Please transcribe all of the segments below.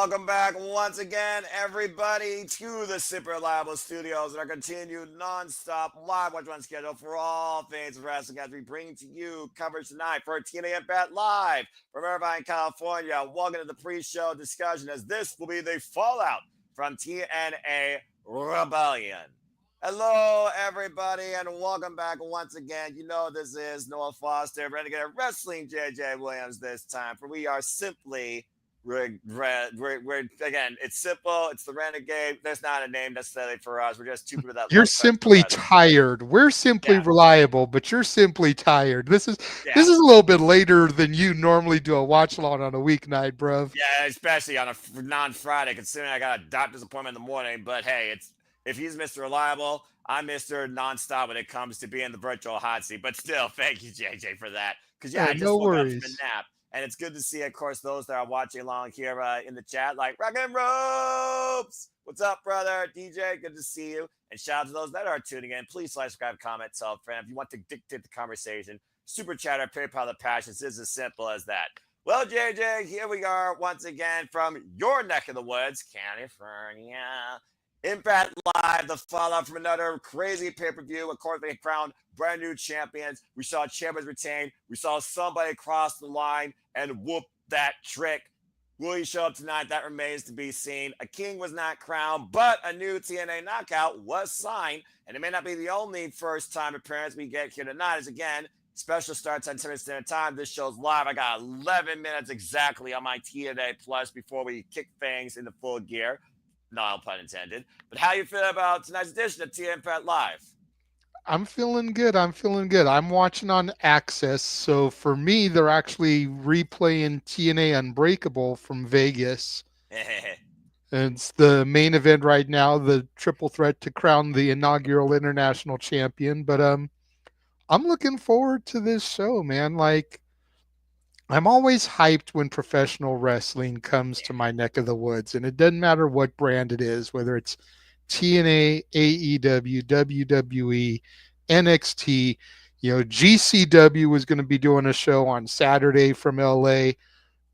welcome back once again, everybody, to the Super Reliable Studios and our continued non-stop live watch-on schedule for all things wrestling as we bring to you coverage tonight for TNA Impact Live from Irvine, California. Welcome to the pre-show discussion as this will be the fallout from TNA Rebellion. Hello, everybody, and welcome back once again. You know this is Noah Foster, Renegade Wrestling JJ Williams this time, for we are simply we're again, it's simple. It's the Renegade. There's not a name necessarily for us. We're just two people that You're love pro simply wrestling. tired. We're simply Yeah, reliable, but you're simply tired. This is yeah, this is a little bit later than you normally do a watch along on a weeknight, bruv. yeah. Especially on a non-Friday, considering I got a doctor's appointment in the morning. But hey, it's if he's Mr. Reliable, I'm Mr. Nonstop when it comes to being the virtual hot seat. But still, thank you, JJ, for that. Because yeah, I just No woke up from a worries. nap. And it's good to see, of course, those that are watching along here in the chat, like Rockin' Ropes. What's up, brother? DJ, good to see you. And shout out to those that are tuning in. Please like, subscribe, comment, tell a friend. If you want to dictate the conversation, super chatter, PayPal the passions is as simple as that. Well, JJ, here we are once again from your neck of the woods, California. Impact Live, the fallout from another crazy pay-per-view. Of course, they crowned brand new champions. We saw champions retain. We saw somebody cross the line and whoop that trick. Will he show up tonight? That remains to be seen. A king was not crowned, but a new TNA knockout was signed. And it may not be the only first-time appearance we get here tonight. As again, special starts on 10 Standard Time. This show's live. I got 11 minutes exactly on my TNA Plus before we kick things into full gear. No pun intended. But how you feel about tonight's edition of TNA Impact Live? I'm feeling good. I'm feeling good. I'm watching on Access, so for me, they're actually replaying TNA Unbreakable from Vegas. And it's the main event right now, the triple threat to crown the inaugural international champion. But I'm looking forward to this show, man. Like, I'm always hyped when professional wrestling comes to my neck of the woods, and it doesn't matter what brand it is, whether it's TNA, AEW, WWE, NXT. GCW was going to be doing a show on Saturday from LA.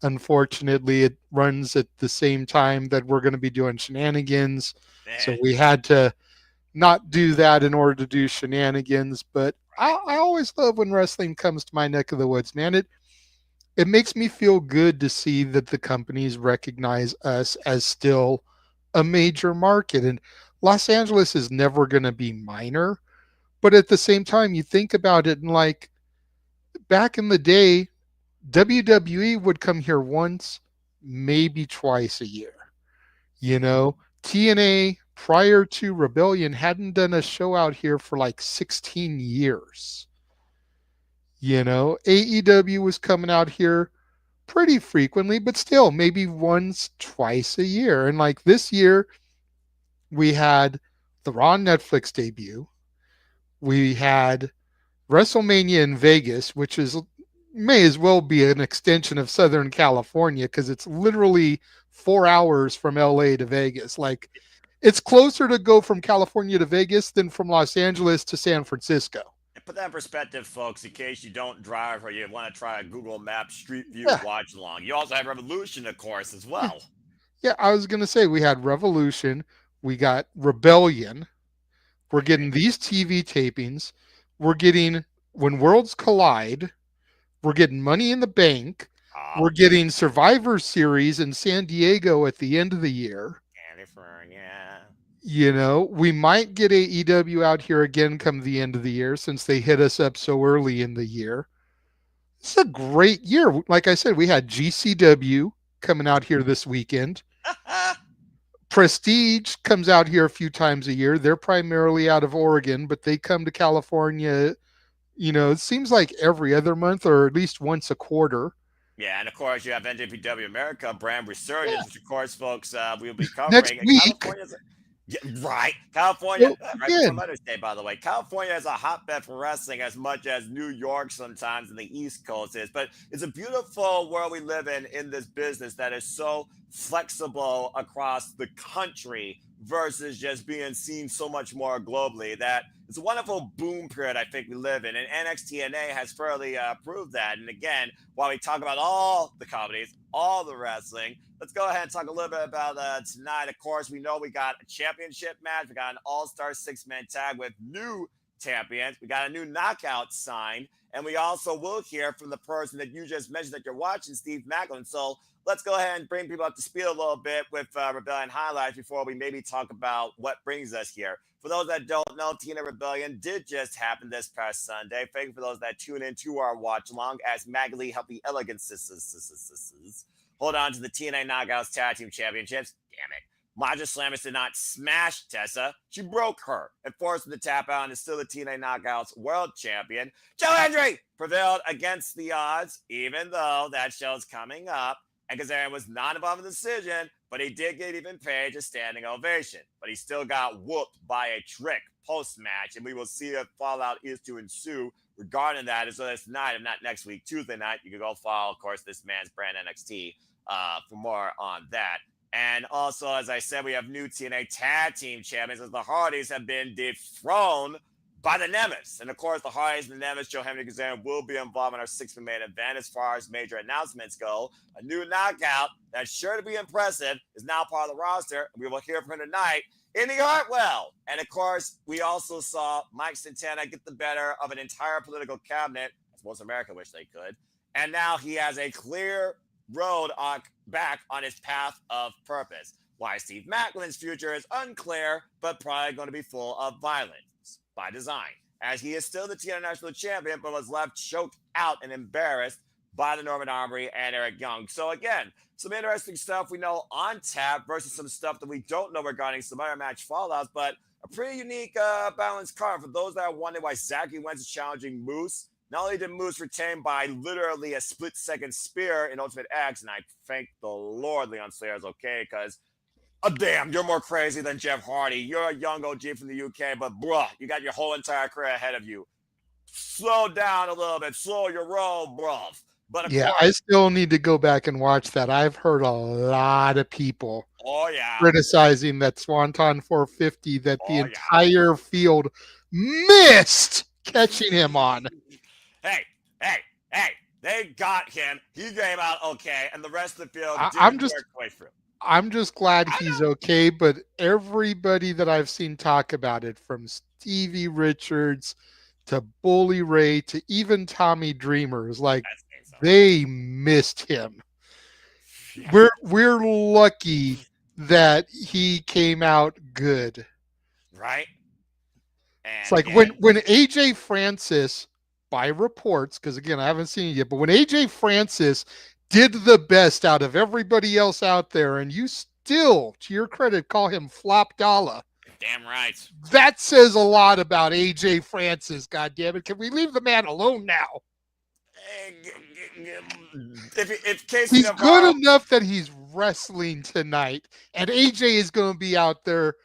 Unfortunately, it runs at the same time that we're going to be doing shenanigans. So we had to not do that in order to do shenanigans. But I always love when wrestling comes to my neck of the woods, man. It makes me feel good to see that the companies recognize us as still a major market. And Los Angeles is never going to be minor. But at the same time, you think about it and like back in the day, WWE would come here once, maybe twice a year. TNA prior to Rebellion hadn't done a show out here for like 16 years. AEW was coming out here pretty frequently, but still maybe once, twice a year. And like this year, we had the Raw Netflix debut. We had WrestleMania in Vegas, which may as well be an extension of Southern California because it's literally 4 hours from LA to Vegas. Like, it's closer to go from California to Vegas than from Los Angeles to San Francisco. Put that in perspective, folks, in case you don't drive or you want to try a Google Maps Street View Yeah, watch along. You also have Revolution, of course, as well. yeah. I was gonna say we had Revolution, we got Rebellion. We're getting these TV tapings. We're getting When Worlds Collide. We're getting Money in the Bank. We're getting Survivor Series in San Diego at the end of the year. California. We might get AEW out here again come the end of the year since they hit us up so early in the year. It's a great year. Like I said, we had GCW coming out here this weekend. Prestige comes out here a few times a year. They're primarily out of Oregon, but they come to California, it seems like every other month or at least once a quarter. Yeah, and of course you have NJPW America brand Yeah. resurgence, which of course, folks, we'll be Next covering. And week. California's yeah, right. California, So right before again, Mother's Day, by the way. California is a hotbed for wrestling as much as New York sometimes and the East Coast is. But it's a beautiful world we live in this business that is so flexible across the country versus just being seen so much more globally that It's a wonderful boom period I think we live in, and NXT has fairly proved that. And again, while we talk about all the comedies, all the wrestling, let's go ahead and talk a little bit about tonight. Of course, we know we got a championship match. We got an all-star six-man tag with new champions. We got a new knockout signed. And we also will hear from the person that you just mentioned that you're watching, Steve Macklin. So let's go ahead and bring people up to speed a little bit with Rebellion highlights before we maybe talk about what brings us here. For those that don't know, TNA Rebellion did just happen this past Sunday. Thank you for those that tune in to our watch along as Magali helped the Elegant Sisters hold on to the TNA Knockouts Tag Team Championships. Damn it. Maja Slamis did not smash Tessa. She broke her and forced her to tap out and is still the TNA Knockouts World Champion. Joe Hendry prevailed against the odds, even though that show's coming up. And Kazarian was not involved in the decision, but he did get even Page a standing ovation. But he still got whooped by a trick post-match, and we will see if fallout is to ensue regarding that as well as tonight, if not next week, Tuesday night. You can go follow, of course, this man's brand NXT for more on that. And also, as I said, we have new TNA Tag Team Champions as the Hardyz have been dethroned by the Nemeth. And of course, the Hardyz and the Nemeth, Joe Hendry Kazarian, will be involved in our six-man main event as far as major announcements go. A new knockout that's sure to be impressive is now part of the roster. We will hear from him tonight in the Hartwell. And of course, we also saw Mike Santana get the better of an entire political cabinet, as most America wish they could. And now he has a clear road back on his path of purpose. Why Steve Macklin's future is unclear, but probably going to be full of violence by design, as he is still the TNA National Champion, but was left choked out and embarrassed by the Norman Armory and Eric Young. So again, some interesting stuff we know on tap versus some stuff that we don't know regarding some other match fallouts, but a pretty unique balanced card. For those that are wondering why Zachary Wentz is challenging Moose, not only did Moose retain by literally a split-second spear in Ultimate X, and I thank the Lord Leon Slater is okay, because, damn, you're more crazy than Jeff Hardy. You're a young OG from the UK, but bruh, you got your whole entire career ahead of you. Slow down a little bit. Slow your roll, bruv. But yeah, I still need to go back and watch that. I've heard a lot of people criticizing that Swanton 450 that the entire field missed catching him on. Hey, they got him. He came out okay, and the rest of the field didn't work way through. I'm just glad he's okay, but everybody that I've seen talk about it, from Stevie Richards to Bully Ray to even Tommy Dreamer, is like they missed him. We're lucky that he came out good. Right? And it's like when AJ Francis, by reports, because again, I haven't seen it yet, but when AJ Francis did the best out of everybody else out there, and you still, to your credit, call him Flop Dollar. Damn right. That says a lot about AJ Francis, goddammit. Can we leave the man alone now? If Casey he's Navarro, good enough that he's wrestling tonight, and AJ is going to be out there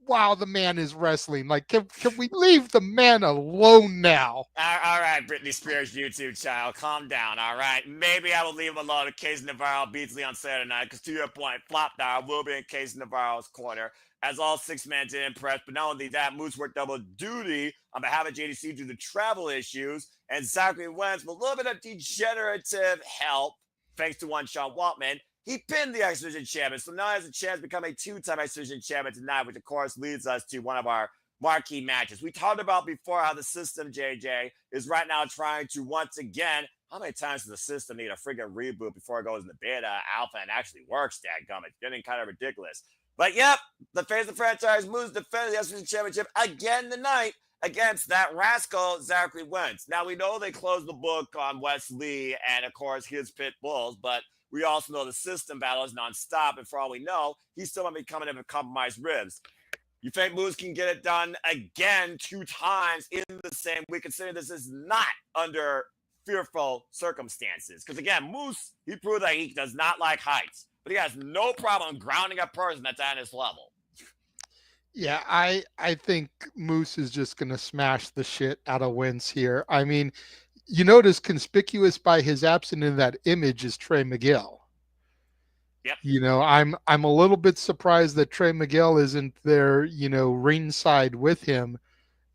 while the man is wrestling. Like, can we leave the man alone now? All right, Britney Spears YouTube child, calm down, all right? Maybe I will leave him alone if Casey Navarro beats Lee on Saturday night, because to your point, Flop Dollar will be in Casey Navarro's corner, as all six men did impress. But not only that, Moose worked double duty on behalf of JDC due to travel issues, and Zachary Wentz, with a little bit of degenerative help, thanks to one Sean Waltman, he pinned the X Division champion. So now he has a chance to become a two-time X Division champion tonight, which of course leads us to one of our marquee matches. We talked about before how the system, JJ, is right now trying to once again, how many times does the system need a freaking reboot before it goes into beta, alpha, and actually works, dadgummit? It's getting kind of ridiculous. But yep, the face of the franchise moves to defend the X Division championship again tonight against that rascal Zachary Wentz. Now, we know they closed the book on Wes Lee and, of course, his pit bulls, but we also know the system battle is nonstop, and for all we know, he's still going to be coming in with compromised ribs. You think Moose can get it done again 2 times in the same week, considering this is not under fearful circumstances? Because, again, Moose, he proved that he does not like heights, but he has no problem grounding a person that's at his level. Yeah, I think Moose is just going to smash the shit out of Wentz here. I mean, you notice conspicuous by his absence in that image is Trey Miguel. Yep. You know, I'm a little bit surprised that Trey Miguel isn't there, you know, ringside with him.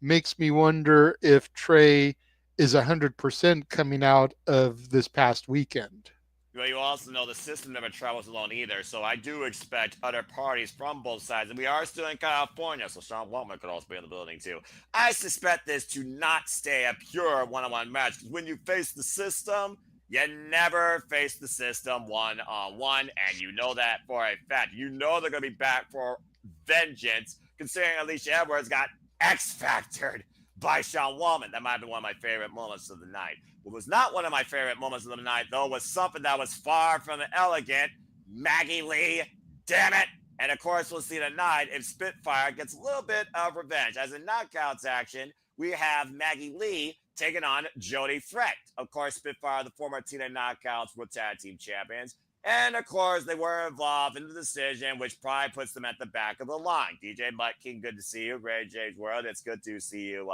makes me wonder if Trey is 100% coming out of this past weekend. Well, you also know the system never travels alone either, so I do expect other parties from both sides. And we are still in California, so Sean Waltman could also be in the building too. I suspect this to not stay a pure one-on-one match, because when you face the system, you never face the system one-on-one, and you know that for a fact. You know they're going to be back for vengeance, considering Alicia Edwards got X-Factored by Sean Waltman. That might have been one of my favorite moments of the night. What was not one of my favorite moments of the night, though, was something that was far from elegant. Maggie Lee, damn it. And of course, we'll see tonight if Spitfire gets a little bit of revenge. As in knockouts action, we have Maggie Lee taking on Jody Frecht. Of course, Spitfire, the former TNA Knockouts World Tag Team Champions. And of course, they were involved in the decision, which probably puts them at the back of the line. DJ Mutt King, good to see you. Ray J's World, it's good to see you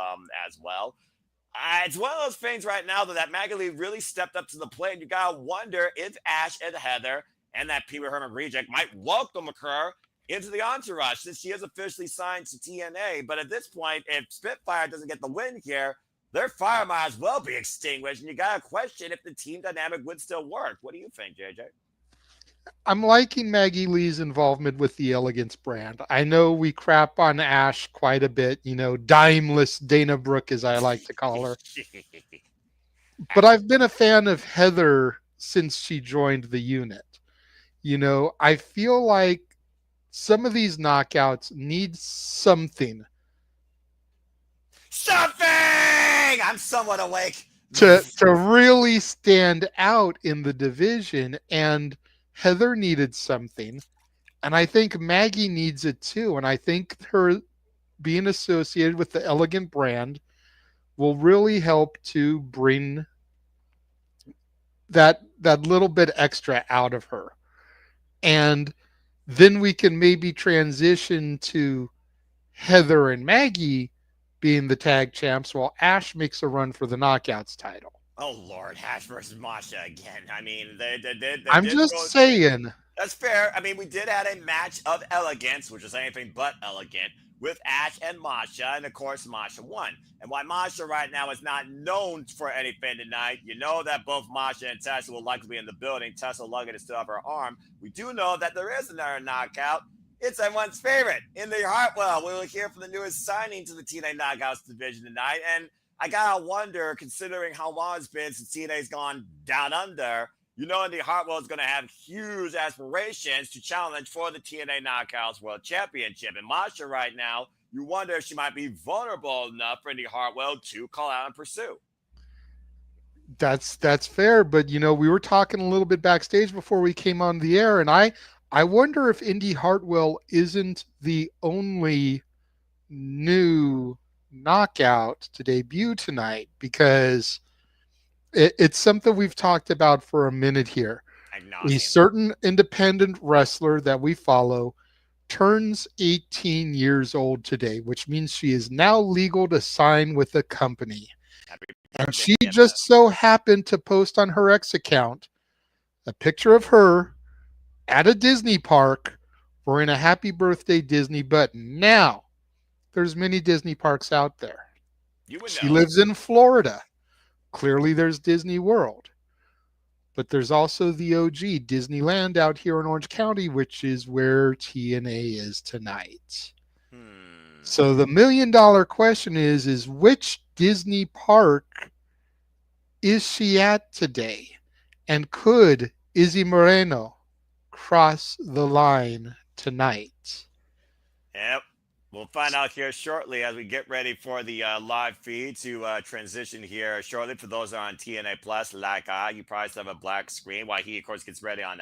as well. It's one of those things right now that Maggie Lee really stepped up to the plate. And you got to wonder if Ash and Heather and that Pee Wee Herman reject might welcome her into the entourage since she is officially signed to TNA. But at this point, if Spitfire doesn't get the win here, their fire might as well be extinguished. And you got to question if the team dynamic would still work. What do you think, JJ? I'm liking Maggie Lee's involvement with the Elegance brand. I know we crap on Ash quite a bit, dimeless Dana Brooke, as I like to call her. But I've been a fan of Heather since she joined the unit. I feel like some of these knockouts need something. Something! I'm somewhat awake. To really stand out in the division, and Heather needed something, and I think Maggie needs it too. And I think her being associated with the Elegant brand will really help to bring that little bit extra out of her. And then we can maybe transition to Heather and Maggie being the tag champs while Ash makes a run for the Knockouts title. Oh, Lord, Ash versus Masha again. I mean, they I'm just saying. That's fair. I mean, we did have a match of elegance, which is anything but elegant, with Ash and Masha, and of course, Masha won. And why Masha right now is not known for anything tonight, you know that both Masha and Tessa will likely be in the building. Tessa lugging to still have her arm. We do know that there is another knockout. It's everyone's favorite, Indy Hartwell. We will hear from the newest signing to the TNA Knockouts division tonight, and I gotta wonder, considering how long it's been since TNA's gone down under, Indy Hartwell is going to have huge aspirations to challenge for the TNA Knockouts World Championship. And Masha right now, you wonder if she might be vulnerable enough for Indy Hartwell to call out and pursue. That's fair, but we were talking a little bit backstage before we came on the air, and I wonder if Indy Hartwell isn't the only new knockout to debut tonight, because it's something we've talked about for a minute here. A certain independent wrestler that we follow turns 18 years old today, which means she is now legal to sign with a company. And she just so happened to post on her X account a picture of her at a Disney park wearing a Happy Birthday Disney button. Now, there's many Disney parks out there. She lives in Florida. Clearly, there's Disney World. But there's also the OG Disneyland out here in Orange County, which is where TNA is tonight. So the $1 million question is which Disney park is she at today? And could Izzy Moreno cross the line tonight? Yep. We'll find out here shortly as we get ready for the live feed to transition here shortly. For those that are on TNA Plus, like you probably still have a black screen while he, of course, gets ready on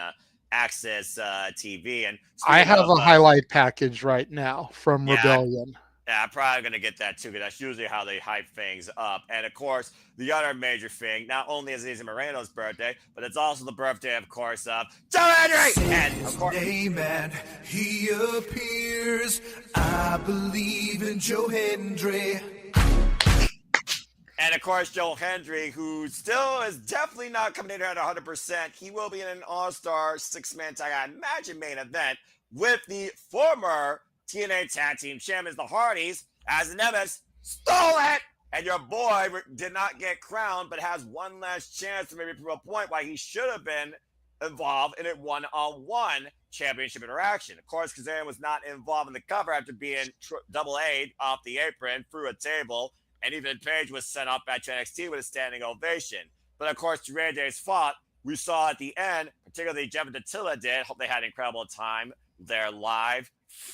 Access TV. And I have a highlight package right now from Rebellion. Yeah, I'm probably going to get that too, because that's usually how they hype things up. And of course, the other major thing, not only is Izzy Moreno's birthday, but it's also the birthday, of course, of Joe Hendry! And of course, name and he appears. I believe in Joe Hendry. And of course, Joe Hendry, who still is definitely not coming in here at 100%. He will be in an all-star six-man tag, I imagine, main event with the former TNA Tag Team Champions, the Hardyz, as the Nemeth stole it. And your boy did not get crowned, but has one last chance to maybe prove a point why he should have been involved in a one-on-one championship interaction. Of course, Kazarian was not involved in the cover after being double A'd off the apron through a table, and even Page was sent off back to NXT with a standing ovation. But of course, to Ray J's fault, we saw at the end, particularly Jeff and Dattila did. Hope they had an incredible time there live,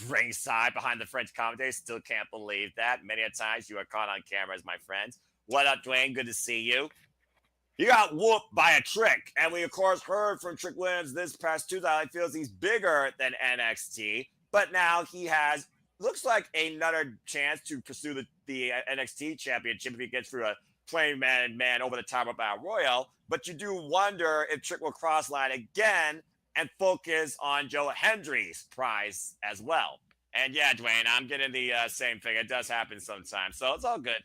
ringside behind the French commentators. Still can't believe that. Many a times you are caught on cameras, my friends. What up, Dwayne? Good to see you. He got whooped by a Trick. And we, of course, heard from Trick Williams this past Tuesday. He feels he's bigger than NXT. But now he has, looks like, another chance to pursue the NXT championship if he gets through a 20-man over the top of Battle Royal. But you do wonder if Trick will cross line again and focus on Joe Hendry's prize as well. And yeah, Dwayne, I'm getting the same thing. It does happen sometimes. So it's all good.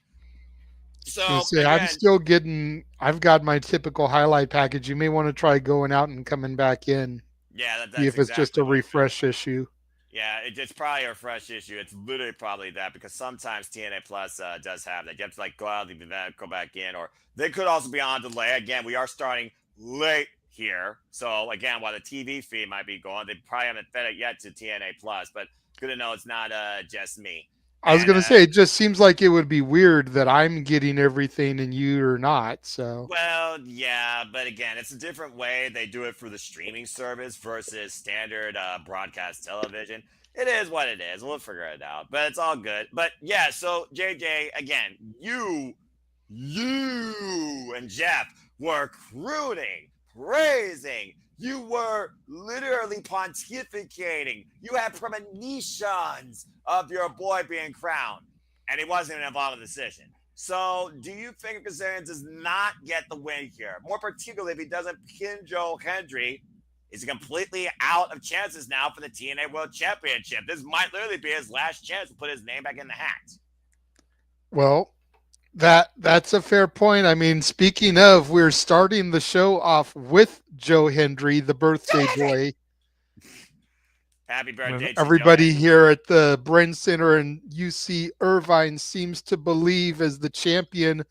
So again, I'm still getting, I've got my typical highlight package. You may want to try going out and coming back in. Yeah, that's see if it's just a refresh issue. Yeah, it's probably a refresh issue. It's literally probably that, because sometimes TNA Plus does have that. You have to like go out of the event, go back in, or they could also be on delay. Again, we are starting late here. So again, while the TV feed might be going, they probably haven't fed it yet to TNA Plus, but good to know it's not just me. I was going to say, it just seems like it would be weird that I'm getting everything and you are not. So, well, yeah, but again, it's a different way they do it for the streaming service versus standard broadcast television. It is what it is. We'll figure it out, but it's all good. But yeah, so JJ, again, you and Jeff were crooning, praising. You were literally pontificating. You had premonitions of your boy being crowned, and he wasn't even involved in the decision. So, do you think Kazarian does not get the win here? More particularly, if he doesn't pin Joe Hendry, is he completely out of chances now for the TNA World Championship? This might literally be his last chance to put his name back in the hat. Well, that's a fair point. I mean, speaking of, we're starting the show off with Joe Hendry, the birthday boy. Happy birthday to everybody here at the Bren Center in UC Irvine seems to believe as the champion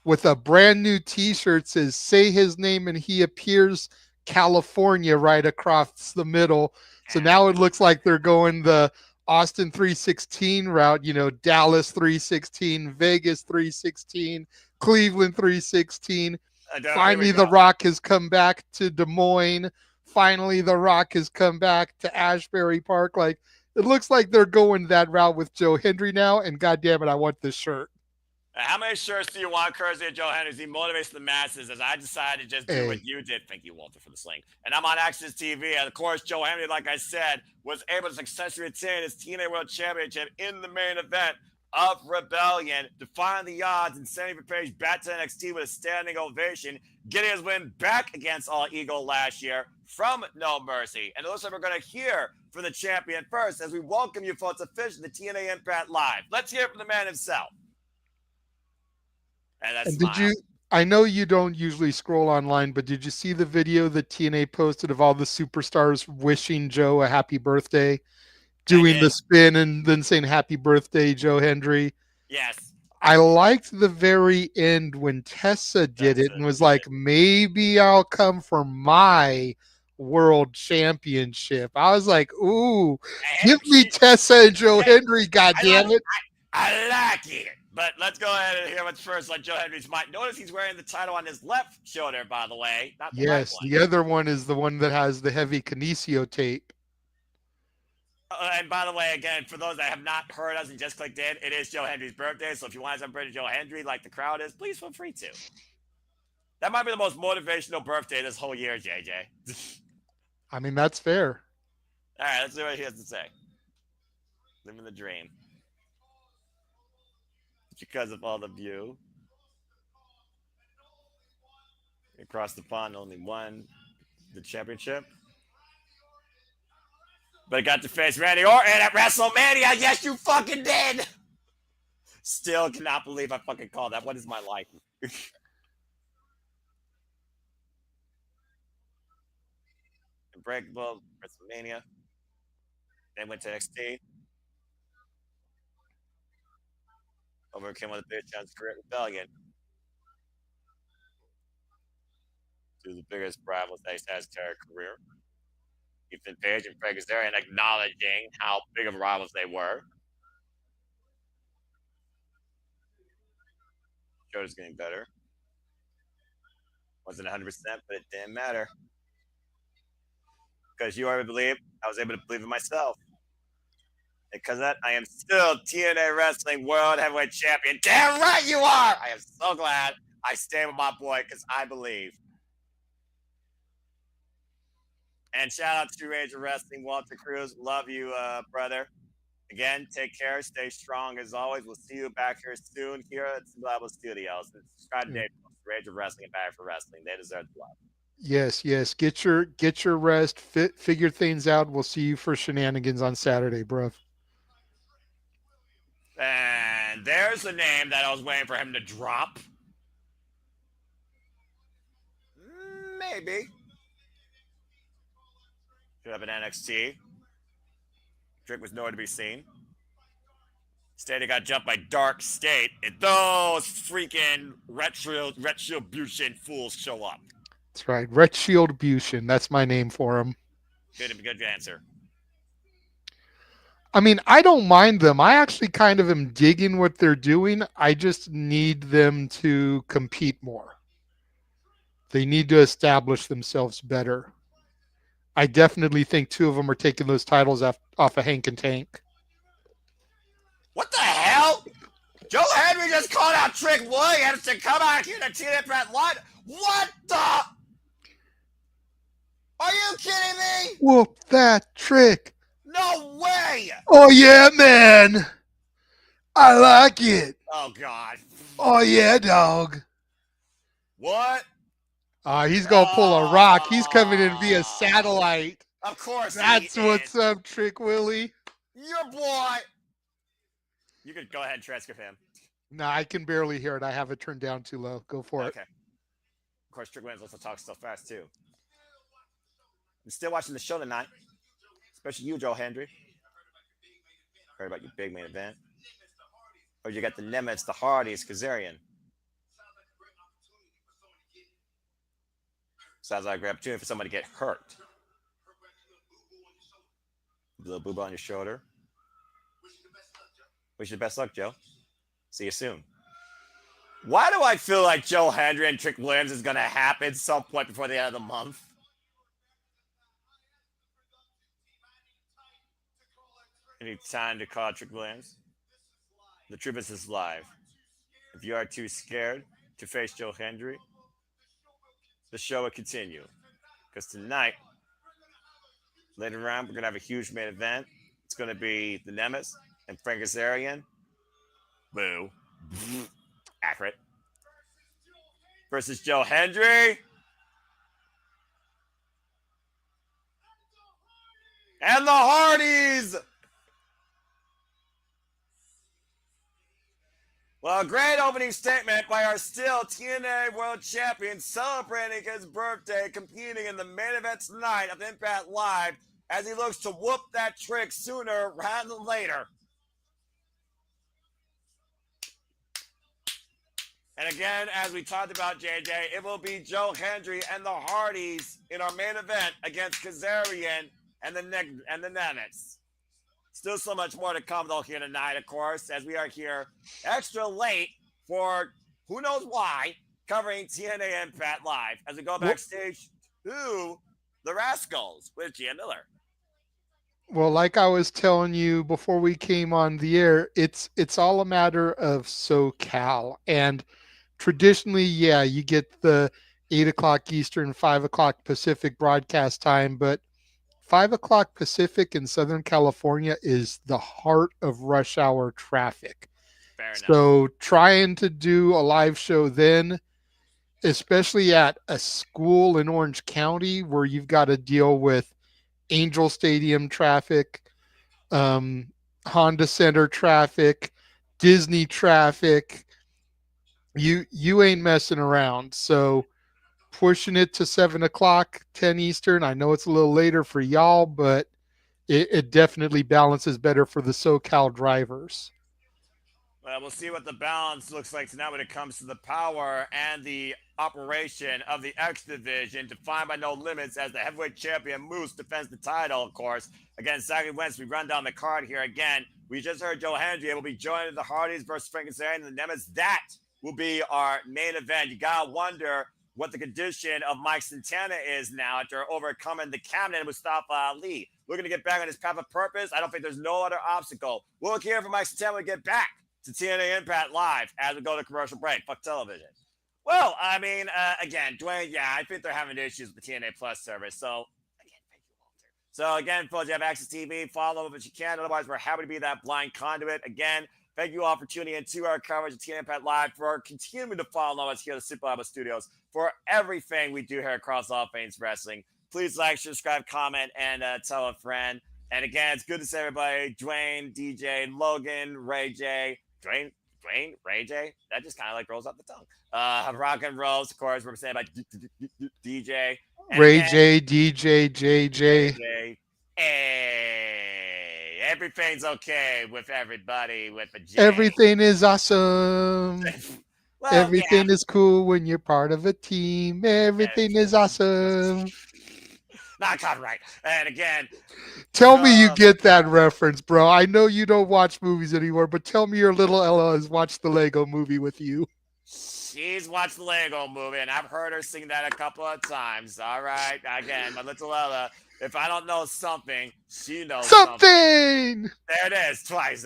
with a brand new t-shirt says, say his name and he appears, California, right across the middle. So now it looks like they're going the Austin 316 route, you know, Dallas 316, Vegas 316, Cleveland 316. Finally, The Rock has come back to Des Moines. Finally, The Rock has come back to Ashbury Park. Like, it looks like they're going that route with Joe Hendry now, and goddamn it, I want this shirt. How many shirts do you want, courtesy of Joe Hendry? He motivates the masses, as I decided to just do what you did. Thank you, Walter, for the sling. And I'm on Access TV. And of course, Joe Hendry, like I said, was able to successfully retain his TNA World Championship in the main event of Rebellion, defying the odds and sending Page back to NXT with a standing ovation, getting his win back against All Eagle last year from No Mercy. And it looks like we're going to hear from the champion first as we welcome you folks officially to TNA Impact Live. Let's hear from the man himself. And did you, I know you don't usually scroll online, but did you see the video that TNA posted of all the superstars wishing Joe a happy birthday, doing the spin and then saying happy birthday, Joe Hendry? Yes. I liked the very end when Tessa did it and was like, maybe I'll come for my world championship. I was like, ooh, give me Tessa and Joe Hendry, goddammit. I like it. But let's go ahead and hear what's first on Joe Hendry's mic. Notice he's wearing the title on his left shoulder, by the way. Not the yes, right one. The other one is the one that has the heavy Kinesio tape. And by the way, again, for those that have not heard us and just clicked in, it is Joe Hendry's birthday. So if you want to celebrate Joe Hendry like the crowd is, please feel free to. That might be the most motivational birthday this whole year, JJ. I mean, that's fair. All right, let's see what he has to say. Living the dream. Because of all of you. Across the pond, only won the championship. But I got to face Randy Orton at WrestleMania. Yes, you fucking did. Still cannot believe I fucking called that. What is my life? Unbreakable, WrestleMania. They went to NXT. overcame one of the biggest challenges of career rebellion. Two of the biggest rivals that he's had his entire career. Ethan Page and Frankie Kazarian acknowledging how big of rivals they were. Show's getting better. Wasn't 100%, but it didn't matter. Because you already believe, I was able to believe in myself. And because of that, I am still TNA Wrestling World Heavyweight Champion. Damn right you are! I am so glad I stand with my boy because I believe. And shout out to Rage of Wrestling, Walter Cruz. Love you, brother. Again, take care. Stay strong as always. We'll see you back here soon here at Survival Studios. And subscribe to Rage of Wrestling and Back for Wrestling. They deserve the love. Yes. Get your rest. Figure things out. We'll see you for shenanigans on Saturday, bro. And there's the name that I was waiting for him to drop. Maybe. Should have an NXT. Trick was nowhere to be seen. Slater got jumped by Dark State. And those freaking Retribution fools show up. That's right. Retribution. That's my name for them. Good answer. I mean, I don't mind them. I actually kind of am digging what they're doing. I just need them to compete more. They need to establish themselves better. I definitely think two of them are taking those titles off of Hank and Tank. What the hell? Joe Hendry just called out Trick Williams to come out here to TNA Brett Live. What the? Are you kidding me? Whoop that Trick. No way. Oh, yeah, man. I like it. Oh, God. Oh, yeah, dog. What? He's going to pull a rock. He's coming in via satellite. Of course. That's what's up, Trick Willie. Your boy. You could go ahead and transcript him. No, I can barely hear it. I have it turned down too low. Go for it. Okay. Of course, Trick Williams also talks so fast, too. I'm still watching the show tonight. Especially you, Joe Hendry. Heard about your big main event. Or you got the Nemeth, the Hardyz, Kazarian. Sounds like a great opportunity for someone to get hurt. A little boob on your shoulder. Wish you the best luck, Joe. See you soon. Why do I feel like Joe Hendry and Trick Williams is going to happen some point before the end of the month? Any time to call Trick Williams? The truth is live. If you are too scared to face Joe Hendry, the show will continue. Because tonight, later on, we're going to have a huge main event. It's going to be the Nemeth and Frankie Kazarian. Boo. Accurate. Versus Joe Hendry. And the Hardyz. Well, a great opening statement by our still TNA World Champion celebrating his birthday, competing in the main event tonight of Impact Live as he looks to whoop that Trick sooner rather than later. And again, as we talked about, JJ, it will be Joe Hendry and the Hardyz in our main event against Kazarian and the Nemeth. Still so much more to come, though, here tonight, of course, as we are here extra late for who knows why, covering TNA Impact Live as we go backstage to the Rascals with Gia Miller. Well, like I was telling you before we came on the air, it's all a matter of SoCal. And traditionally, yeah, you get the 8 o'clock Eastern, 5 o'clock Pacific broadcast time, but 5 o'clock Pacific in Southern California is the heart of rush hour traffic. Fair enough. So trying to do a live show then, especially at a school in Orange County where you've got to deal with Angel Stadium traffic, Honda Center traffic, Disney traffic, you ain't messing around. So pushing it to 7 o'clock, 10 Eastern. I know it's a little later for y'all, but it definitely balances better for the SoCal drivers. Well, we'll see what the balance looks like tonight when it comes to the power and the operation of the X division, defined by no limits as the heavyweight champion Moose defends the title, of course. Again, Saturday Wednesday, we run down the card here again. We just heard Joe Hendry will be joining the Hardyz versus Frankie and the Nemeth. That will be our main event. You gotta wonder what the condition of Mike Santana is now after overcoming the cabinet of Mustafa Ali. Looking to get back on his path of purpose. I don't think there's no other obstacle. We'll look here for Mike Santana when we get back to TNA Impact Live as we go to commercial break. Fuck television. Well, I mean, again, Dwayne, I think they're having issues with the TNA Plus service. So, again, thank you, Walter. So, again, folks, you have Access TV. Follow them if you can. Otherwise, we're happy to be that blind conduit. Again, thank you all for tuning in to our coverage of TNA Impact Live, for continuing to follow us here at the Super Alba Studios for everything we do here across All Things Wrestling. Please like, subscribe, comment, and tell a friend. And again, it's good to see everybody. Dwayne, DJ, Logan, Ray J, Dwayne, Ray J. That just kind of like rolls off the tongue. Rock and Rolls, of course. We're saying about DJ. Ray J, DJ, JJ. Hey, everything's okay with everybody with a J. Everything is awesome. Well, everything is cool when you're part of a team. Everything is awesome. Not copyright. And again, tell me you get that reference, bro. I know you don't watch movies anymore, but tell me your little Ella has watched the Lego movie with you. She's watched the Lego movie, and I've heard her sing that a couple of times. All right. Again, my little Ella, if I don't know something, she knows something. There it is, twice.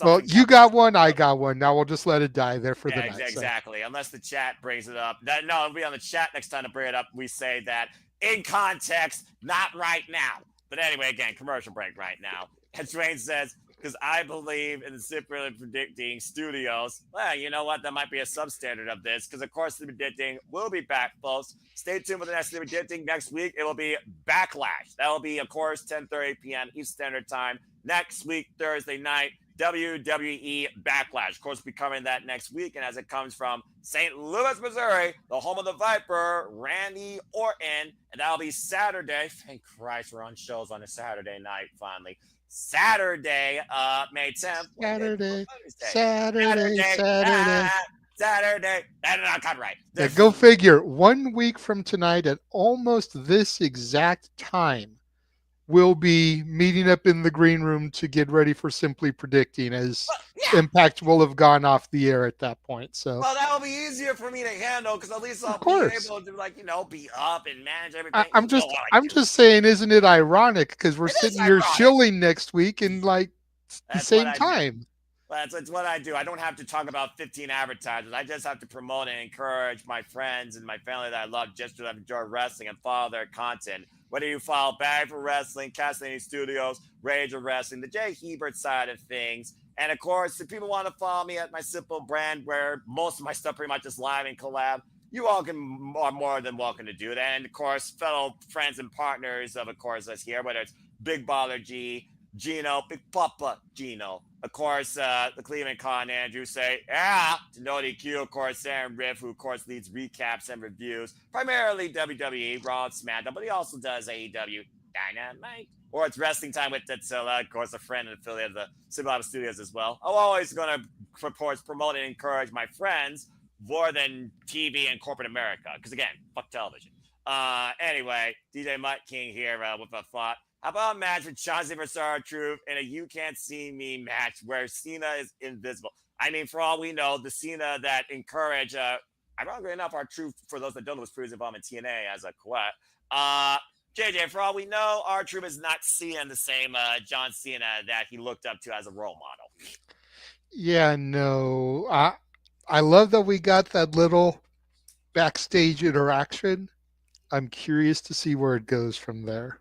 Well, you got one, I got one. Now we'll just let it die there for the night. Exactly. So. Unless the chat brings it up. No, it'll be on the chat next time to bring it up. We say that in context, not right now. But anyway, again, commercial break right now. And Dwayne says, because I believe in the Super Predicting Studios. Well, you know what? That might be a substandard of this, because, of course, the Predicting will be back, folks. Stay tuned for the next Predicting next week. It will be Backlash. That will be, of course, 10:30 p.m. Eastern Standard Time. Next week, Thursday night, WWE Backlash. Of course, we'll be covering that next week. And as it comes from St. Louis, Missouri, the home of the Viper, Randy Orton. And that'll be Saturday. Thank Christ we're on shows on a Saturday night, finally. Saturday, May 10th. Saturday. That's not copyright. Yeah, go figure. 1 week from tonight at almost this exact time, we'll be meeting up in the green room to get ready for Simply Predicting, as Impact will have gone off the air at that point. So, well, that will be easier for me to handle, because at least I'll be able to, be up and manage everything. I'm just saying, isn't it ironic? Because we're sitting here shilling next week in the same time. Well, that's what I do. I don't have to talk about 15 advertisers. I just have to promote and encourage my friends and my family that I love, just to enjoy wrestling and follow their content. Whether you follow Bag for Wrestling, Castellini Studios, Rage of Wrestling, the Jay Hebert side of things. And, of course, if people want to follow me at my simple brand, where most of my stuff pretty much is live and collab, you all are more than welcome to do that. And, of course, fellow friends and partners of course, us here, whether it's Big Baller G, Gino, Big Papa Gino, of course, the Cleveland Con Andrew say, to Noti Q, of course, Aaron Riff, who, of course, leads recaps and reviews, primarily WWE, Raw, and SmackDown, but he also does AEW Dynamite, or it's Wrestling Time with Tatsilla, of course, a friend and affiliate of the Super Alba Studios as well. I'm always going to, of course, promote and encourage my friends more than TV and corporate America, because, again, fuck television. Anyway, DJ Mutt King here with a thought. How about a match with Chauncey versus R-Truth in a You Can't See Me match where Cena is invisible? I mean, for all we know, the Cena that encouraged, ironically enough, R-Truth, for those that don't know, was previously involved in TNA as a quet. JJ, for all we know, R-Truth is not seeing the same John Cena that he looked up to as a role model. Yeah, no. I love that we got that little backstage interaction. I'm curious to see where it goes from there.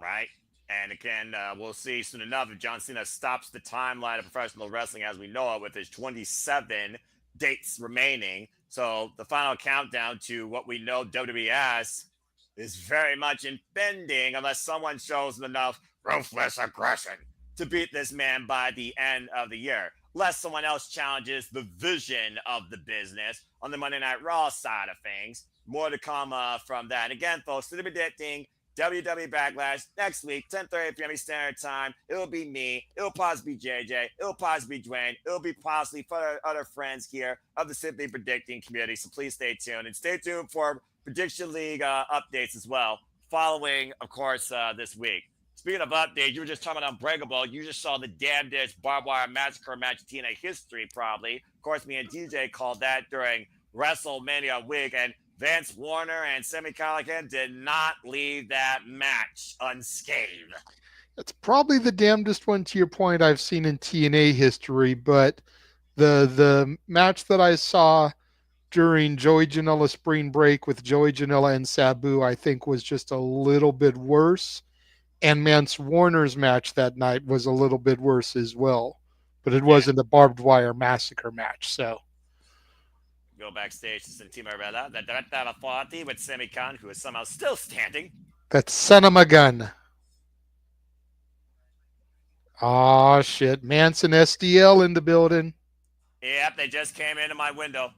Right. And again, we'll see soon enough if John Cena stops the timeline of professional wrestling as we know it, with his 27 dates remaining. So the final countdown to what we know WWE as is very much impending, unless someone shows enough ruthless aggression to beat this man by the end of the year. Unless someone else challenges the vision of the business on the Monday Night Raw side of things. More to come from that. And again, folks, to the predicting WWE Backlash next week, 10:30 p.m. Eastern Standard Time. It'll be me. It'll possibly be JJ. It'll possibly be Dwayne. It'll be possibly for other friends here of the Simply Predicting community. So please stay tuned. And stay tuned for Prediction League updates as well, following, of course, this week. Speaking of updates, you were just talking about Unbreakable. You just saw the damnedest barbed wire massacre match in TNA history, probably. Of course, me and DJ called that during WrestleMania week, and Vance Warner and Sami Callihan did not leave that match unscathed. It's probably the damnedest one, to your point, I've seen in TNA history, but the match that I saw during Joey Janela Spring Break with Joey Janela and Sabu, I think was just a little bit worse. And Vance Warner's match that night was a little bit worse as well. But it wasn't a barbed wire massacre match, so. Go backstage to Sentima Rella, the Directa Forti with Sami Khan, who is somehow still standing. That's son of a gun. Oh, shit. Manson SDL in the building. Yep, they just came into my window.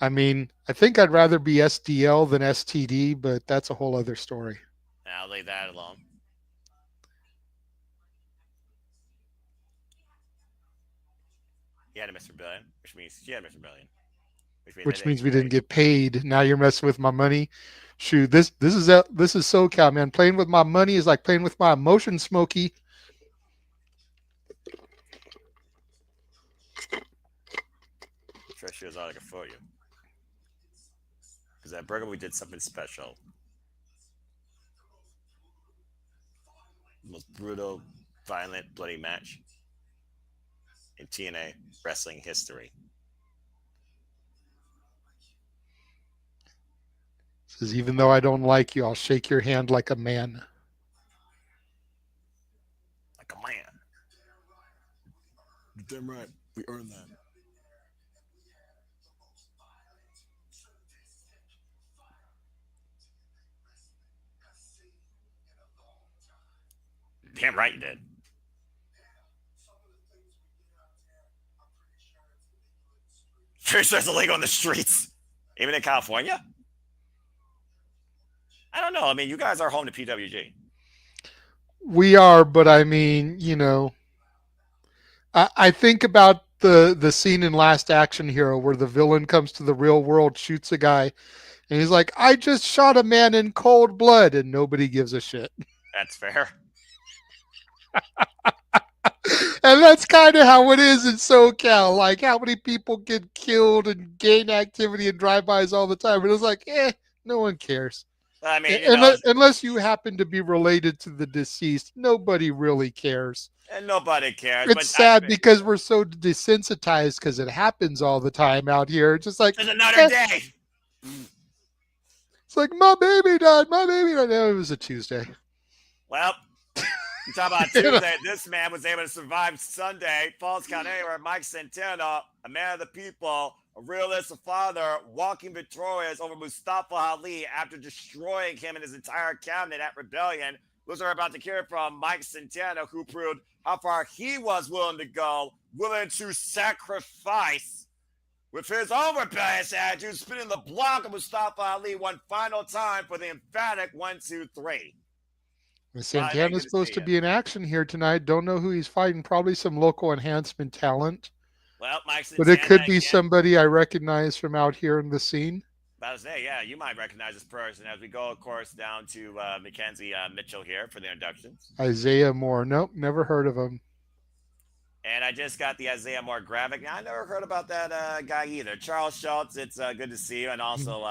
I mean, I think I'd rather be SDL than STD, but that's a whole other story. I'll leave that alone. He had a Mr. Billion, which means she had Mr. Billion. Which means we didn't get paid. Now you're messing with my money. Shoot, this is SoCal, man. Playing with my money is like playing with my emotions, Smokey. I'm sure she was all I could for you. Because at Burger we did something special. The most brutal, violent, bloody match in TNA wrestling history. Says, even though I don't like you, I'll shake your hand like a man. Like a man. You're damn right. We earned that. Damn right you did. Sure says illegal on the streets. Even in California? I don't know. I mean, you guys are home to PWG. We are, but I mean, you know, I think about the scene in Last Action Hero where the villain comes to the real world, shoots a guy, and he's like, I just shot a man in cold blood, and nobody gives a shit. That's fair. And that's kind of how it is in SoCal. Like, how many people get killed and gang activity and drive-bys all the time? And it's like, no one cares. I mean, unless you happen to be related to the deceased, nobody really cares. And nobody cares. It's sad because we're so desensitized because it happens all the time out here. It's just like, it's another day. It's like, my baby died. My baby died. No, it was a Tuesday. Well, you talk about Tuesday. This man was able to survive Sunday. Falls Count Anywhere. Mike Santana, a man of the people, a realist father, walking victorious over Mustafa Ali after destroying him and his entire cabinet at Rebellion. Those are about to hear from Mike Santana, who proved how far he was willing to go, willing to sacrifice with his own rebellious attitude, spinning the block of Mustafa Ali one final time for the emphatic 1, 2, 3. Santana's supposed to be in action here tonight. Don't know who he's fighting. Probably some local enhancement talent. Well, Mike Santana, but it could be somebody I recognize from out here in the scene. About to say, yeah, you might recognize this person as we go, of course, down to Mackenzie Mitchell here for the introductions. Isaiah Moore. Nope, never heard of him. And I just got the Isaiah Moore graphic. I never heard about that guy either. Charles Schultz, it's good to see you. And also,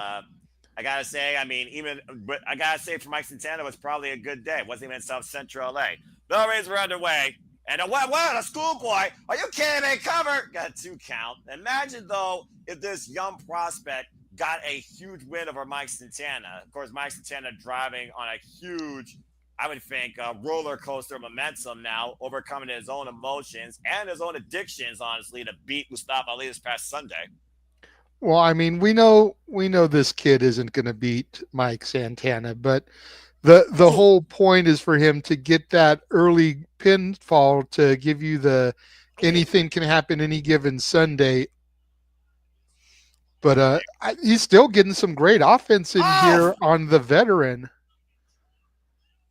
I got to say, I mean, but I got to say for Mike Santana, it was probably a good day. It wasn't even in South Central LA. The races were underway. And what a schoolboy. Are you kidding me? Cover. Got a 2 count. Imagine, though, if this young prospect got a huge win over Mike Santana. Of course, Mike Santana driving on a huge, I would think, roller coaster momentum now, overcoming his own emotions and his own addictions, honestly, to beat Mustafa Ali this past Sunday. Well, I mean, we know this kid isn't going to beat Mike Santana, but the whole point is for him to get that early pinfall to give you the anything can happen any given Sunday. But he's still getting some great offense in here on the veteran.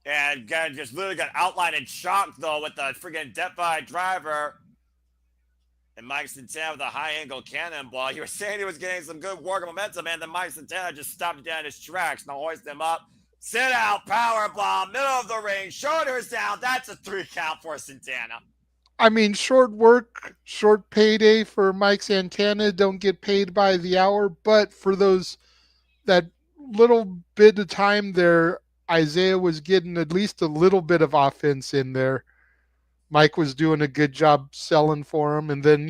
And again, just literally got outlined and shocked, though, with the freaking Deathfire driver. And Mike Santana with a high angle cannonball. You were saying he was getting some good work momentum, and then Mike Santana just stopped it down in his tracks. Now hoist him up. Sit out, power bomb, middle of the ring, shoulders down. That's a 3 count for Santana. I mean, short work, short payday for Mike Santana. Don't get paid by the hour, but for that little bit of time there, Isaiah was getting at least a little bit of offense in there. Mike was doing a good job selling for him, and then,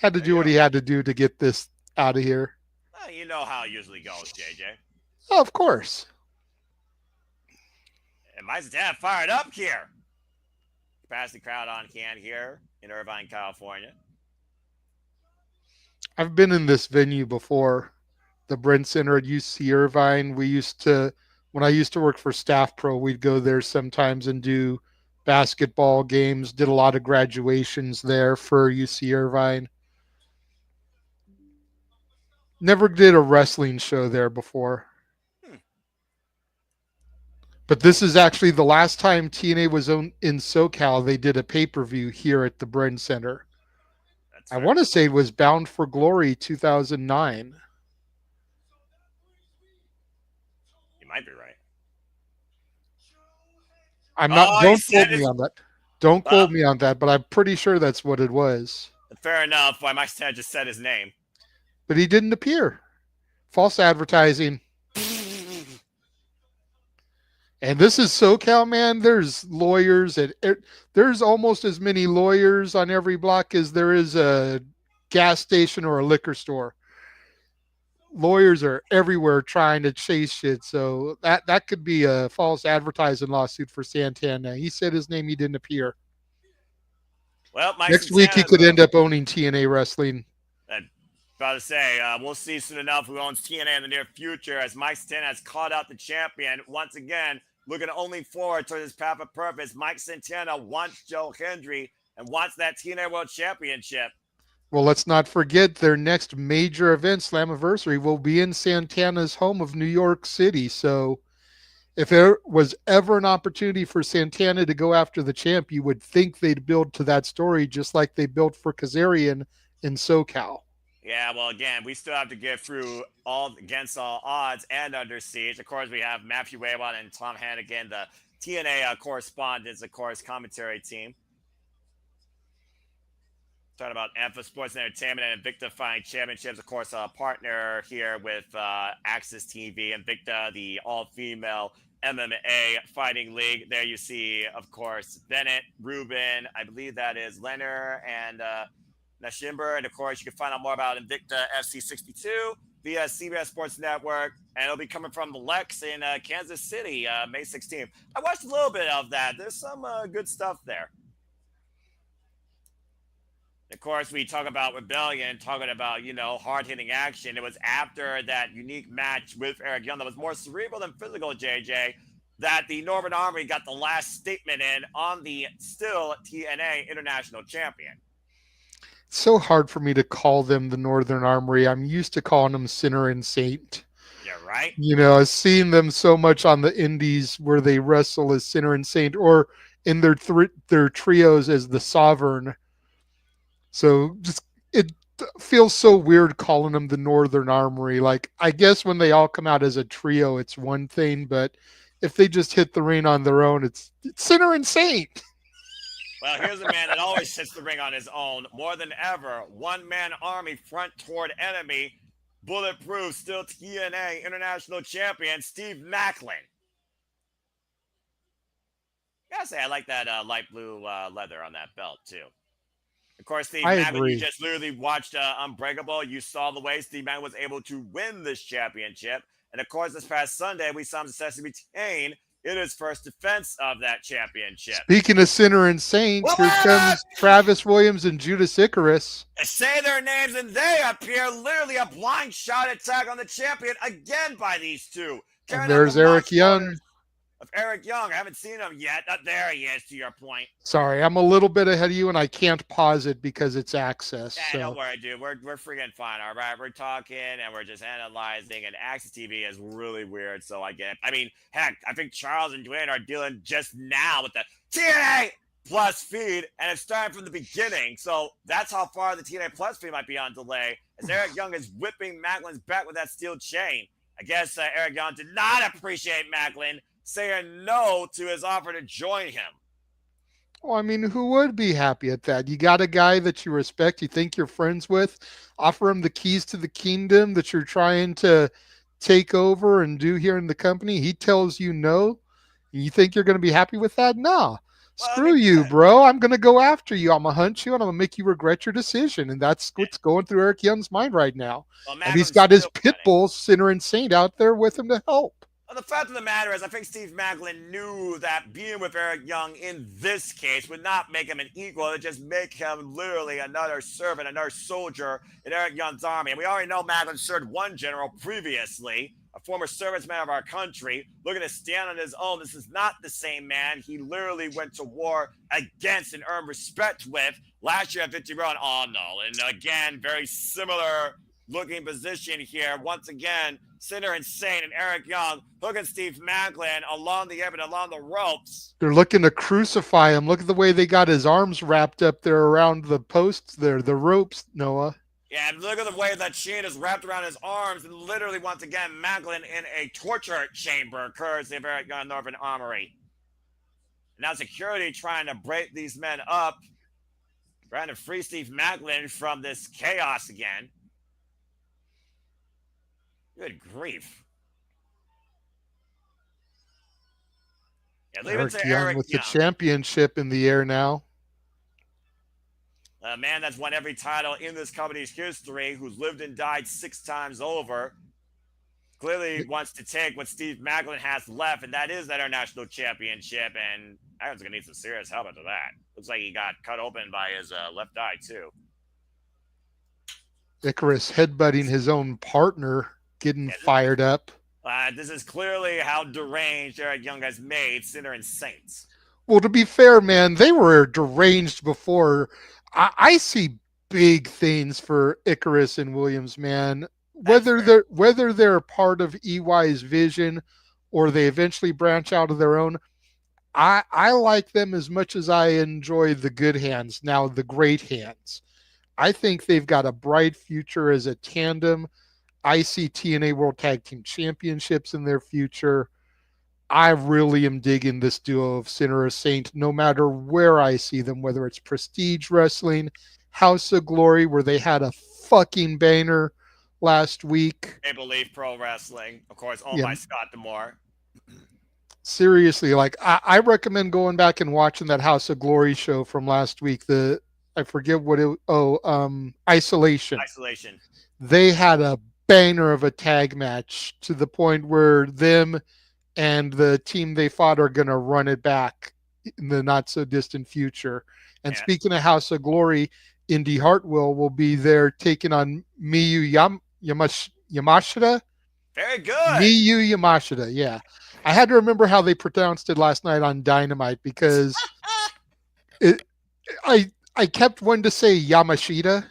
had to do what he had to do to get this out of here. Well, you know how it usually goes, JJ. Oh, of course. And Mike Santana fired up here. Capacity crowd on hand here in Irvine, California. I've been in this venue before, the Bren Center at UC Irvine. When I used to work for Staff Pro, we'd go there sometimes and do basketball games, did a lot of graduations there for UC Irvine. Never did a wrestling show there before. But this is actually the last time TNA was in SoCal. They did a pay-per-view here at the Bren Center. I want to say it was Bound for Glory 2009. You might be right. I'm not. Don't quote me on that. Don't quote me on that, but I'm pretty sure that's what it was. Fair enough. Why Mike Santana just said his name. But he didn't appear. False advertising. And this is SoCal, man. There's lawyers. There's almost as many lawyers on every block as there is a gas station or a liquor store. Lawyers are everywhere trying to chase shit. So that could be a false advertising lawsuit for Santana. He said his name. He didn't appear. Well, next week he could end up owning TNA Wrestling. About to say, we'll see soon enough who owns TNA in the near future, as Mike Santana has called out the champion. Once again, looking only forward to his path of purpose. Mike Santana wants Joe Hendry and wants that TNA World Championship. Well, let's not forget their next major event, Slammiversary, will be in Santana's home of New York City. So if there was ever an opportunity for Santana to go after the champ, you would think they'd build to that story just like they built for Kazarian in SoCal. Yeah, well, again, we still have to get through all against all odds and Under Siege. Of course, we have Matthew Waywon and Tom Hannigan, the TNA correspondents, of course, commentary team. Talking about Ampha Sports and Entertainment and Invicta Fighting Championships, of course, a partner here with Access TV. Invicta, the all-female MMA fighting league. There you see, of course, Bennett, Rubin, I believe that is Leonard, and Nashimber. And, of course, you can find out more about Invicta FC62 via CBS Sports Network. And it'll be coming from the Lex in Kansas City, May 16th. I watched a little bit of that. There's some good stuff there. Of course, we talk about Rebellion, talking about, hard-hitting action. It was after that unique match with Eric Young that was more cerebral than physical, JJ, that the Northern Army got the last statement in on the still TNA International Champion. It's so hard for me to call them the Northern Armory. I'm used to calling them Sinner and Saint. Yeah, right? I've seen them so much on the indies where they wrestle as Sinner and Saint, or in their trios as the Sovereign. So it feels so weird calling them the Northern Armory. Like, I guess when they all come out as a trio, it's one thing, but if they just hit the ring on their own, it's Sinner and Saint. Well, here's a man that always hits the ring on his own. More than ever, one-man army front toward enemy. Bulletproof, still TNA International Champion, Steve Macklin. Gotta say, I like that light blue leather on that belt, too. Of course, Steve Macklin, you just literally watched Unbreakable. You saw the way Steve Macklin was able to win this championship. And, of course, this past Sunday, we saw him successfully retain in his first defense of that championship. Speaking of Sinner and Saint, here comes Travis Williams and Judas Icarus. Say their names, and they appear. Literally a blind shot attack on the champion again by these two. And there's Eric Young. of Eric Young. I haven't seen him yet. There he is, to your point. Sorry, I'm a little bit ahead of you, and I can't pause it because it's access. Yeah, So. don't worry, dude. We're freaking fine, all right? We're talking and we're just analyzing, and Access TV is really weird, so I get it. I mean, heck, I think Charles and Dwayne are dealing just now with the TNA Plus feed, and it's starting from the beginning, so that's how far the TNA Plus feed might be on delay, as Eric Young is whipping Macklin's back with that steel chain. I guess Eric Young did not appreciate Macklin saying no to his offer to join him. Well, I mean, who would be happy at that? You got a guy that you respect, you think you're friends with, offer him the keys to the kingdom that you're trying to take over and do here in the company. He tells you no. You think you're going to be happy with that? No. Well, Screw you, bro. I'm going to go after you. I'm going to hunt you, and I'm going to make you regret your decision. And that's what's going through Eric Young's mind right now. Well, and he's got his pit bull, Sinner and Saint, out there with him to help. Well, the fact of the matter is, I think Steve Macklin knew that being with Eric Young in this case would not make him an equal. It would just make him literally another servant, another soldier in Eric Young's army. And we already know Macklin served one general previously, a former serviceman of our country, looking to stand on his own. This is not the same man he literally went to war against and earned respect with last year at Victory Road. Oh, no. And again, very similar looking position here. Once again, Sinner and Saint and Eric Young hooking Steve Macklin along the apron, along the ropes. They're looking to crucify him. Look at the way they got his arms wrapped up there around the posts there, the ropes, Noah. Yeah, and look at the way that chain is wrapped around his arms, and literally, once again, Macklin in a torture chamber, courtesy of Eric Young Northern Armory. Now security trying to break these men up, trying to free Steve Macklin from this chaos again. Good grief. Yeah, Eric Young with the championship in the air now. A man that's won every title in this company's history, who's lived and died 6 times over, clearly wants to take what Steve Macklin has left, and that is that international championship. And Macklin's going to need some serious help after that. Looks like he got cut open by his left eye, too. Icarus headbutting his own partner, getting fired up. This is clearly how deranged Eric Young has made Sinner and Saints. Well, to be fair, man, they were deranged before. I see big things for Icarus and Williams, man. Whether they're part of EY's vision or they eventually branch out of their own, I like them as much as I enjoy the good hands, now the great hands. I think they've got a bright future as a tandem. I see TNA World Tag Team Championships in their future. I really am digging this duo of Sinner or Saint, no matter where I see them, whether it's Prestige Wrestling, House of Glory, where they had a fucking banger last week. Maple Leaf Pro Wrestling, of course, owned by Scott D'Amore. Seriously, like I recommend going back and watching that House of Glory show from last week. I forget what Isolation. Isolation. They had a banger of a tag match to the point where them and the team they fought are going to run it back in the not so distant future. And speaking of House of Glory, Indy Hartwell will be there taking on Miyu Yamashita. Very good. Miyu Yamashita, yeah. I had to remember how they pronounced it last night on Dynamite because I kept wanting to say Yamashita,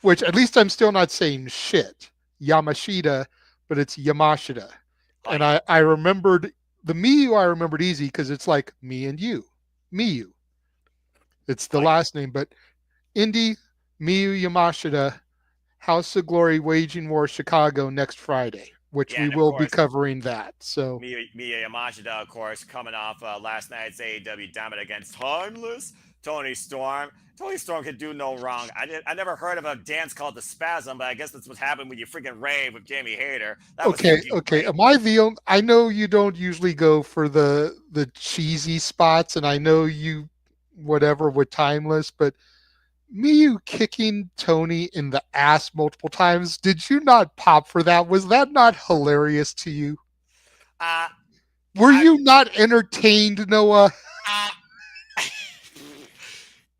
which at least I'm still not saying shit. Yamashita, but it's Yamashita. And I remembered the Miyu. I remembered easy because it's like me and you, Miyu. It's the last name, but Indy Miyu Yamashita, House of Glory, Waging War, Chicago next Friday, which we will be covering that. So Miyu Yamashita, of course, coming off last night's AEW Diamond against Timeless Tony Storm. Tony Storm could do no wrong. I never heard of a dance called the Spasm, but I guess that's what happened when you freaking rave with Jamie Hayter. Okay. Am I the only? I know you don't usually go for the cheesy spots, and I know you whatever with Timeless, but Miyu kicking Tony in the ass multiple times. Did you not pop for that? Was that not hilarious to you? Were you not entertained, Noah?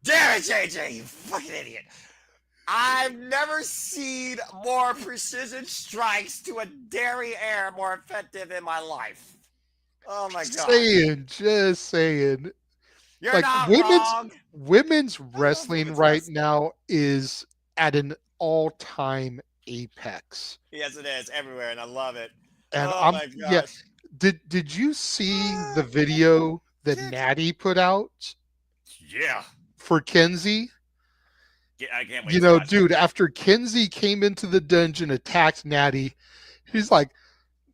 Damn it, JJ, you fucking idiot. I've never seen more precision strikes to a derriere more effective in my life. Oh my gosh. Just saying. You're Like not women's wrong. women's I love wrestling women's right wrestling. now is at an all-time apex. Yes, it is everywhere, and I love it. And Oh my yeah, gosh. did you see the Ah, video that kick. Natty put out Yeah. for Kenzie? I can't wait You to know, watch that. dude, after Kenzie came into the dungeon, attacked Natty, he's like,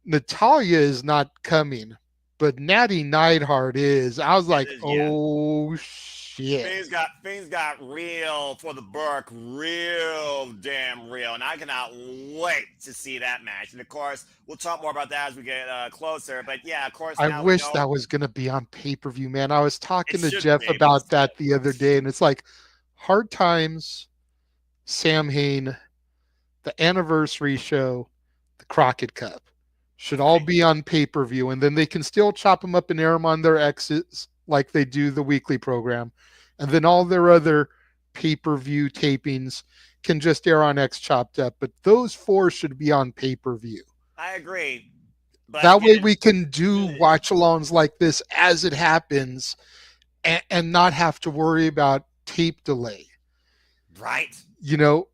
Natalia is not coming, but Natty Neidhart is. I was like, Yeah. oh shit. Things got real for the Burke, real damn real, and I cannot wait to see that match. And of course, we'll talk more about that as we get closer. But yeah, of course, I now we wish know that was going to be on pay per view, man. I was it talking to should Jeff be, but about still, that the other day, and it's like Hard Times, Sam Hain, the anniversary show, the Crockett Cup should all right? be on pay per view, and then they can still chop them up and air them on their X's like they do the weekly program, and then all their other pay per view tapings can just air on X chopped up. But those four should be on pay per view. I agree, but That way again, we can do watch alongs like this as it happens and not have to worry about tape delay. right? You know,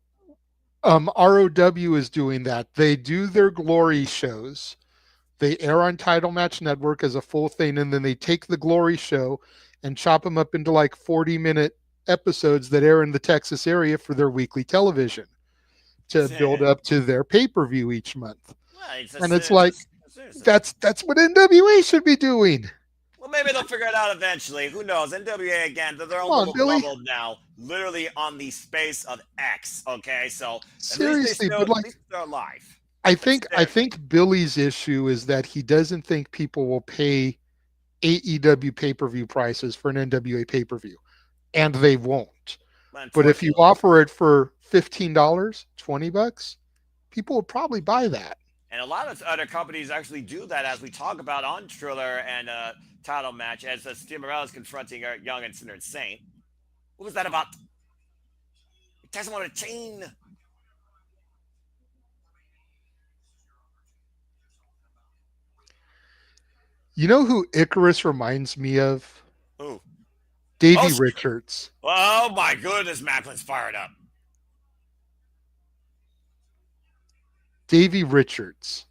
ROW is doing that. They do their glory shows. They air on Title Match Network as a full thing, and then they take the glory show and chop them up into like 40-minute episodes that air in the Texas area for their weekly television to build up to their pay-per-view each month. Well, And it's like seriously. that's what NWA should be doing. Well, maybe they'll figure it out eventually. Who knows? NWA again, they're their Come own on, little Billy. bubble now, literally on the space of X. Okay, so Seriously, but at like least they're alive. I But think I seriously, think Billy's issue is that he doesn't think people will pay AEW pay-per-view prices for an NWA pay-per-view, and they won't. But if you unfortunately, offer it for $15, $20, people will probably buy that. and a lot of other companies actually do that, as we talk about on Triller and title match, as Steve Morales confronting Young and Sinner and Saint. What was that about? He doesn't want a chain. You know who Icarus reminds me of? Ooh. Oh, Davey Richards. oh my goodness, Macklin's fired up. Davey Richards.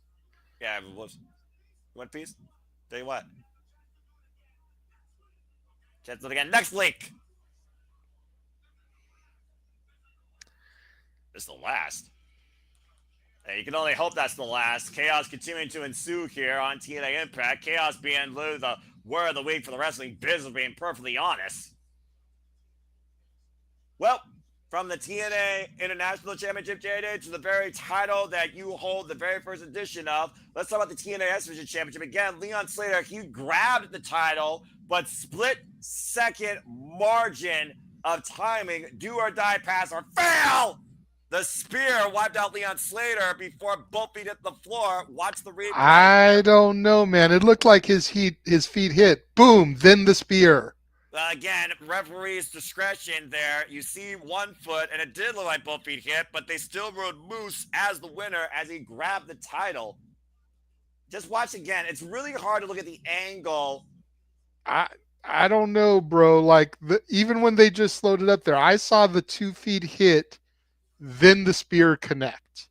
Yeah, One Piece. Tell you what. Chance it again. Next week. This is the last. Hey, you can only hope that's the last. Chaos continuing to ensue here on TNA Impact. Chaos being literally the word of the week for the wrestling business, being perfectly honest. Well, from the TNA International Championship, JD, to the very title that you hold the very first edition of, let's talk about the TNA Division Championship. Again, Leon Slater, he grabbed the title, but split second margin of timing, do or die pass or fail. The spear wiped out Leon Slater before both feet hit the floor. Watch the replay. I don't know, man. It looked like his feet hit. Boom, then the spear. Again, referee's discretion there. You see one foot, and it did look like both feet hit, but they still rode Moose as the winner as he grabbed the title. Just watch again. It's really hard to look at the angle. I don't know, bro. Like even when they just slowed it up there, I saw the 2 feet hit, then the spear connect.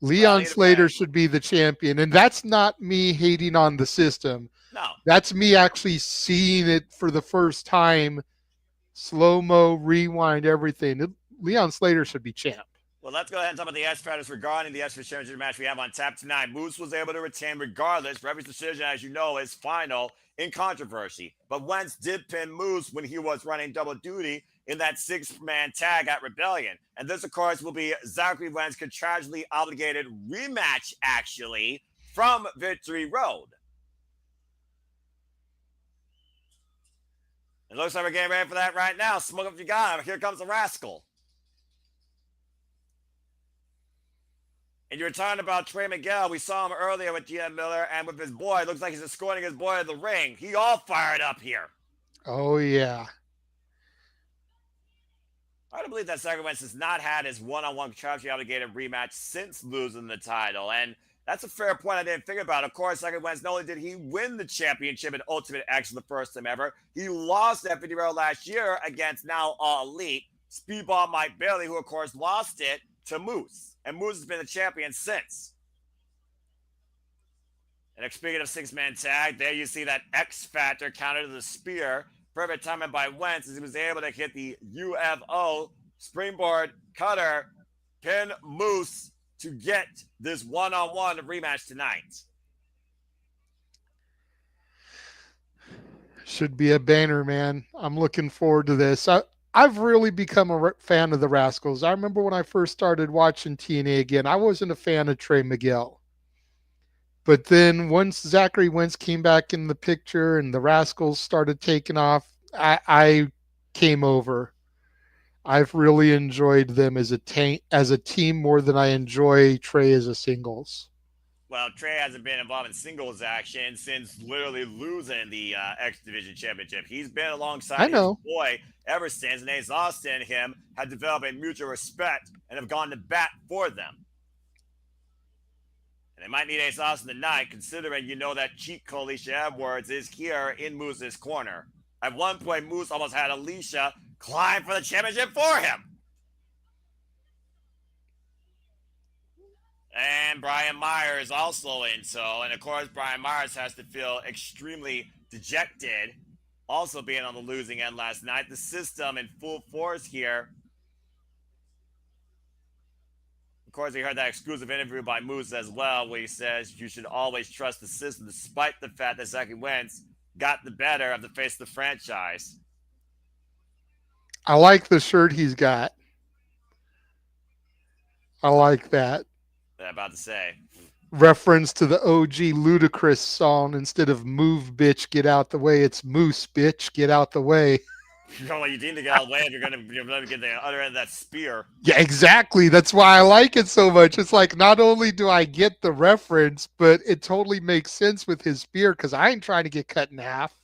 Leon Slater should be the champion, and that's not me hating on the system. No. That's me actually seeing it for the first time, slow-mo, rewind, everything. Leon Slater should be champ. Well, let's go ahead and talk about the S Fighters regarding the S Championship match we have on tap tonight. Moose was able to retain regardless. Referee's decision, as you know, is final in controversy. But Wentz did pin Moose when he was running double duty in that 6-man tag at Rebellion. And this, of course, will be Zachary Wentz's contractually obligated rematch, actually, from Victory Road. It looks like we're getting ready for that right now. Smoke up if you got him. Here comes the rascal. And you were talking about Trey Miguel. We saw him earlier with GM Miller and with his boy. It looks like he's escorting his boy to the ring. He all fired up here. Oh, yeah. I don't believe that Zachary Wentz has not had his one-on-one contractually obligated rematch since losing the title. And That's a fair point I didn't think about. Of course, like Wentz, not only did he win the championship in Ultimate X for the first time ever, he lost that 50 last year against now All Elite Speedball Mike Bailey, who of course lost it to Moose. And Moose has been the champion since. And speaking of six-man tag, there you see that X Factor counter to the spear. Perfect timing by Wentz as he was able to hit the UFO springboard cutter, pin Moose to get this one-on-one rematch tonight. Should be a banner, man. I'm looking forward to this. I've really become a fan of the Rascals. I remember when I first started watching TNA again, I wasn't a fan of Trey Miguel. But then once Zachary Wentz came back in the picture and the Rascals started taking off, I came over. I've really enjoyed them as a team more than I enjoy Trey as a singles. Well, Trey hasn't been involved in singles action since literally losing the X Division Championship. He's been alongside his boy ever since, and Ace Austin and him have developed a mutual respect and have gone to bat for them. And they might need Ace Austin tonight, considering that cheat code Alicia Edwards is here in Moose's corner. At one point, Moose almost had Alicia climb for the championship for him. And Brian Myers also in tow. And of course, Brian Myers has to feel extremely dejected, also being on the losing end last night. The system in full force here. Of course, we heard that exclusive interview by Moose as well, where he says you should always trust the system, despite the fact that Zachary Wentz got the better of the face of the franchise. I like the shirt he's got. I like that. I'm about to say. Reference to the OG Ludacris song. Instead of move, bitch, get out the way, it's moose, bitch, get out the way. You need to get out of the way if you're going to get the other end of that spear. Yeah, exactly. That's why I like it so much. It's like not only do I get the reference, but it totally makes sense with his spear because I ain't trying to get cut in half.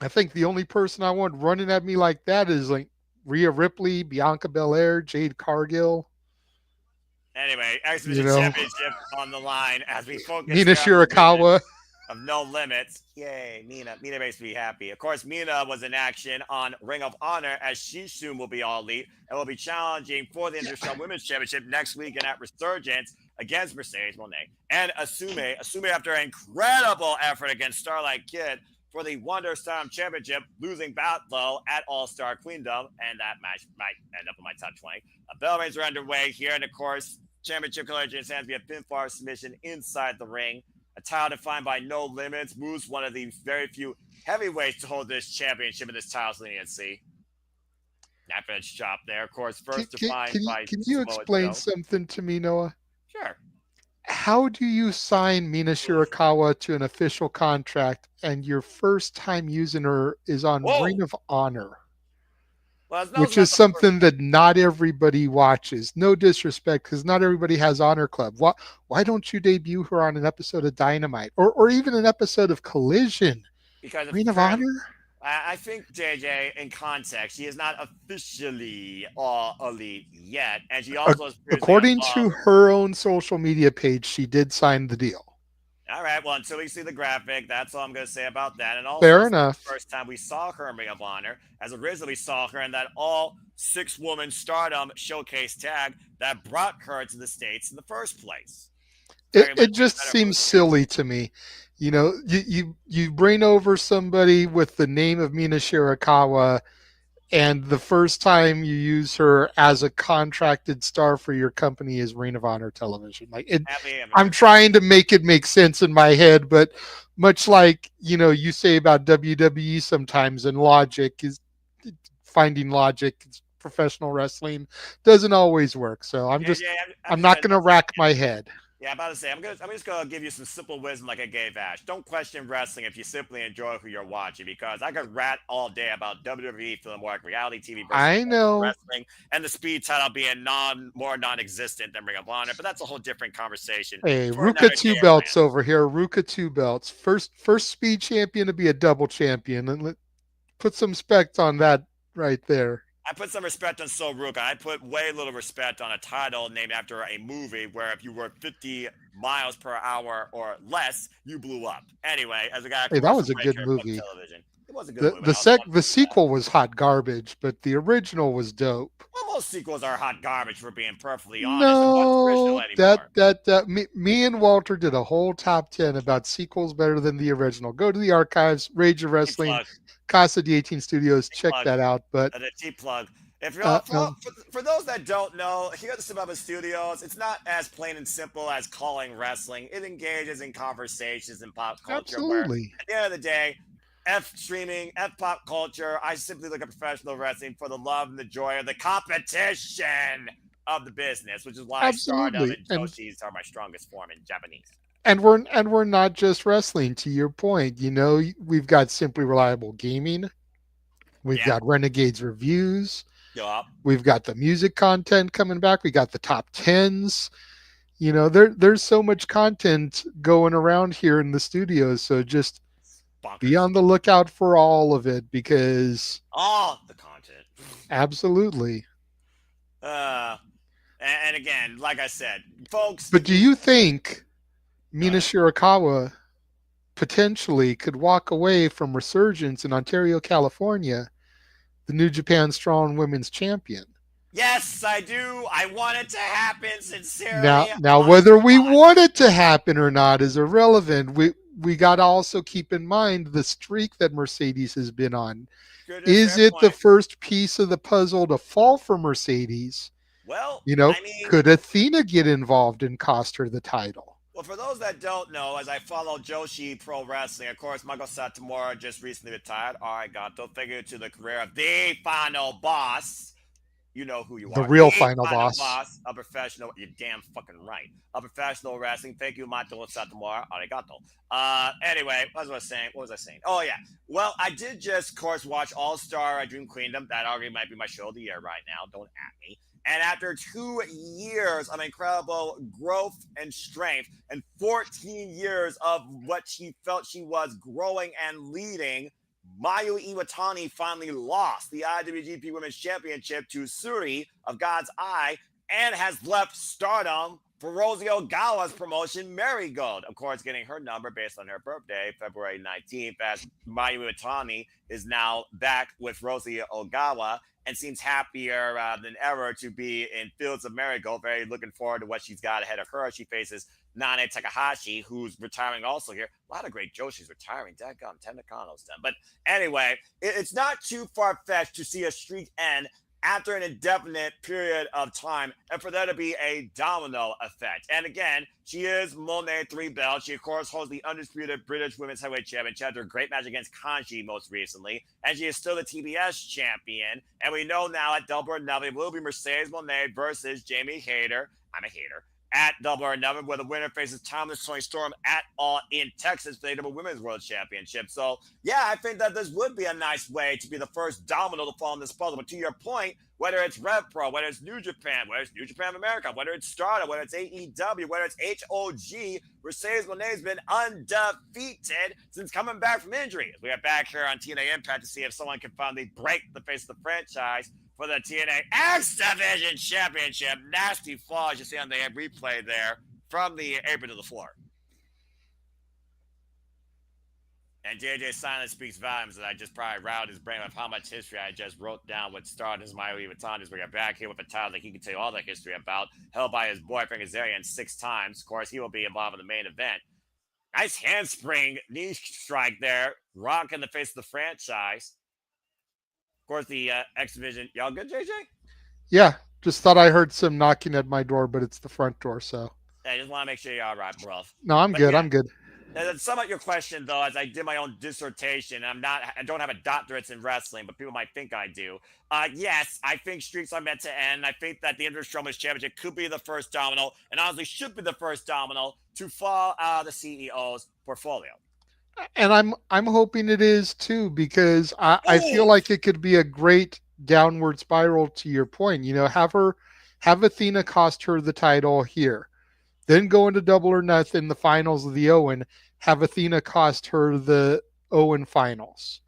I think the only person I want running at me like that is like Rhea Ripley, Bianca Belair, Jade Cargill. Anyway, X Division Championship on the line as we focus. Mina Shirakawa. Of No Limits. Yay, Mina. Mina makes me happy. Of course, Mina was in action on Ring of Honor as she soon will be All Elite and will be challenging for the International Women's Championship next weekend at Resurgence against Mercedes Moné and Asume. Asume, after an incredible effort against Starlight Kid for the Wonder Storm Championship, losing Battle at All-Star Queendom, and that match might end up in my top 20. Bell rings are underway here, and of course, Championship Killer James hands via pinfall submission inside the ring. A title defined by No Limits. Moose, one of the very few heavyweights to hold this championship in this title's leniency. That finish chop there, of course, first defined by. Can you explain something to me, Noah? Sure. How do you sign Mina Shirakawa to an official contract and your first time using her is on Ring of Honor? Well, which is something that not everybody watches. No disrespect, because not everybody has Honor Club. Why don't you debut her on an episode of Dynamite or even an episode of Collision? Because Ring of Honor? I think, JJ, in context, she is not officially All Elite yet. And she also according to her own social media page, she did sign the deal. All right, well, until we see the graphic, that's all I'm going to say about that. And also, fair enough. The first time we saw her in Ring of Honor, as originally we saw her in that all-6-woman Stardom showcase tag that brought her to the States in the first place. It just seems silly to me. You know, you bring over somebody with the name of Mina Shirakawa, and the first time you use her as a contracted star for your company is Ring of Honor Television. I'm trying to make it make sense in my head, but much like, you say about WWE sometimes, and finding logic, professional wrestling doesn't always work. So I'm not going to rack my head. Yeah, I'm about to say, I'm just going to give you some simple wisdom like I gave Ash. Don't question wrestling if you simply enjoy who you're watching, because I could rat all day about WWE feeling more like reality TV versus wrestling, and the speed title being more non-existent than Ring of Honor, but that's a whole different conversation. Hey, Ruka 2 belts over here. Ruka 2 belts. First speed champion to be a double champion. And put some respect on that right there. I put some respect on Soruka. I put way little respect on a title named after a movie where if you were 50 miles per hour or less, you blew up. Anyway, as we got a Hey, that commercial was a break good here from movie. television. It was a good The movie. the the sequel was hot garbage, but the original was dope. Well, most sequels are hot garbage, for being perfectly honest. And what's original No, anymore? me and Walter did a whole top 10 about sequels better than the original. Go to the archives, Rage of Cheap Wrestling, plug. Casa de 18 Studios, Cheap check plug. that out. But A cheap plug. If you're no, for those that don't know, here at the Suburban Studios, it's not as plain and simple as calling wrestling. It engages in conversations and pop culture where, absolutely. at the end of the day, F streaming, F pop culture, I simply look at professional wrestling for the love and the joy of the competition of the business, which is why Stardom Absolutely. and Joshi's are my strongest form in Japanese. And we're not just wrestling, to your point. We've got Simply Reliable Gaming, we've Yeah. got Renegades reviews, Yup. we've got the music content coming back, we got the top tens. There's so much content going around here in the studios. So just be Bonkers. on the lookout for all of it, because All the content. absolutely. And again, like I said, folks. But do you think Mina ahead. Shirakawa potentially could walk away from Resurgence in Ontario, California, the New Japan Strong Women's Champion? Yes, I do. I want it to happen sincerely. Now, whether we want it to happen or not is irrelevant. We got to also keep in mind the streak that Mercedes has been on. Is it the first piece of the puzzle to fall for Mercedes? Well, could Athena get involved and cost her the title? Well, for those that don't know, as I follow Joshi Pro Wrestling, of course, Michael Satomura just recently retired. Arigato. Figure to the career of the final boss. You know who you are. The real final boss. A professional. You're damn fucking right. A professional wrestling. Thank you, Michael Satomura. Arigato. Anyway, what was I saying? Oh, yeah. Well, I did just, of course, watch All-Star Dream Queendom. That arguably might be my show of the year right now. Don't at me. And after 2 years of incredible growth and strength and 14 years of what she felt she was growing and leading, Mayu Iwatani finally lost the IWGP Women's Championship to Suri of God's Eye and has left Stardom for Rosie Ogawa's promotion, Marigold. Of course, getting her number based on her birthday, February 19th, as Mayu Iwatani is now back with Rosie Ogawa and seems happier than ever to be in Fields of Marigold. Very looking forward to what she's got ahead of her. She faces Nane Takahashi, who's retiring also here. A lot of great Joshi's retiring. Dadgum, Ten Nakano's done. But anyway, it's not too far-fetched to see a streak end after an indefinite period of time and for there to be a domino effect. And again, she is Monet 3 belt. She, of course, holds the undisputed British Women's Heavyweight Championship after a great match against Kanji most recently. And she is still the TBS champion. And we know now at Double or Nothing it will be Mercedes Monet versus Jamie Hayter. I'm a hater. At Double or Nothing, where the winner faces Timeless Tony Storm at All in Texas for the AW Women's World Championship. So, yeah, I think that this would be a nice way to be the first domino to fall in this puzzle. But to your point, whether it's Rev Pro, whether it's New Japan, whether it's New Japan America, whether it's Stardom, whether it's AEW, whether it's HOG, Mercedes Monet's been undefeated since coming back from injury. We are back here on TNA Impact to see if someone can finally break the face of the franchise for the TNA X Division Championship. Nasty fall, as you see on the replay there, from the apron to the floor. And JJ Silence speaks volumes that I just probably riled his brain with how much history I just wrote down with starting his Mayu Iwatani. We got back here with a title that he can tell you all the history about, held by his boyfriend Kazarian 6 times. Of course, he will be involved in the main event. Nice handspring knee strike there, rock in the face of the franchise. Of course, the X Division. Y'all good, JJ? Yeah, just thought I heard some knocking at my door, but it's the front door, so. I just want to make sure you're all right, bro. No, I'm good. Yeah. I'm good. To sum up your question, though, as I did my own dissertation, I don't have a doctorate in wrestling, but people might think I do. Yes, I think streaks are meant to end. I think that the Interstromers Championship could be the first domino, and honestly should be the first domino to fall out of the CEO's portfolio. And I'm hoping it is too, because I feel like it could be a great downward spiral. To your point, have Athena cost her the title here. Then go into Double or Nothing, the finals of the Owen, have Athena cost her the Owen finals.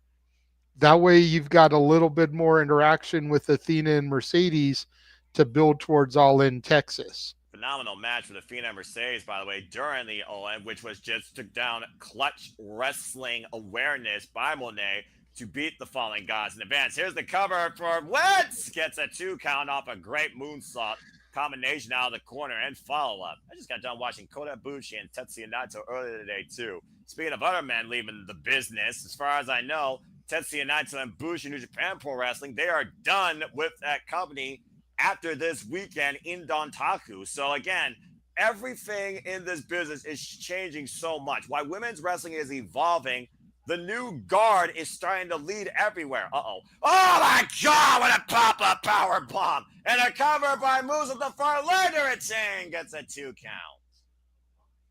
That way you've got a little bit more interaction with Athena and Mercedes to build towards All In Texas. Phenomenal match with Athena and Mercedes, by the way, during the ON, which was just took down clutch wrestling awareness by Monet to beat the Fallen Gods in advance. Here's the cover for Wentz. Gets a 2 count off a great moonsault combination out of the corner and follow-up. I just got done watching Kota Ibushi and Tetsuya Naito earlier today, too. Speaking of other men leaving the business, as far as I know, Tetsuya Naito and Bushi New Japan Pro Wrestling, they are done with that company after this weekend in Dontaku. So again, everything in this business is changing so much. Why women's wrestling is evolving, the new guard is starting to lead everywhere. Oh my God, what a pop-up power bomb. And a cover by Moose at the far later. It's in, gets a 2 count.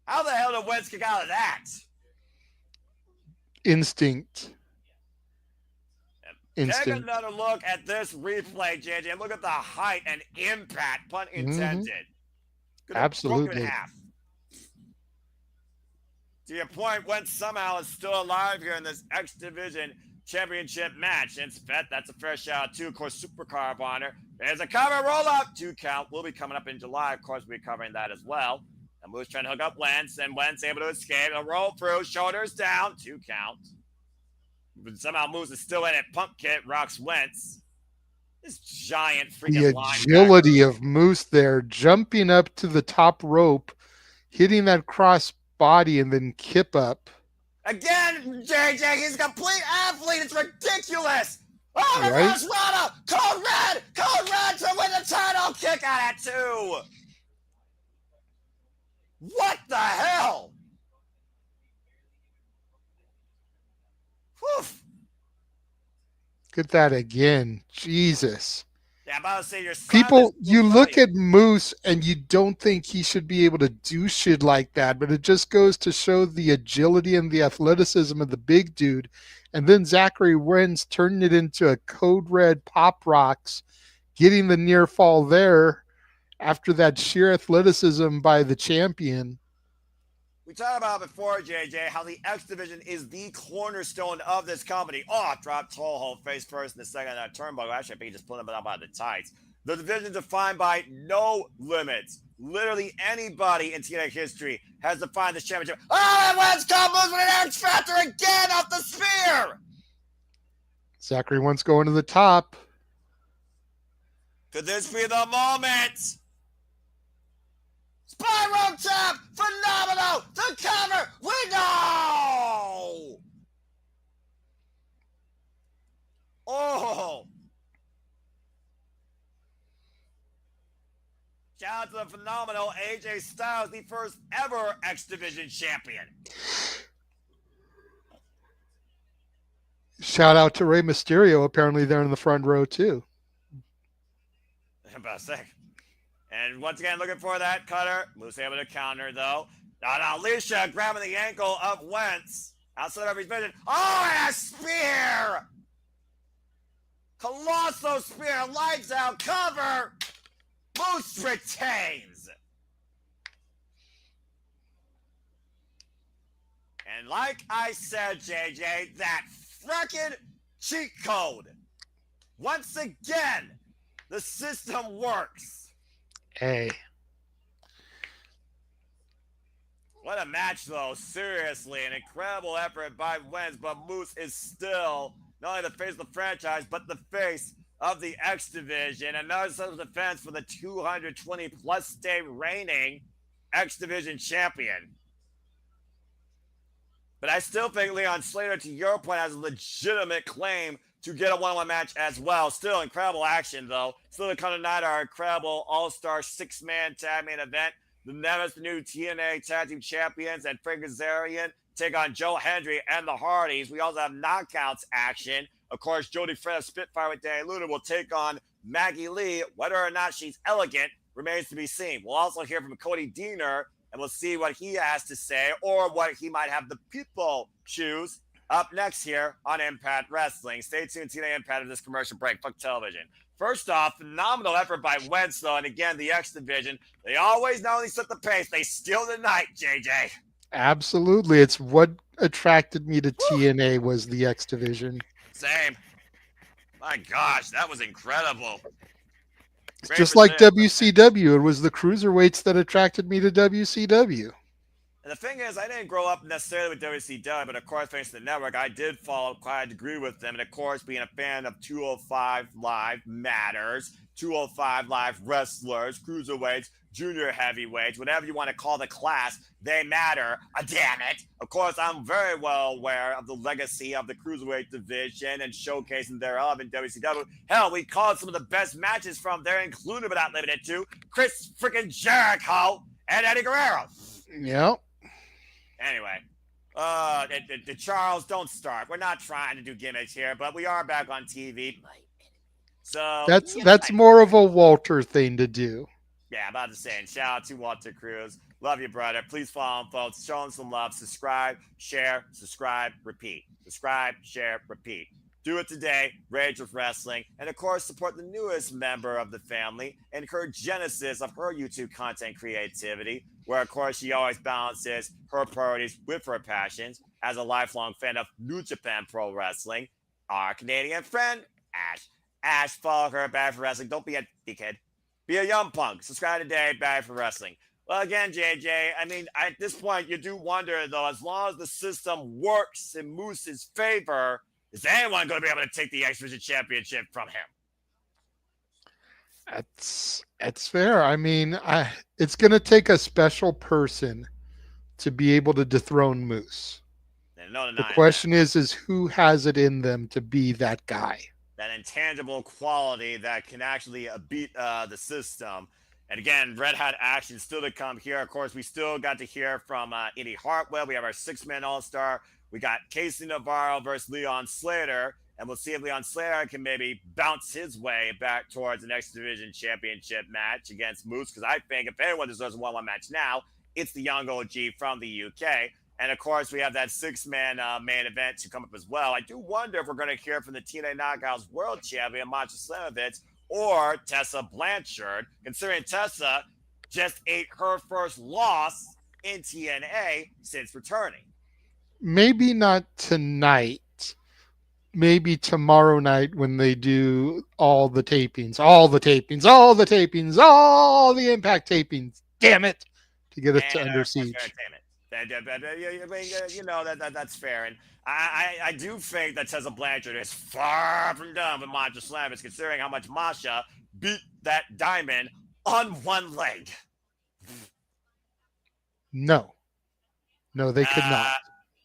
How the hell did Wentz kick out of that? Instinct. Take another look at this replay, JJ, and look at the height and impact, pun intended. Absolutely. To your point, Wentz somehow is still alive here in this X Division Championship match. And that's a fair shout out to, of course, Supercar of Honor. There's a cover roll up, 2 count. We'll be coming up in July. Of course, we'll be covering that as well. And Moose trying to hook up Wentz, and Wentz able to escape. A roll through, shoulders down, 2 count. But somehow Moose is still in it. Pump kick rocks Wentz. This giant freaking the agility of Moose there, jumping up to the top rope, hitting that cross body, and then kip up. Again, JJ, he's a complete athlete. It's ridiculous. Oh, the right? Roswell, Code Red to win the title. Kick out at 2. What the hell? Whew. Look at that again. Jesus. Yeah, I'm about to say people, you look at Moose and you don't think he should be able to do shit like that, but it just goes to show the agility and the athleticism of the big dude. And then Zachary Wentz turning it into a Code Red Pop Rocks, getting the near fall there after that sheer athleticism by the champion. We talked about before, JJ, how the X Division is the cornerstone of this company. Oh, drop Toho face first in the second turnbuckle. Actually, I think he just put him up out of the tights. The division defined by no limits. Literally anybody in TNA history has defined this championship. Oh, and Wentz combos with an X Factor again off the spear. Zachary Wentz going to the top. Could this be the moment? Spiral tap, phenomenal, the cover, we know! Oh! Shout out to the phenomenal AJ Styles, the first ever X Division champion. Shout out to Rey Mysterio, apparently they're in the front row too. About a sec. And once again, looking for that cutter. Moose able to counter, though. Now, Alicia grabbing the ankle of Wentz. Outside of his vision. Oh, and a spear! Colossal spear. Lights out. Cover. Moose retains. And like I said, JJ, that frickin' cheat code. Once again, the system works. Hey. What a match, though. Seriously, an incredible effort by Wentz, but Moose is still not only the face of the franchise, but the face of the X Division. Another self-defense for the 220-plus day reigning X Division champion. But I still think Leon Slater, to your point, has a legitimate claim to get a one-on-one match as well. Still incredible action, though. Still to come tonight, our incredible all-star six-man tag main event. The Nemeth, the new TNA tag team champions, and Frankie Kazarian take on Joe Hendry and the Hardyz. We also have knockouts action. Of course, Jody Fred of Spitfire with Danny Luna will take on Maggie Lee. Whether or not she's elegant remains to be seen. We'll also hear from Cody Deaner, and we'll see what he has to say or what he might have the people choose. Up next here on Impact Wrestling. Stay tuned to the Impact of this commercial break. Fuck television. First off, phenomenal effort by Wentz, though, and again, the X Division. They always not only set the pace, they steal the night, JJ. Absolutely. It's what attracted me to TNA was the X Division. Same. My gosh, that was incredible. It's Great just like Brazilian. WCW. It was the cruiserweights that attracted me to WCW. And the thing is, I didn't grow up necessarily with WCW, but of course, thanks to the network, I did follow quite a degree with them. And of course, being a fan of 205 Live matters, 205 Live wrestlers, cruiserweights, junior heavyweights, whatever you want to call the class, they matter. Damn it. Of course, I'm very well aware of the legacy of the cruiserweight division and showcasing thereof in WCW. Hell, we called some of the best matches from there, including but not limited to Chris freaking Jericho and Eddie Guerrero. Yep. Anyway, Charles, don't start. We're not trying to do gimmicks here, but we are back on TV. So that's more of a Walter thing to do. Yeah, about to say. And shout out to Walter Cruz. Love you, brother. Please follow him, folks. Show him some love. Subscribe, share, repeat. Subscribe, share, repeat. Do it today. Rage with Wrestling. And of course, support the newest member of the family and her genesis of her YouTube content creativity, where of course she always balances her priorities with her passions. As a lifelong fan of New Japan Pro Wrestling, our Canadian friend, Ash. Ash, follow her, Bad for Wrestling. Don't be a dickhead. Be a young punk. Subscribe today, Bad for Wrestling. Well, again, JJ, I mean, at this point, you do wonder, though, as long as the system works in Moose's favor, is anyone going to be able to take the X-Division Championship from him? That's fair. I mean, it's going to take a special person to be able to dethrone Moose. The question is who has it in them to be that guy? That intangible quality that can actually beat the system. And again, Red Hat action still to come here. Of course, we still got to hear from Eddie Hartwell. We have our six-man all-star. We got Casey Navarro versus Leon Slater. And we'll see if Leon Slater can maybe bounce his way back towards the next division championship match against Moose. Because I think if anyone deserves a 1-1 match now, it's the young OG from the UK. And of course, we have that six-man main event to come up as well. I do wonder if we're going to hear from the TNA Knockouts World Champion, Masha Slamovich, or Tessa Blanchard, considering Tessa just ate her first loss in TNA since returning. Maybe not tonight. Maybe tomorrow night when they do all the tapings, all the Impact tapings. Damn it! To get it to Under Siege. You know, that's fair. And I do think that Tessa Blanchard is far from done with Masha Slamovich, considering how much Masha beat that diamond on one leg. No, they could not.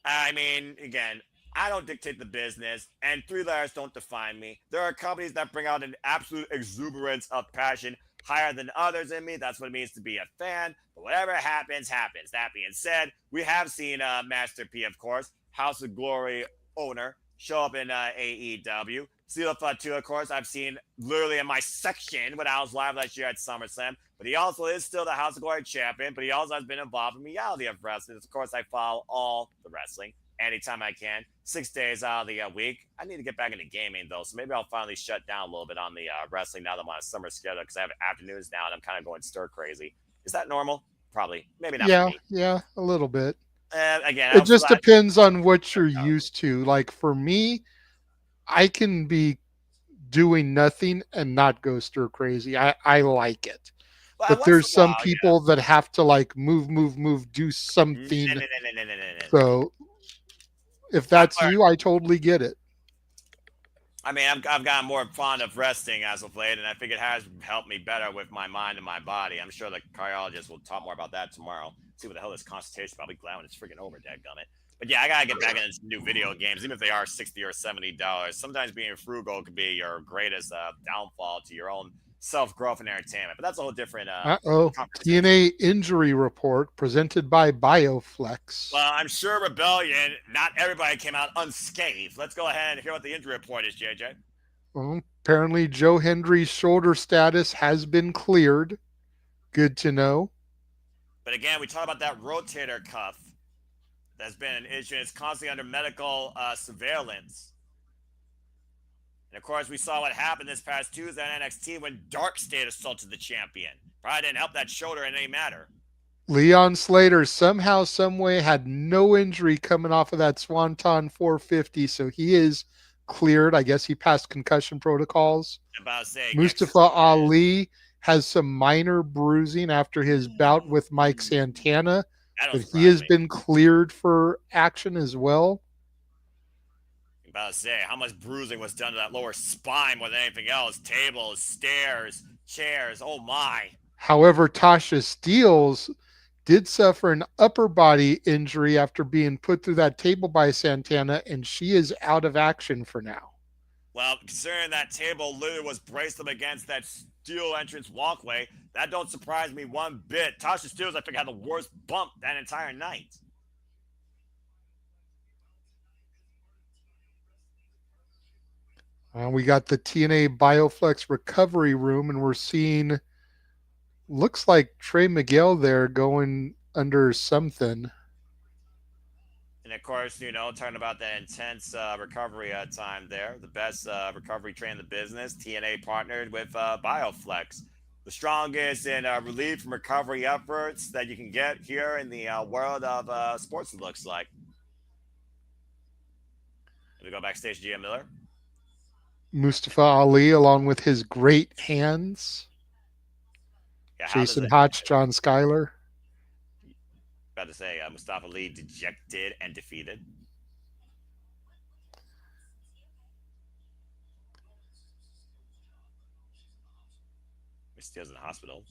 I mean, again, I don't dictate the business, and 3 letters don't define me. There are companies that bring out an absolute exuberance of passion higher than others in me. That's what it means to be a fan. But whatever happens, happens. That being said, we have seen Master P, of course, House of Glory owner, show up in AEW. Seal Fatu, of course, I've seen literally in my section when I was live last year at SummerSlam. But he also is still the House of Glory champion, but he also has been involved in reality of wrestling. Of course, I follow all the wrestling anytime I can, 6 days out of the week. I need to get back into gaming, though, so maybe I'll finally shut down a little bit on the wrestling now that I'm on a summer schedule, because I have afternoons now and I'm kind of going stir crazy. Is that normal? Probably. Maybe not. Yeah, a little bit. Again, it just depends on what you're used to. Like for me, I can be doing nothing and not go stir crazy. I like it. Well, but there's some people that have to like move, do something. No. So if that's you, I totally get it. I mean, I've gotten more fond of resting as of late, and I think it has helped me better with my mind and my body. I'm sure the cardiologist will talk more about that tomorrow. See what the hell this consultation. I'll be glad when it's freaking over, dadgummit. But yeah, I gotta get back into some new video games, even if they are $60 or $70. Sometimes being frugal could be your greatest downfall to your own self-growth and entertainment. But that's a whole different TNA injury report presented by Bioflex. Well, I'm sure Rebellion, not everybody came out unscathed. Let's go ahead and hear what the injury report is, JJ. Well, apparently Joe Hendry's shoulder status has been cleared. Good to know. But again, we talk about that rotator cuff that's been an issue. It's constantly under medical surveillance. And of course, we saw what happened this past Tuesday on NXT when Dark State assaulted the champion. Probably didn't help that shoulder in any matter. Leon Slater somehow, some way had no injury coming off of that Swanton 450, so he is cleared. I guess he passed concussion protocols. I'm about to say, Mustafa Ali has some minor bruising after his bout with Mike Santana, but he has been cleared for action as well. I'm about to say, how much bruising was done to that lower spine more than anything else? Tables, stairs, chairs, oh my. However, Tasha Steelz did suffer an upper body injury after being put through that table by Santana, and she is out of action for now. Well, considering that table literally was braced up against that steel entrance walkway, that don't surprise me one bit. Tasha Steelz, I think, had the worst bump that entire night. We got the TNA Bioflex recovery room, and we're seeing, looks like Trey Miguel there going under something. And of course, talking about that intense recovery time there, the best recovery train in the business, TNA partnered with Bioflex, the strongest in relief from recovery efforts that you can get here in the world of sports, it looks like. We go backstage, GM Miller. Mustafa Ali, along with his great hands. Yeah, Jason Hotch, John Schuyler. About to say, Mustafa Ali dejected and defeated. Steel's in the hospital.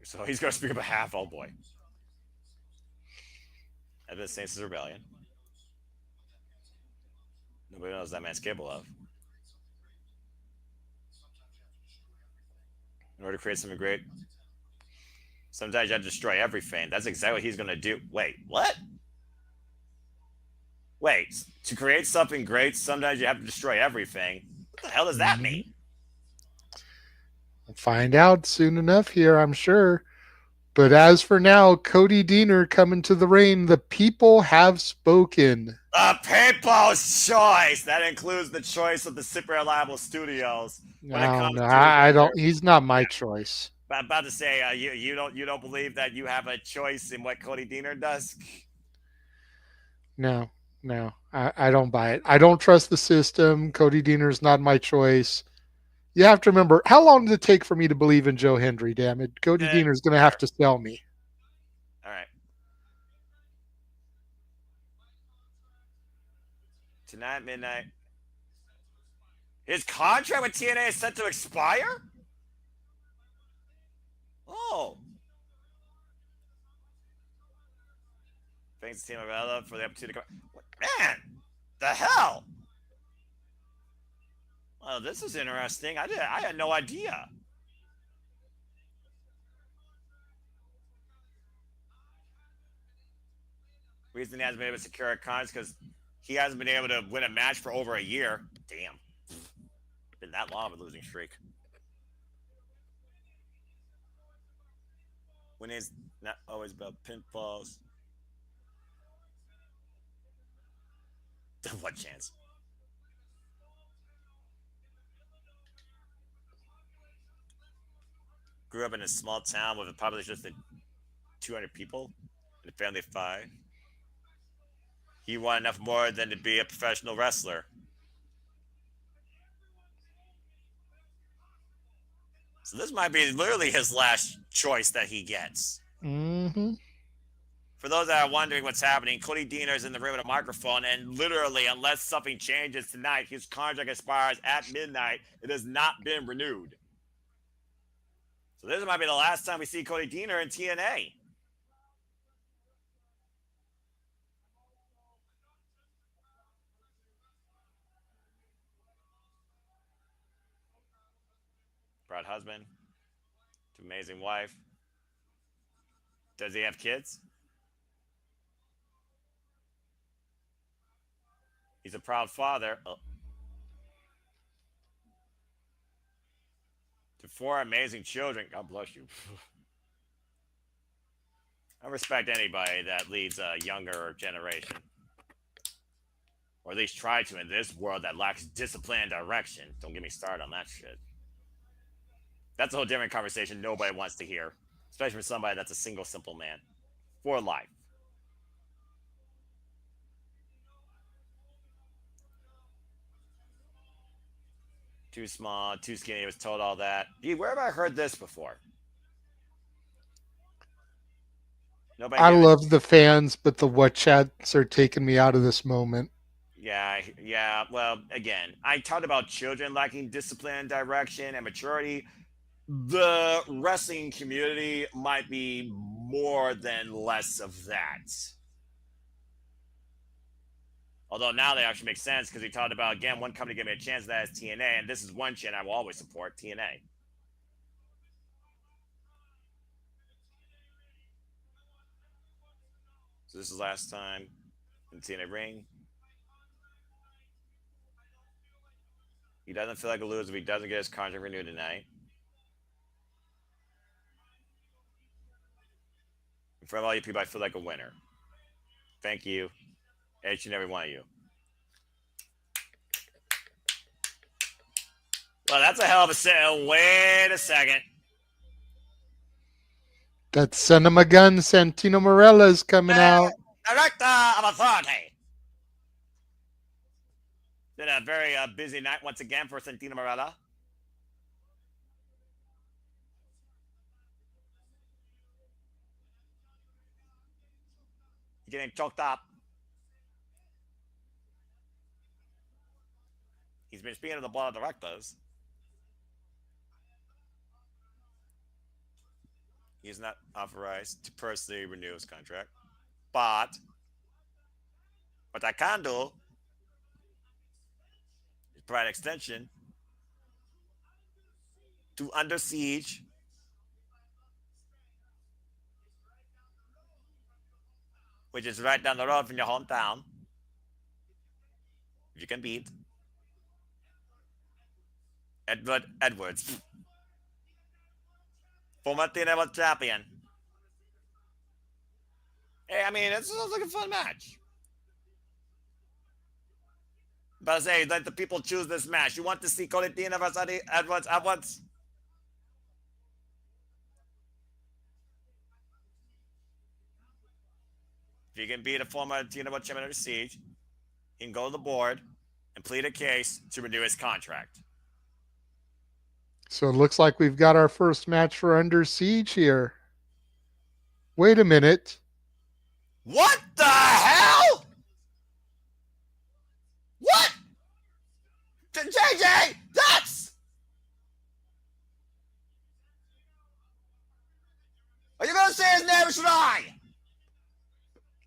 So he's going to speak on behalf. Oh boy. Evidence Saints Rebellion. Nobody knows that man's capable of. In order to create something great, sometimes you have to destroy everything. That's exactly what he's going to do. Wait, what? Wait, to create something great, sometimes you have to destroy everything. What the hell does that mean? We'll find out soon enough here, I'm sure. But as for now, Cody Deaner coming to the ring. The people have spoken. The people's choice. That includes the choice of the Super Reliable Studios. No, I don't. He's not my choice. I'm about to say, you don't believe that you have a choice in what Cody Deaner does? No, I don't buy it. I don't trust the system. Cody Deaner is not my choice. You have to remember, how long did it take for me to believe in Joe Hendry? Damn it, Cody Deaner is going to have to sell me. All right. Tonight, midnight. His contract with TNA is set to expire? Oh. Thanks to Team Avella for the opportunity to come. Man, the hell? Well, this is interesting. I had no idea. Reason he hasn't been able to secure a contract because he hasn't been able to win a match for over a year. Damn. Been that long of a losing streak. Winning is not always about pinfalls. What chance? Grew up in a small town with a population of just 200 people and a family of 5. He wanted enough more than to be a professional wrestler. So this might be literally his last choice that he gets. Mm-hmm. For those that are wondering what's happening, Cody Deaner is in the ring with a microphone, and literally, unless something changes tonight, his contract expires at midnight. It has not been renewed. So this might be the last time we see Cody Deaner in TNA. Proud husband, to amazing wife. Does he have kids? He's a proud father. To 4 amazing children. God bless you. I respect anybody that leads a younger generation. Or at least try to in this world that lacks discipline and direction. Don't get me started on that shit. That's a whole different conversation nobody wants to hear. Especially for somebody that's a single, simple man. For life. Too small, too skinny. He was told all that. Gee, where have I heard this before? Nobody I gave it. love the fans, but the what chats are taking me out of this moment. Yeah. Well, again, I talked about children lacking discipline, direction, and maturity. The wrestling community might be more than less of that. Although now they actually make sense because he talked about, again, one company gave me a chance, that is TNA, and this is one chain I will always support, TNA. So this is last time in the TNA ring. He doesn't feel like a loser if he doesn't get his contract renewed tonight. In front of all you people, I feel like a winner. Thank you, each and every one of you. Well, that's a hell of a set. Wait a second. That son of a gun, Santino Marella, is coming out. Director of Authority. Been a very busy night once again for Santino Marella. Getting choked up. He's been speaking to the board of directors. He's not authorized to personally renew his contract. But what I can do is provide an extension to Under Siege. Which is right down the road from your hometown. You can beat Edwards. Former TNA champion. Hey, I mean, it sounds like a fun match. But I say, let the people choose this match. You want to see Cody TNA versus Edwards? If you can beat a former TNA champion Under Siege, he can go to the board and plead a case to renew his contract. So it looks like we've got our first match for Under Siege here. Wait a minute. What the hell? What? JJ, that's... Are you going to say his name or should I?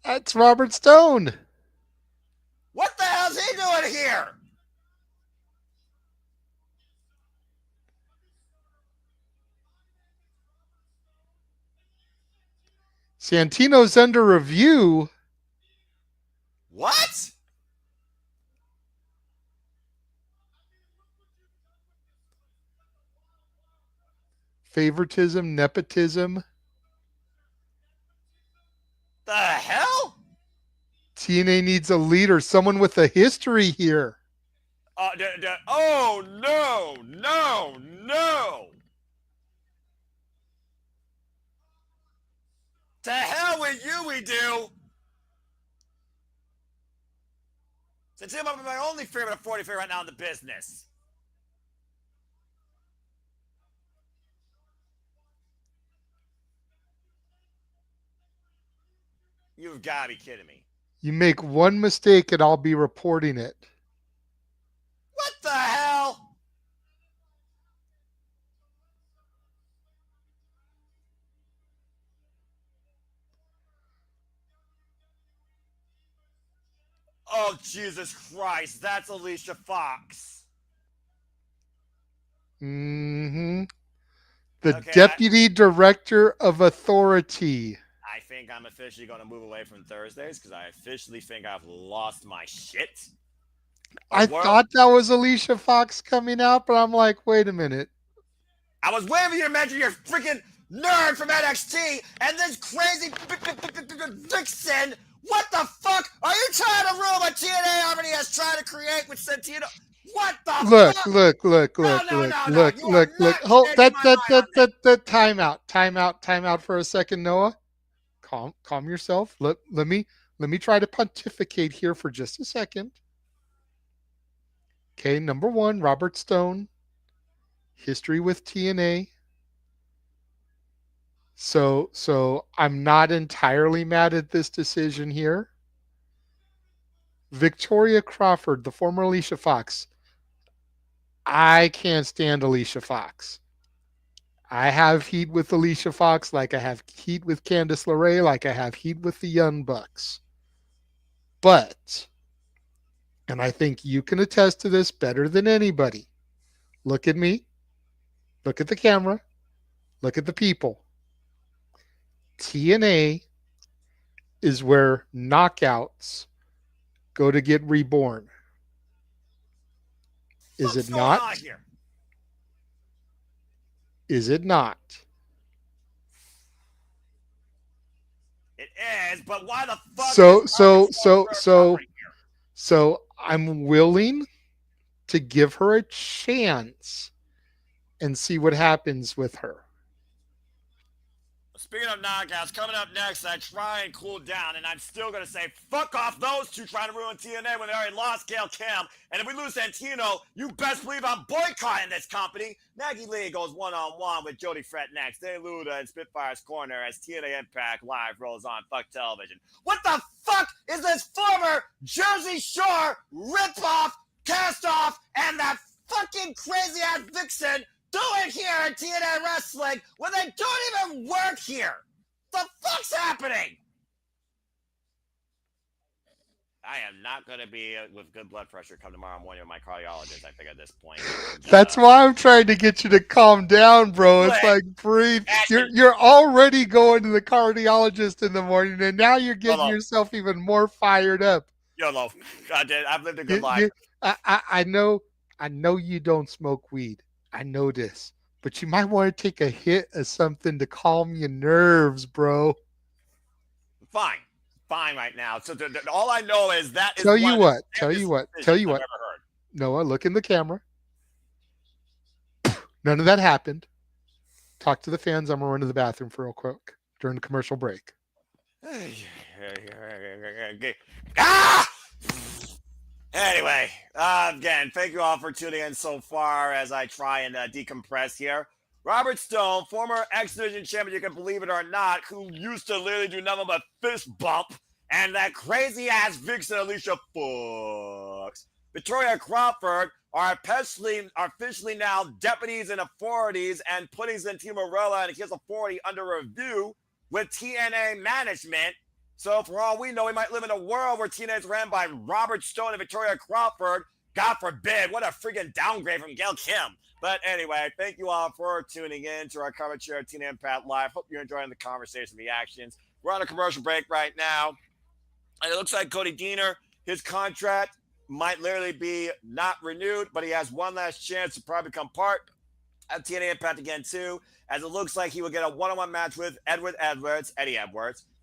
That's Robert Stone. What the hell's he doing here? Santino's under review. What? Favoritism, nepotism. The hell? TNA needs a leader, someone with a history here. Oh, no. To hell with you, we do. Since I'm my only favorite of 40 right now in the business. You've got to be kidding me. You make one mistake and I'll be reporting it. What the hell? Oh, Jesus Christ. That's Alicia Fox. Mm-hmm. The Deputy Director of Authority. I think I'm officially going to move away from Thursdays because I officially think I've lost my shit. I thought that was Alicia Fox coming out, but I'm like, wait a minute. I was waiting for you to mention your freaking nerd from NXT and this crazy vixen. What the fuck? Are you trying to ruin what TNA already has tried to create with Santino? What the fuck? Look. Hold that time out for a second, Noah. Calm yourself. Let me try to pontificate here for just a second. Okay, number one, Robert Stone. history with TNA. So I'm not entirely mad at this decision here. Victoria Crawford, the former Alicia Fox. I can't stand Alicia Fox. I have heat with Alicia Fox like I have heat with Candice LeRae, like I have heat with the Young Bucks. But, and I think you can attest to this better than anybody, look at me, look at the camera, look at the people. TNA is where knockouts go to get reborn. Is it not? Is it not? It is, but why the fuck? So I'm willing to give her a chance and see what happens with her. Speaking of knockouts, coming up next, I try and cool down, and I'm still going to say, fuck off those two trying to ruin TNA when they already lost Gail Kim. And if we lose Santino, you best believe I'm boycotting this company. Maggie Lee goes one-on-one with Jody Fret next. They Luda in Spitfire's corner as TNA Impact Live rolls on Fuck Television. What the fuck is this former Jersey Shore ripoff, cast-off, and that fucking crazy-ass vixen doing here in TNA Wrestling when they don't even work here? The fuck's happening? I am not going to be with good blood pressure come tomorrow morning with my cardiologist, I think, at this point. That's why I'm trying to get you to calm down, bro. It's like, breathe. You're already going to the cardiologist in the morning, and now you're getting yourself even more fired up. YOLO. I've lived a good life. I know you don't smoke weed. I know this, but you might want to take a hit of something to calm your nerves, bro. Fine right now. So all I know is that Tell you what. Noah, look in the camera. None of that happened. Talk to the fans. I'm going to run to the bathroom for real quick during the commercial break. Anyway, again, thank you all for tuning in so far as I try and decompress here. Robert Stone, former X-Division champion, you can believe it or not, who used to literally do nothing but fist bump, and that crazy-ass Vixen Alicia Fox. Victoria Crawford are officially now deputies and authorities and putting Santimorella and his authority under review with TNA management. So for all we know, we might live in a world where TNA is ran by Robert Stone and Victoria Crawford. God forbid, what a freaking downgrade from Gail Kim. But anyway, thank you all for tuning in to our coverage here at TNA Impact Live. Hope you're enjoying the conversation, reactions. We're on a commercial break right now. And it looks like Cody Deaner, his contract might literally be not renewed, but he has one last chance to probably become part of TNA Impact again too, as it looks like he will get a one-on-one match with Eddie Edwards,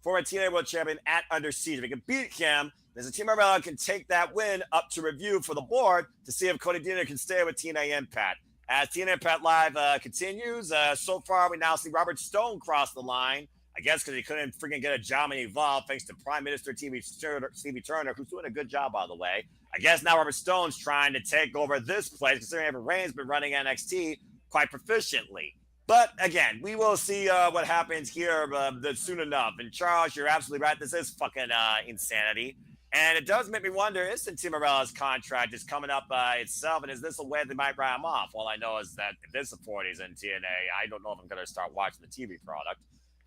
former TNA World Champion at Under Siege. If he can beat him, then Team Marvella can take that win up to review for the board to see if Cody Deaner can stay with TNA Impact. As TNA Impact Live continues, so far we now see Robert Stone cross the line, I guess because he couldn't freaking get a job in Evolve thanks to Prime Minister Stevie Turner, who's doing a good job, by the way. I guess now Robert Stone's trying to take over this place, considering Evan Reigns been running NXT quite proficiently. But again, we will see what happens here soon enough. And Charles, you're absolutely right. This is fucking insanity. And it does make me wonder, is Santimarella's contract is coming up itself, and is this a way they might write him off? All I know is that if this authority's in TNA, I don't know if I'm going to start watching the TV product.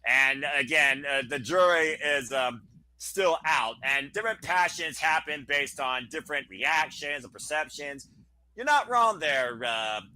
And again, the jury is still out, and different passions happen based on different reactions and perceptions. You're not wrong there,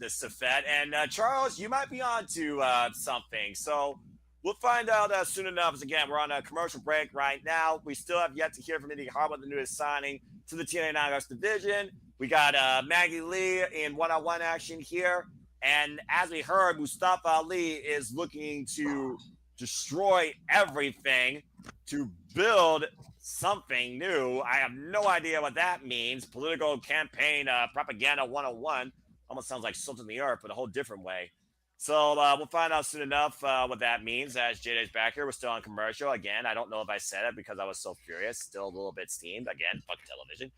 Safet. And Charles, you might be on to something. So we'll find out soon enough. As again, we're on a commercial break right now. We still have yet to hear from Indy Harwood, the newest signing to the TNA Knockouts division. We got Maggie Lee in one-on-one action here. And as we heard, Mustafa Ali is looking to destroy everything to build something new. I have no idea what that means. Political campaign propaganda 101. Almost sounds like Salt in the Earth, but a whole different way. So we'll find out soon enough what that means. As JD's back here, we're still on commercial. Again, I don't know if I said it because I was so furious. Still a little bit steamed. Again, fuck television.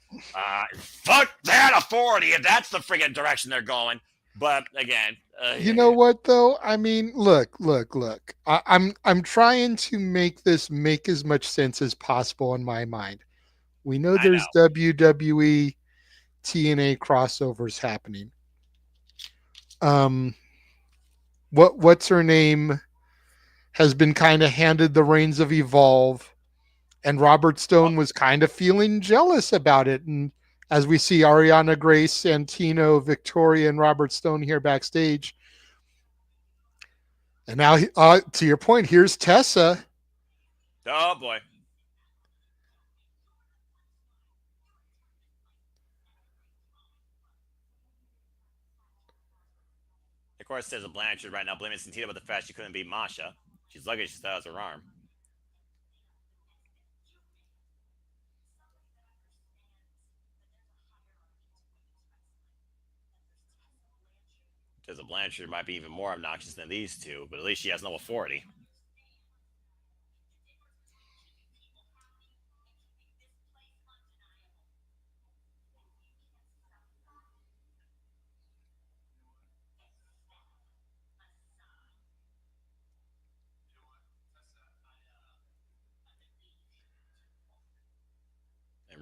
Fuck that authority if that's the friggin' direction they're going. But again, you know what though? I mean, look. I'm trying to make this make as much sense as possible in my mind. We know I know. there's WWE TNA crossovers happening. What's her name has been kind of handed the reins of Evolve, and Robert Stone was kind of feeling jealous about it. And as we see Ariana Grace, Santino, Victoria, and Robert Stone here backstage. And now, to your point, here's Tessa. Oh boy. Of course, there's a Blanchard right now blaming Santino about the fact she couldn't beat Masha. She's lucky she still has her arm. There's a Blanchard might be even more obnoxious than these two, but at least she has no authority.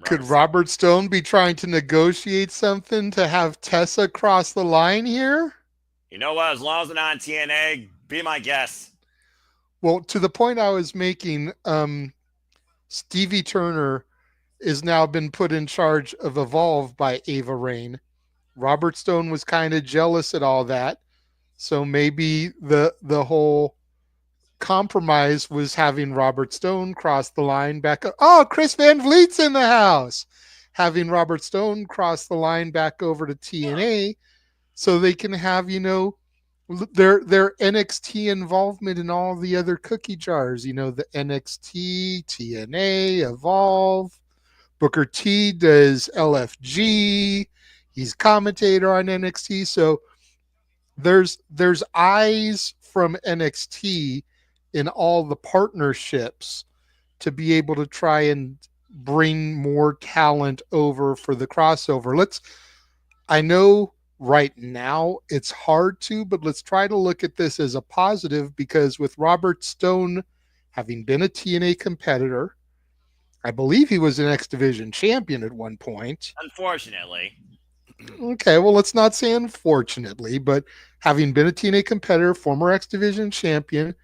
Could Robert Stone be trying to negotiate something to have Tessa cross the line here? You know what? As long as they're not on TNA, be my guest. Well, to the point I was making, Stevie Turner is now been put in charge of Evolve by Ava Raine. Robert Stone was kind of jealous at all that. So maybe the whole compromise was having Robert Stone cross the line back up. Oh, Chris Van Vliet's in the house. Having Robert Stone cross the line back over to TNA so they can have, their NXT involvement in all the other cookie jars, the NXT, TNA, Evolve. Booker T does LFG. He's commentator on NXT. So there's eyes from NXT in all the partnerships to be able to try and bring more talent over for the crossover. I know right now it's hard to, but let's try to look at this as a positive, because with Robert Stone having been a TNA competitor, I believe he was an X Division champion at one point. Unfortunately. Okay, well, let's not say unfortunately, but having been a TNA competitor, former X Division champion,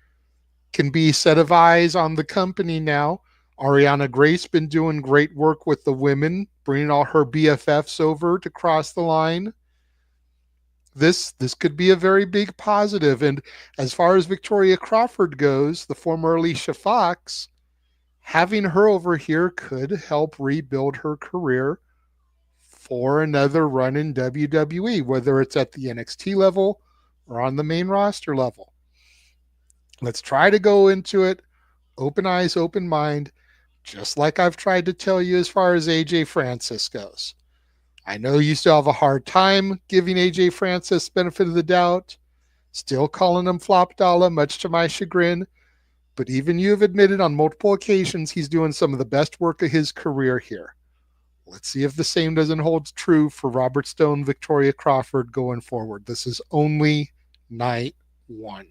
can be a set of eyes on the company now. Ariana Grace been doing great work with the women, bringing all her BFFs over to cross the line. This could be a very big positive. And as far as Victoria Crawford goes, the former Alicia Fox, having her over here could help rebuild her career for another run in WWE, whether it's at the NXT level or on the main roster level. Let's try to go into it open eyes, open mind, just like I've tried to tell you as far as AJ Francis goes. I know you still have a hard time giving AJ Francis benefit of the doubt, still calling him Flop Dollar, much to my chagrin, but even you have admitted on multiple occasions he's doing some of the best work of his career here. Let's see if the same doesn't hold true for Robert Stone, Victoria Crawford going forward. This is only night one.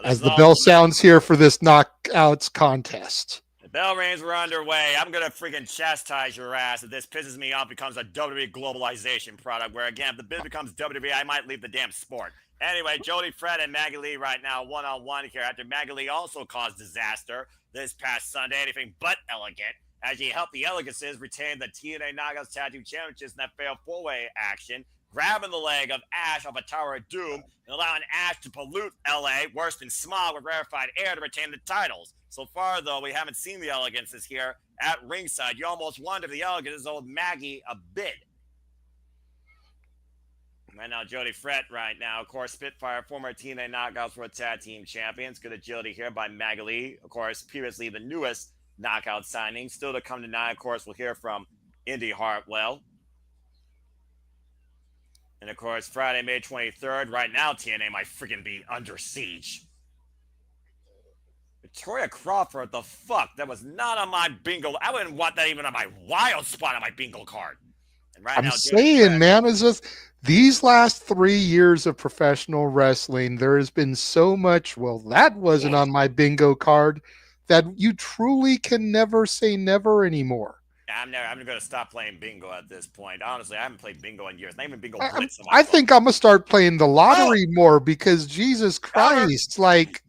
As the bell sounds here for this knockouts contest. The bell rings were underway. I'm going to freaking chastise your ass if this pisses me off, becomes a WWE globalization product, where again, if the business becomes WWE, I might leave the damn sport. Anyway, Jody Fred and Maggie Lee right now one-on-one here after Maggie Lee also caused disaster this past Sunday, anything but elegant, as she helped the Elegances retain the TNA Knockouts Tag Team Championships in that failed four-way action, grabbing the leg of Ash off a Tower of Doom and allowing Ash to pollute LA worse than smog with rarefied air to retain the titles. So far, though, we haven't seen the Elegances here at ringside. You almost wonder if the Elegances owed Maggie a bid. Right now, Jody Fret right now. Of course, Spitfire, former TNA Knockouts World Tag Team Champions. Good agility here by Maggie Lee. Of course, previously the newest knockout signing. Still to come tonight, of course, we'll hear from Indy Hartwell. And, of course, Friday, May 23rd. Right now, TNA might freaking be under siege. Victoria Crawford, the fuck? That was not on my bingo. I wouldn't want that even on my wild spot on my bingo card. And right I'm now, saying, man, it's just these last 3 years of professional wrestling, there has been so much. Well, that wasn't on my bingo card, that you truly can never say never anymore. I'm going to stop playing bingo at this point. Honestly, I haven't played bingo in years. Not even bingo I, blitz on my I phone. think I'm gonna start playing the lottery more, because Jesus Christ, like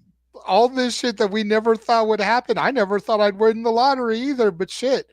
all this shit that we never thought would happen. I never thought I'd win the lottery either, but shit.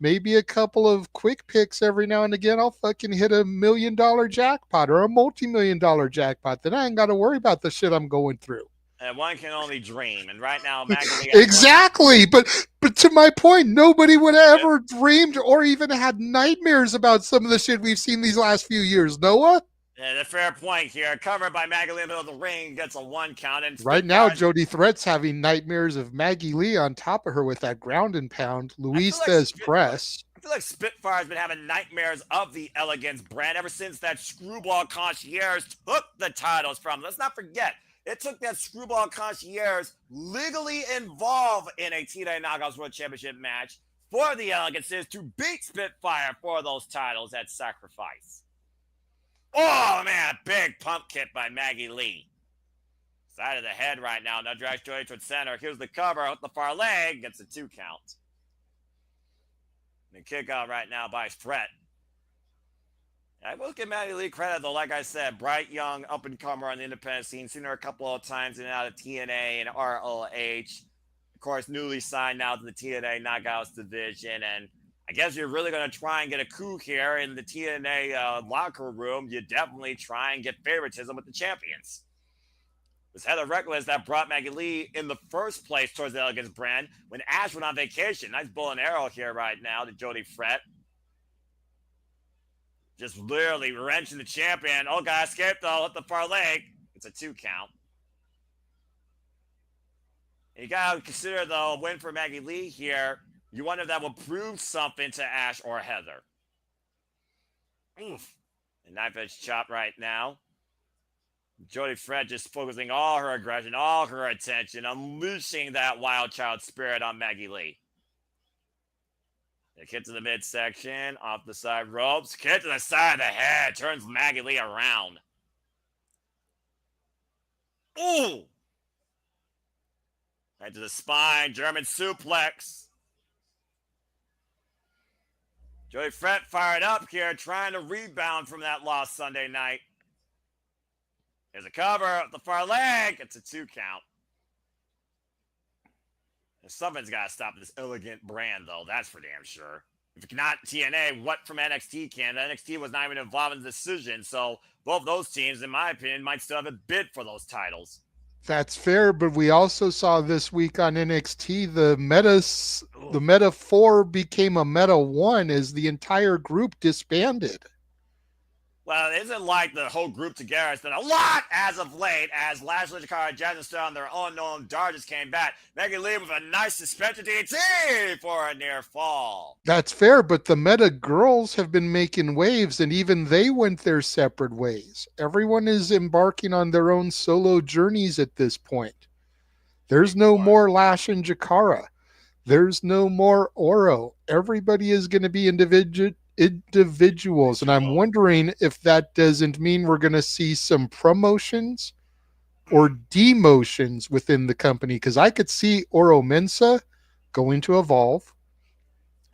Maybe a couple of quick picks every now and again, I'll fucking hit $1 million jackpot or a multi-million-dollar jackpot. Then I ain't got to worry about the shit I'm going through. And one can only dream. And right now, Maggie Exactly. But to my point, nobody would have ever dreamed or even had nightmares about some of the shit we've seen these last few years. Noah? A fair point here. Covered by Maggie Lee in the middle of the ring. Gets a 1 count. And right now, Jody Threat's having nightmares of Maggie Lee on top of her with that ground and pound. Luis says press. I feel like Spitfire's been having nightmares of the Elegance brand ever since that Screwball Concierge took the titles from them. Let's not forget, it took that Screwball Concierge legally involved in a TNA Knockouts World Championship match for the Elegances to beat Spitfire for those titles at Sacrifice. Oh, man, big pump kick by Maggie Lee. Side of the head right now. Now drags Jody towards center. Here's the cover with the far leg. Gets a 2 count. And kick out right now by Threat. I will give Maggie Lee credit, though. Like I said, bright, young, up-and-comer on the independent scene. Seen her a couple of times in and out of TNA and ROH. Of course, newly signed now to the TNA Knockouts division. And I guess you're really going to try and get a coup here in the TNA locker room. You definitely try and get favoritism with the champions. It was Heather Reckless that brought Maggie Lee in the first place towards the Elegance brand when Ash went on vacation. Nice bow and arrow here right now to Jody Fret. Just literally wrenching the champion. Oh, God, escaped though. Hit the far leg. It's a 2 count. And you got to consider, though, a win for Maggie Lee here. You wonder if that will prove something to Ash or Heather. Oof. A knife edge chop right now. Jody Fred just focusing all her aggression, all her attention, unleashing that wild child spirit on Maggie Lee. The kick to the midsection, off the side ropes. Kick to the side of the head, turns Maggie Lee around. Ooh! Right to the spine, German suplex. Jody Fred fired up here, trying to rebound from that loss Sunday night. There's a cover up the far leg. It's a 2 count. And something's got to stop this elegant brand, though. That's for damn sure. If not TNA, what from NXT can? NXT was not even involved in the decision. So both those teams, in my opinion, might still have a bid for those titles. That's fair, but we also saw this week on NXT the Meta 4 became a Meta 1 as the entire group disbanded. Well, it isn't like the whole group together has done a lot as of late, as Lashley, Jakara, Jasmine still on their unknown Dargis came back. Maggie Lee with a nice suspension DT for a near fall. That's fair, but the Meta girls have been making waves, and even they went their separate ways. Everyone is embarking on their own solo journeys at this point. There's no more Lash and Jakara. There's no more Oro. Everybody is going to be individuals, and I'm wondering if that doesn't mean we're going to see some promotions or demotions within the company, because I could see Oro Mensa going to Evolve,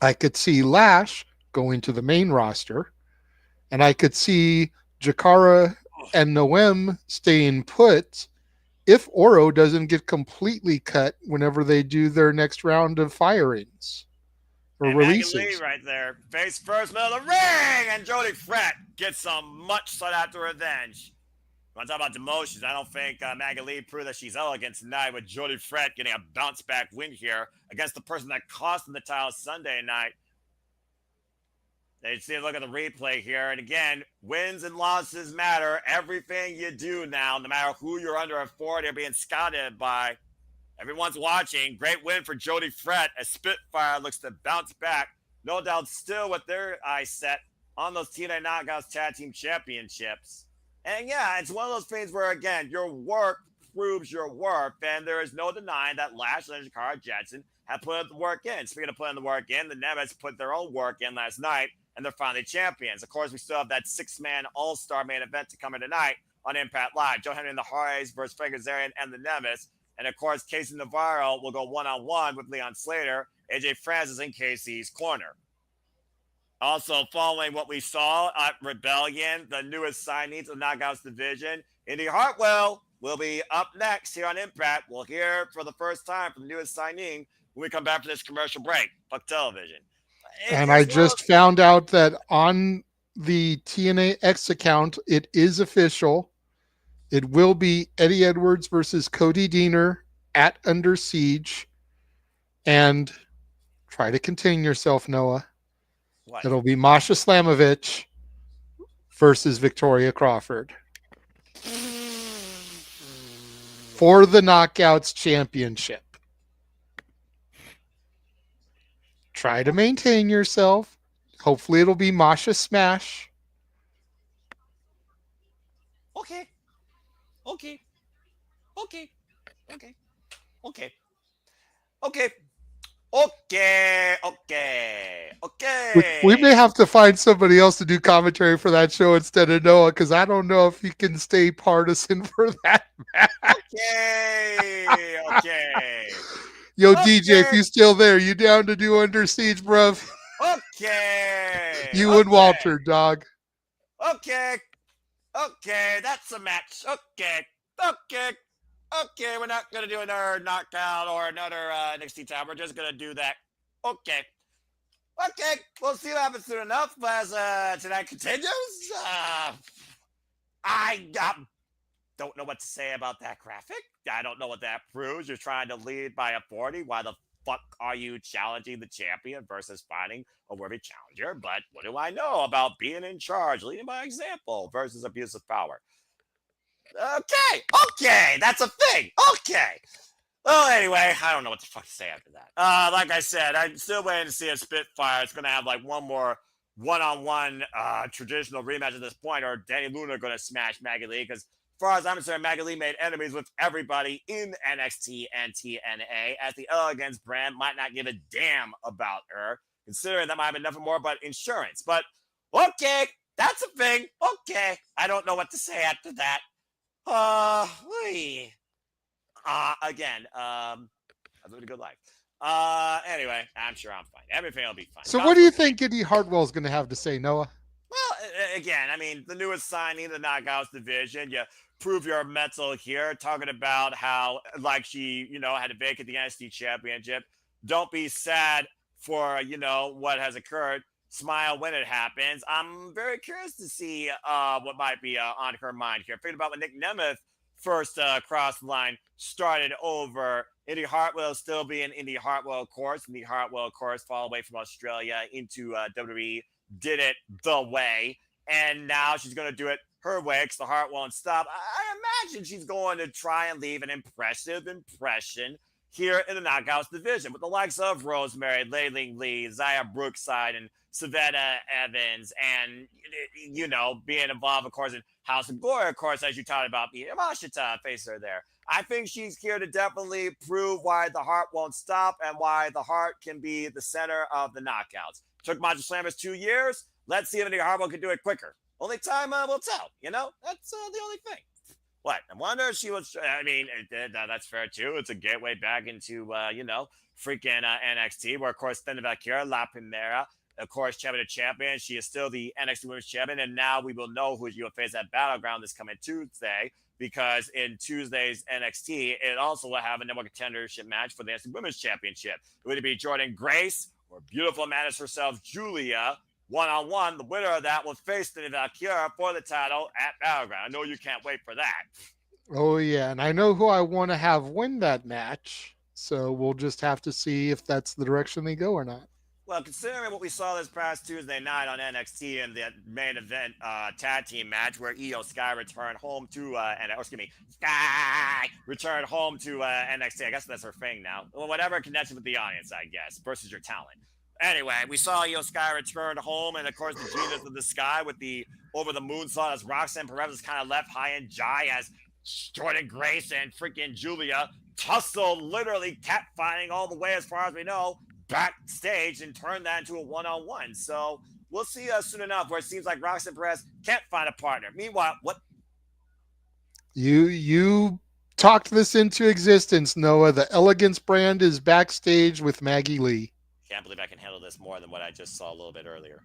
I could see Lash going to the main roster, and I could see Jakara and Noem staying put if Oro doesn't get completely cut whenever they do their next round of firings. Or and releases. Maggie Lee right there, face first, middle of the ring, and Jody Fret gets some much sought after revenge. When I talk about demotions, I don't think Maggie Lee proved that she's elegant tonight with Jody Fret getting a bounce back win here against the person that cost him the title Sunday night. They see a look at the replay here, and again, wins and losses matter. Everything you do now, no matter who you're under authority or being scouted by, everyone's watching. Great win for Jody Fret as Spitfire looks to bounce back. No doubt still with their eyes set on those TNA Knockouts Tag Team Championships. And yeah, it's one of those things where, again, your work proves your worth, and there is no denying that Lashley and Jakara Jetson have put the work in. Speaking of putting the work in, the Nemeth put their own work in last night and they're finally champions. Of course, we still have that 6-man all-star main event to come in tonight on Impact Live. Joe Hendry and the Hardyz versus Frankie Kazarian and the Nemeth. And of course, Casey Navarro will go one-on-one with Leon Slater. AJ Francis in Casey's corner. Also, following what we saw at Rebellion, the newest signees of the Knockouts division, Indy Hartwell will be up next here on Impact. We'll hear for the first time from the newest signing when we come back from this commercial break. Fuck television. And I just found out that on the TNA X account, it is official. It will be Eddie Edwards versus Cody Deaner at Under Siege. And try to contain yourself, Noah. What? It'll be Masha Slamovich versus Victoria Crawford for the Knockouts Championship. Try to maintain yourself. Hopefully it'll be Masha Smash. Okay. We may have to find somebody else to do commentary for that show instead of Noah, because I don't know if he can stay partisan for that match. Okay. Yo, DJ, if you're still there, you down to do Under Siege, bruv? Okay. You and Walter, dog. Okay, that's a match. Okay, we're not going to do another knockout or another NXT time. We're just going to do that. Okay, we'll see what happens soon enough. As tonight continues, I don't know what to say about that graphic. I don't know what that proves. You're trying to lead by a 40. Why the fuck are you challenging the champion versus finding a worthy challenger? But what do I know about being in charge, leading by example versus abuse of power? Okay, that's a thing. Okay. Well, anyway, I don't know what the fuck to say after that. Like I said, I'm still waiting to see if Spitfire is going to have like one more one-on-one traditional rematch at this point, or Danny Luna going to smash Maggie Lee, because as far as I'm concerned, Maggie Lee made enemies with everybody in NXT and TNA, as the Elegance brand might not give a damn about her, considering that might have been nothing more but insurance. But okay, that's a thing. Okay, I don't know what to say after that. Again, I've lived a good life. Anyway, I'm sure I'm fine. Everything will be fine. So what do you think Indy Hartwell's going to have to say, Noah? Well, again, I mean, the newest signing, the Knockouts division, you prove your mettle here, talking about how, like, she, had to vacate the NXT championship. Don't be sad for, what has occurred. Smile when it happens. I'm very curious to see what might be on her mind here. Thinking about when Nick Nemeth first crossed the line, started over. Indy Hartwell still being Indy Hartwell, of course. Indy Hartwell, of course, fall away from Australia into WWE. Did it the way, and now she's going to do it her way because the heart won't stop. I imagine she's going to try and leave an impressive impression here in the Knockouts division with the likes of Rosemary, Layling Lee, Zaya Brookside, and Savannah Evans, and, being involved, of course, in House of Glory, of course, as you talked about, Yamashita, face her there. I think she's here to definitely prove why the heart won't stop and why the heart can be the center of the Knockouts. Took Masha Slamovich 2 years. Let's see if Indy Hartwell can do it quicker. Only time will tell. That's the only thing. What? I wonder if she was. I mean, that's fair too. It's a gateway back into freaking NXT, where of course Thunder Valkyria, La Primera, of course, champion. She is still the NXT Women's Champion, and now we will know who she will face at Battleground this coming Tuesday. Because in Tuesday's NXT, it also will have a number one contendership match for the NXT Women's Championship. It would be Jordan Grace or beautiful Madness herself, Julia, one-on-one. The winner of that will face the Valkyria for the title at Battleground. I know you can't wait for that. Oh, yeah, and I know who I want to have win that match, so we'll just have to see if that's the direction they go or not. Well, considering what we saw this past Tuesday night on NXT in the main event tag team match where Io Sky returned home to Sky returned home to NXT. I guess that's her thing now. Well, whatever connection with the audience, I guess, versus your talent. Anyway, we saw Io Sky return home, and of course the Genius of the Sky with the over the moonsault as Roxanne Perez is kind of left high and dry as Jordan Grace and freaking Julia tussle, literally cat fighting all the way as far as we know, backstage and turn that into a one-on-one. So we'll see soon enough where it seems like Roxanne Perez can't find a partner. Meanwhile, what? You talked this into existence, Noah. The Elegance brand is backstage with Maggie Lee. Can't believe I can handle this more than what I just saw a little bit earlier.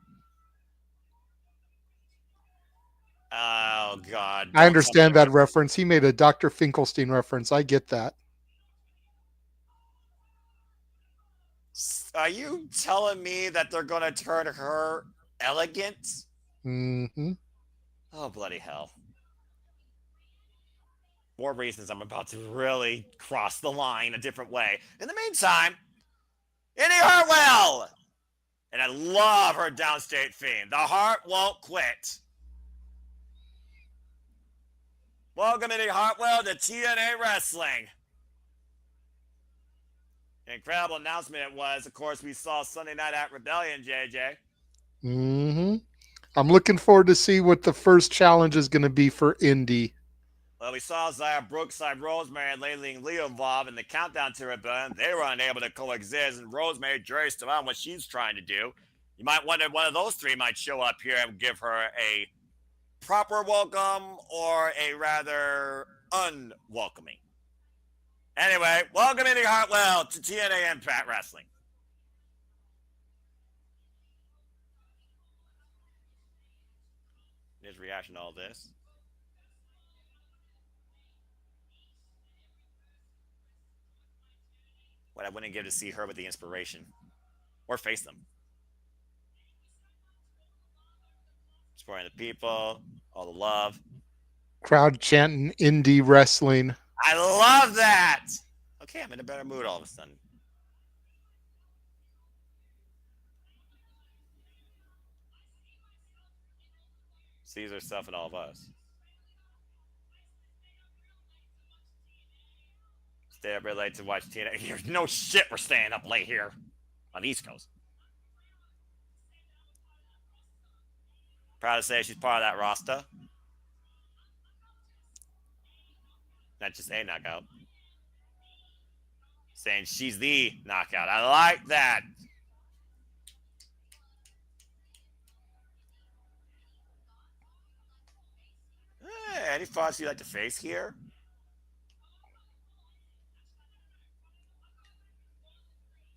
Oh, God. I understand that reference. He made a Dr. Finkelstein reference. I get that. Are you telling me that they're going to turn her elegant? Mm-hmm. Oh, bloody hell. More reasons I'm about to really cross the line a different way. In the meantime, Indy Hartwell! And I love her downstate theme. The heart won't quit. Welcome, Indy Hartwell, to TNA Wrestling. An incredible announcement it was. Of course, we saw Sunday night at Rebellion, JJ. Mm-hmm. I'm looking forward to see what the first challenge is going to be for Indy. Well, we saw Zaya Brookside, Rosemary, and Laylee and Leo involved in the countdown to Rebellion. They were unable to coexist, and Rosemary Jerry's still on what she's trying to do. You might wonder if one of those three might show up here and give her a proper welcome or a rather unwelcoming. Anyway, welcome Indy Hartwell to TNA Impact Wrestling. His reaction to all this. What I wouldn't give to see her with the inspiration. Or face them. Supporting the people, all the love. Crowd chanting indie wrestling. I love that! Okay, I'm in a better mood all of a sudden. Sees herself in all of us. Stay up real late to watch TNA. There's no shit we're staying up late here on the East Coast. Proud to say she's part of that roster. Not just a knockout. Saying she's the knockout. I like that. Any thoughts you'd like to face here?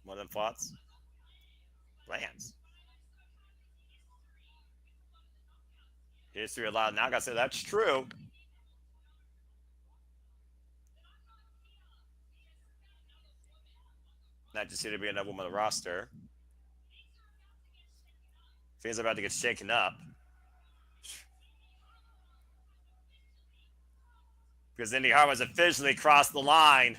More than thoughts? Plans. History allowed knockouts. So that's true. Not just here to be another woman on the roster. Things are about to get shaken up. Because Indy Hartwell's officially crossed the line.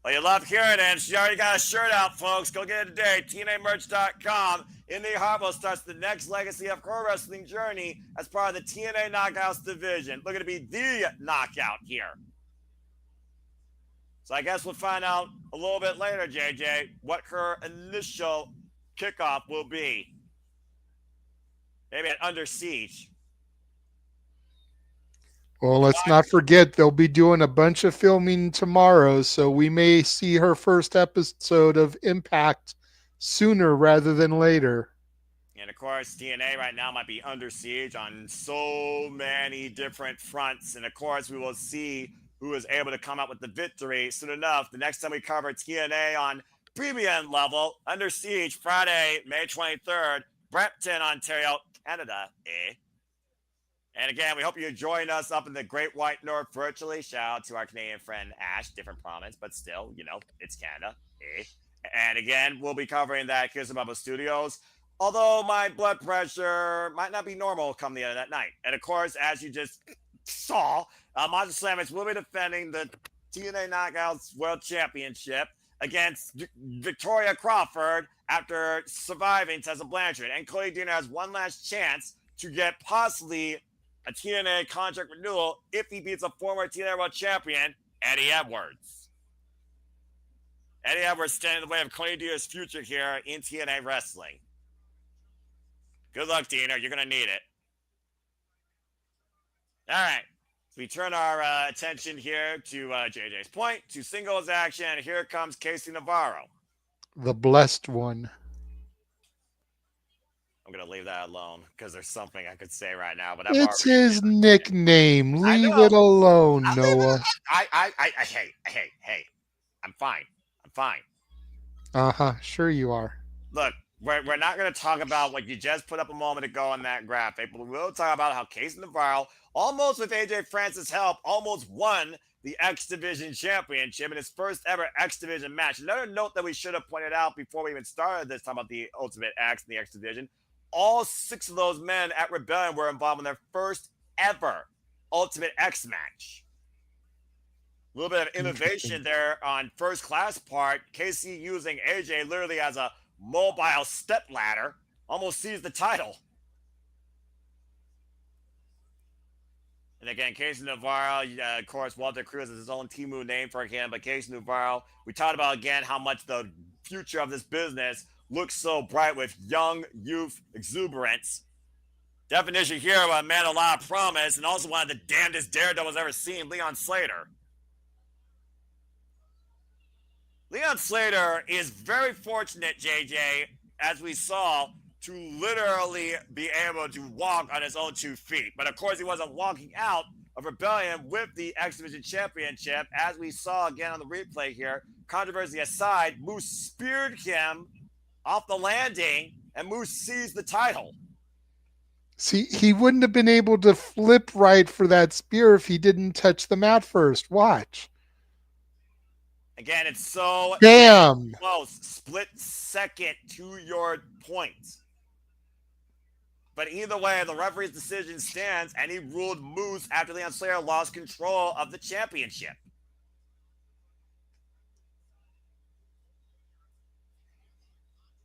Well, you love hearing it. She already got a shirt out, folks. Go get it today. TNAmerch.com. Indy Hartwell starts the next legacy of her wrestling journey as part of the TNA Knockouts division. Looking to be the knockout here. So I guess we'll find out a little bit later, JJ, what her initial kickoff will be. Maybe at Under Siege. Well, let's not forget they'll be doing a bunch of filming tomorrow, so we may see her first episode of Impact sooner rather than later. And of course, TNA right now might be under siege on so many different fronts. And of course, we will see who is able to come out with the victory soon enough. The next time we cover TNA on premium level, Under Siege, Friday, May 23rd, Brampton, Ontario, Canada, And again, we hope you join us up in the Great White North virtually. Shout out to our Canadian friend Ash, different province, but still, you know, it's Canada. And again, we'll be covering that at Kiss Bubba Studios. Although my blood pressure might not be normal come the end of that night. And of course, as you just saw, Monster Slamage will be defending the TNA Knockouts World Championship against Victoria Crawford after surviving Tessa Blanchard. And Cody Deaner has one last chance to get possibly a TNA contract renewal if he beats a former TNA World Champion, Eddie Edwards. Eddie Edwards standing in the way of Cody Deaner's future here in TNA Wrestling. Good luck, Deaner. You're going to need it. All right. So we turn our attention here to JJ's point, to singles action. And here comes Casey Navarro. The blessed one. I'm going to leave that alone because there's something I could say right now, but It's his nickname. I Leave know. it alone, Noah. Hey. I'm fine. I'm fine. Uh-huh. Sure you are. Look, we're not going to talk about what you just put up a moment ago on that graphic, but we will talk about how Navarro, almost with AJ Francis' help, almost won the X Division Championship in his first ever X Division match. Another note that we should have pointed out before we even started this time about the Ultimate X and the X Division, all 6 of those men at Rebellion were involved in their first ever Ultimate X match. A little bit of innovation there on First Class part. KC using AJ literally as a mobile step ladder, almost seized the title. And again, Casey Navarro, of course, Walter Cruz is his own Timu name for him, but Casey Navarro, we talked about again how much the future of this business looks so bright with young youth exuberance. Definition here of a man of a lot of promise, and also one of the damnedest daredevils ever seen, Leon Slater. Leon Slater is very fortunate, JJ, as we saw, to literally be able to walk on his own 2 feet. But of course, he wasn't walking out of Rebellion with the X Division Championship. As we saw again on the replay here, controversy aside, Moose speared him off the landing, and Moose seized the title. See, he wouldn't have been able to flip right for that spear if he didn't touch the mat first. Watch. Again, it's so damn close. Split second to your point. But either way, the referee's decision stands, and he ruled Moose after Leon Slater lost control of the championship.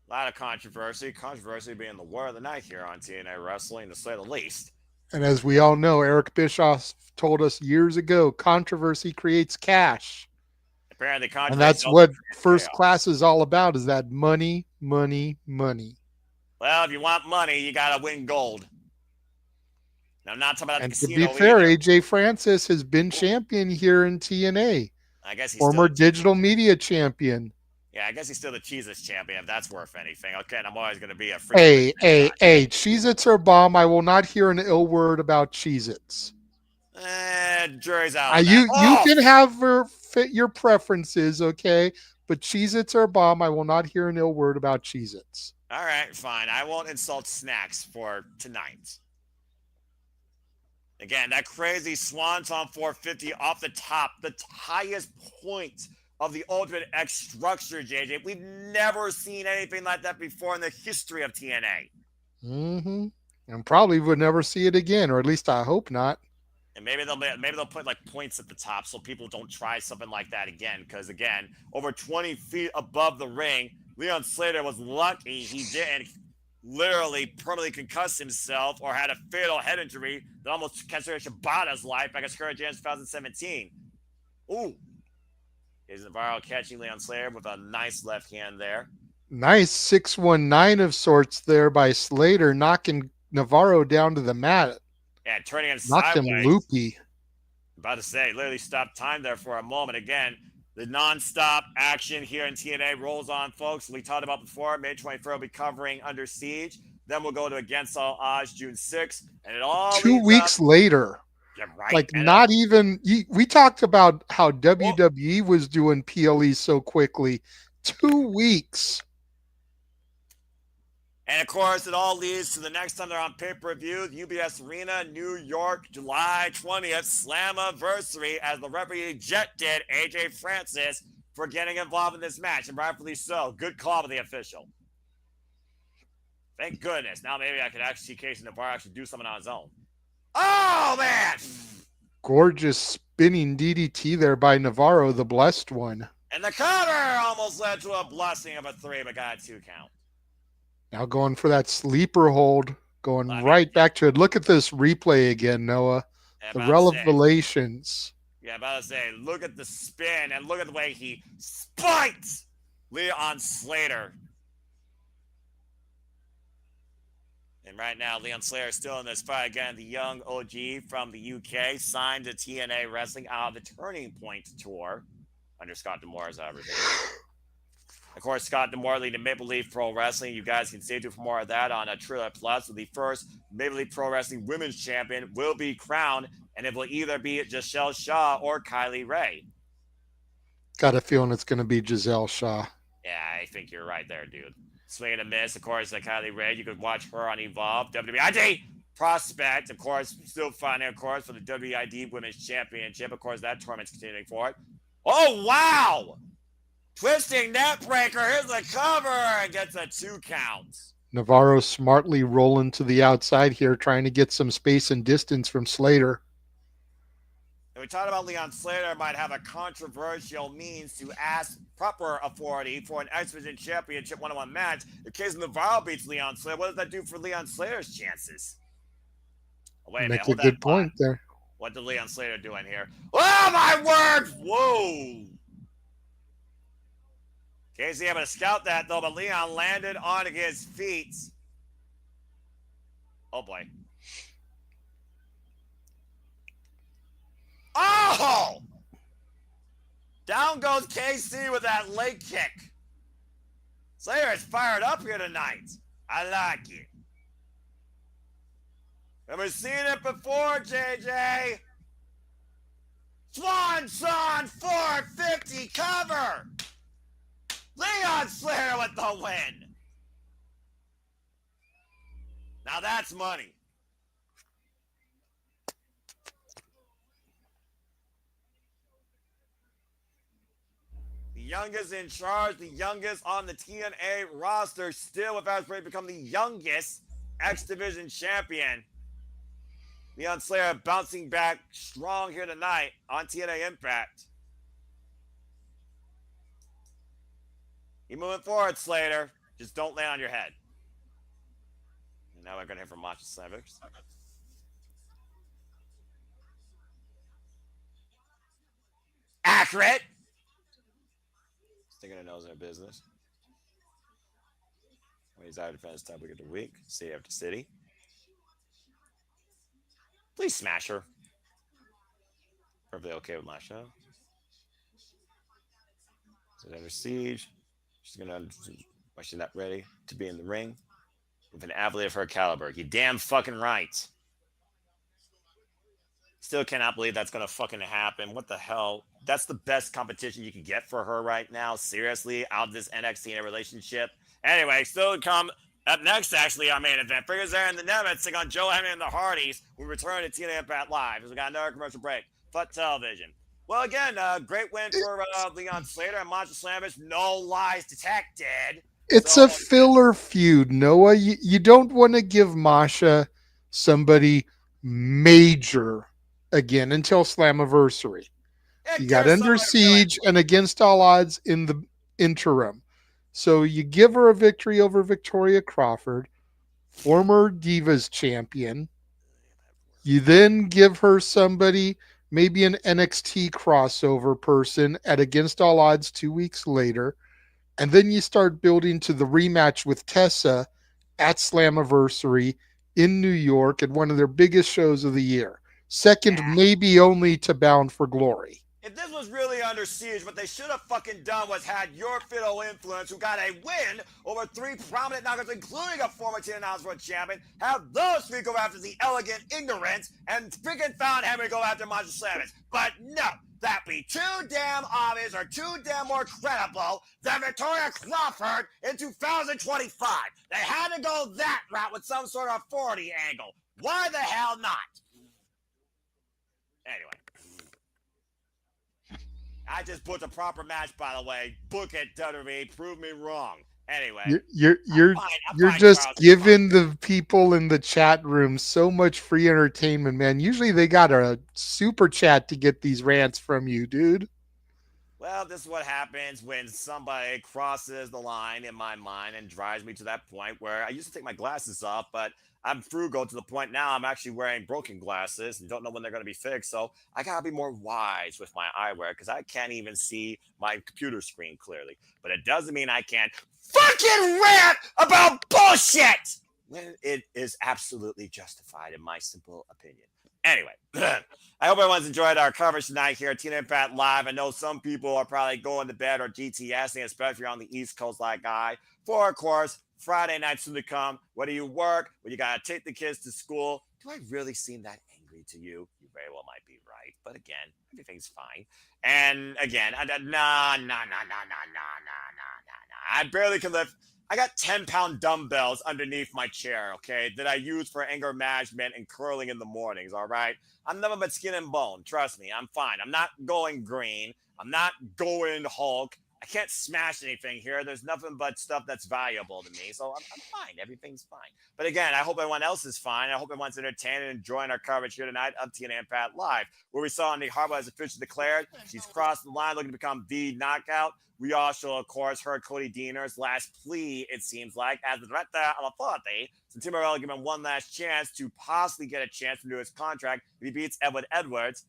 A lot of controversy. Controversy being the word of the night here on TNA Wrestling, to say the least. And as we all know, Eric Bischoff told us years ago, controversy creates cash. Apparently, and that's what First Class is all about, is that money, money, money. Well, if you want money, you got to win gold. Now, I'm not talking about and the casino. To be fair, AJ Francis has been champion here in TNA. I guess he's former digital media champion. Yeah, I guess he's still the Cheez-Its champion, if that's worth anything. Okay, and I'm always going to be a freak. Hey, Cheez-Its are bomb. I will not hear an ill word about Cheez-Its. Jury's out. You can have fit your preferences, okay? But Cheez-Its are bomb. I will not hear an ill word about Cheez-Its. All right, fine. I won't insult snacks for tonight. Again, that crazy Swanton 450 off the top, the highest point of the Ultimate X structure, JJ. We've never seen anything like that before in the history of TNA. Mm-hmm. And probably would never see it again, or at least I hope not. And maybe they'll put like points at the top so people don't try something like that again. Because again, over 20 feet above the ring, Leon Slater was lucky he didn't literally permanently concuss himself or had a fatal head injury that almost Kazarian Shibata's life back at Hurricane 2017. Ooh. Is Navarro catching Leon Slater with a nice left hand there. Nice 619 of sorts there by Slater, knocking Navarro down to the mat. Yeah, turning him knocked sideways. Him loopy. About to say, literally stopped time there for a moment. Again, the non-stop action here in TNA rolls on, folks. We talked about before, May 24th will be covering Under Siege. Then we'll go to Against All Odds June 6th. And it all 2 weeks later. Yeah, right. Like and not even, we talked about how WWE was doing PLE so quickly. 2 weeks. And of course, it all leads to the next time they're on pay-per-view, the UBS Arena, New York, July 20th, Slammiversary, as the referee ejected AJ Francis for getting involved in this match, and rightfully so. Good call by the official. Thank goodness. Now maybe I could actually see Casey Navarro actually do something on his own. Oh, man! Gorgeous spinning DDT there by Navarro, the blessed one. And the cover almost led to a blessing of a 3, but got a 2 count. Now going for that sleeper hold, going right back to it. Look at this replay again, Noah. The revelations. Yeah, about to say, look at the spin and look at the way he spiked Leon Slater. And right now, Leon Slater is still in this fight. Again, the young OG from the UK signed to TNA Wrestling out of the Turning Point Tour under Scott D'Amore's everything. Of course, Scott Demore leading Maple Leaf Pro Wrestling. You guys can stay tuned for more of that on a Trailer Plus. The first Maple Leaf Pro Wrestling Women's Champion will be crowned, and it will either be Giselle Shaw or Kylie Ray. Got a feeling it's going to be Giselle Shaw. Yeah, I think you're right there, dude. Swing and a miss, of course, Kylie Ray. You could watch her on Evolve. WWID Prospect, of course, still fighting, of course, for the WID Women's Championship. Of course, that tournament's continuing for it. Oh, wow! Twisting net breaker. Here's the cover and gets a 2 count. Navarro smartly rolling to the outside here, trying to get some space and distance from Slater. And we talked about Leon Slater might have a controversial means to ask proper authority for an X Division Championship one-on-one match. In case Navarro beats Leon Slater, what does that do for Leon Slater's chances? Oh, wait a minute. Make a good point there. What did Leon Slater do in here? Oh, my word! Whoa! Casey able to scout that, though, but Leon landed on his feet. Oh, boy. Oh! Down goes KC with that leg kick. Slater is fired up here tonight. I like it. And we've seen it before, JJ. Swanson 450 cover. Leon Slater with the win. Now that's money. The youngest in charge, the youngest on the TNA roster, still with us, become the youngest X Division champion. Leon Slater bouncing back strong here tonight on TNA Impact. You're moving forward, Slater. Just don't land on your head. And now we're going to hear from Macha Slavics. Accurate. Sticking a nose in their business. When he's out of defense, time we get the week. City after city. Please smash her. Perfectly okay with my show. She's under siege. She's gonna. Why she's not ready to be in the ring with an athlete of her caliber? You damn fucking right. Still cannot believe that's gonna fucking happen. What the hell? That's the best competition you can get for her right now. Seriously, out of this NXT relationship. Anyway, still to come. Up next, actually, our main event. Kazarian and the Nemeth sing on Joe Hendry and the Hardyz. We return to TNA Impact Live as we got another commercial break. Foot Television. Well, again, great win for Leon Slater and Macha Slavics. No lies detected. It's a filler feud, Noah. You don't want to give Masha somebody major again until Slammiversary. You got Under Siege and Against All Odds in the interim. So you give her a victory over Victoria Crawford, former Divas champion. You then give her somebody, maybe an NXT crossover person at Against All Odds 2 weeks later. And then you start building to the rematch with Tessa at Slammiversary in New York at one of their biggest shows of the year. Second, maybe only to Bound for Glory. If this was really Under Siege, what they should have fucking done was had your Fiddle Influence, who got a win over 3 prominent knockouts, including a former TNA World Champion, have those 3 go after the Elegant Ignorance, and freaking found Henry go after Macha Slavics. But no, that'd be too damn obvious or too damn more credible than Victoria Crawford in 2025. They had to go that route with some sort of 40 angle. Why the hell not? Anyway. I just booked a proper match, by the way. Book it, WWE. Prove me wrong. Anyway, you're just giving the people in the chat room so much free entertainment, man. Usually they got a super chat to get these rants from you, dude. Well, this is what happens when somebody crosses the line in my mind and drives me to that point where I used to take my glasses off, but I'm frugal to the point now I'm actually wearing broken glasses and don't know when they're going to be fixed. So I got to be more wise with my eyewear because I can't even see my computer screen clearly. But it doesn't mean I can't fucking rant about bullshit when it is absolutely justified in my simple opinion. Anyway, I hope everyone's enjoyed our coverage tonight here at TNA Impact Live. I know some people are probably going to bed or GTSing, especially if you're on the East Coast like I. For, of course, Friday night soon to come. Whether you work, when you got to take the kids to school. Do I really seem that angry to you? You very well might be right. But again, everything's fine. And again, I barely can lift. I got 10-pound dumbbells underneath my chair, okay, that I use for anger management and curling in the mornings, all right? I'm nothing but skin and bone. Trust me, I'm fine. I'm not going green. I'm not going Hulk. I can't smash anything here. There's nothing but stuff that's valuable to me. So I'm fine. Everything's fine. But again, I hope everyone else is fine. I hope everyone's entertained and enjoying our coverage here tonight of TNA Impact Live, where we saw Nick Harbaugh as officially declared. She's crossed the line looking to become the knockout. We also, of course, heard Cody Deaner's last plea, it seems like, as the director of authority. So Tim Morello give him one last chance to possibly get a chance to do his contract if he beats Eddie Edwards,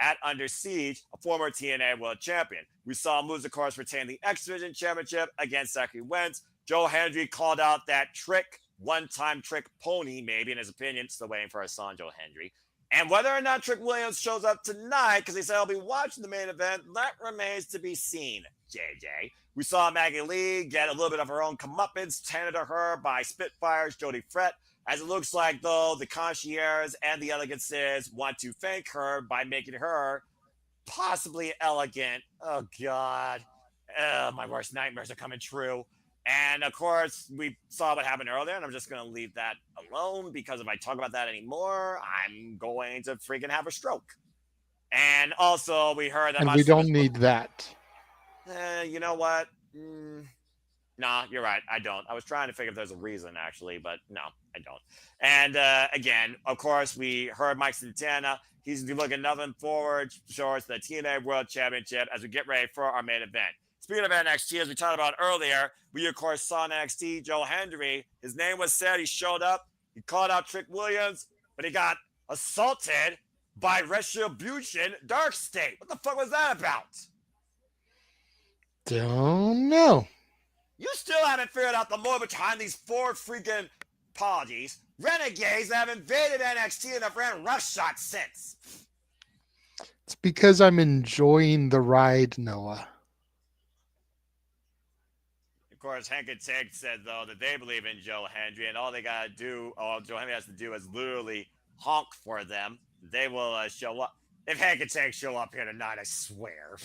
at Under Siege, a former TNA World Champion. We saw him lose, of course, retain the X Division Championship against Zachary Wentz. Joe Hendry called out that trick, one-time trick pony, maybe, in his opinion. Still waiting for our son, Joe Hendry. And whether or not Trick Williams shows up tonight, because he said he'll be watching the main event, that remains to be seen, JJ. We saw Maggie Lee get a little bit of her own comeuppance handed to her by Spitfire's Jody Frett, as it looks like, though, the concierge and the elegances want to thank her by making her possibly elegant. Oh, God. My worst nightmares are coming true. And, of course, we saw what happened earlier, and I'm just going to leave that alone because if I talk about that anymore, I'm going to freaking have a stroke. And also, we heard that... And we don't need that. You know what? Nah, you're right. I don't. I was trying to figure if there's a reason, actually, but no, I don't. And, again, of course, we heard Mike Santana. He's looking nothing forward towards the TNA World Championship as we get ready for our main event. Speaking of NXT, as we talked about earlier, we, of course, saw NXT Joe Hendry. His name was said. He showed up. He called out Trick Williams, but he got assaulted by Retribution Dark State. What the fuck was that about? Don't know. You still haven't figured out the more behind these four freaking apologies. Renegades that have invaded NXT and have ran roughshod since. It's because I'm enjoying the ride, Noah. Of course, Hank and Tank said, though, that they believe in Joe Hendry, and all they got to do, all Joe Hendry has to do is literally honk for them. They will show up. If Hank and Tank show up here tonight, I swear.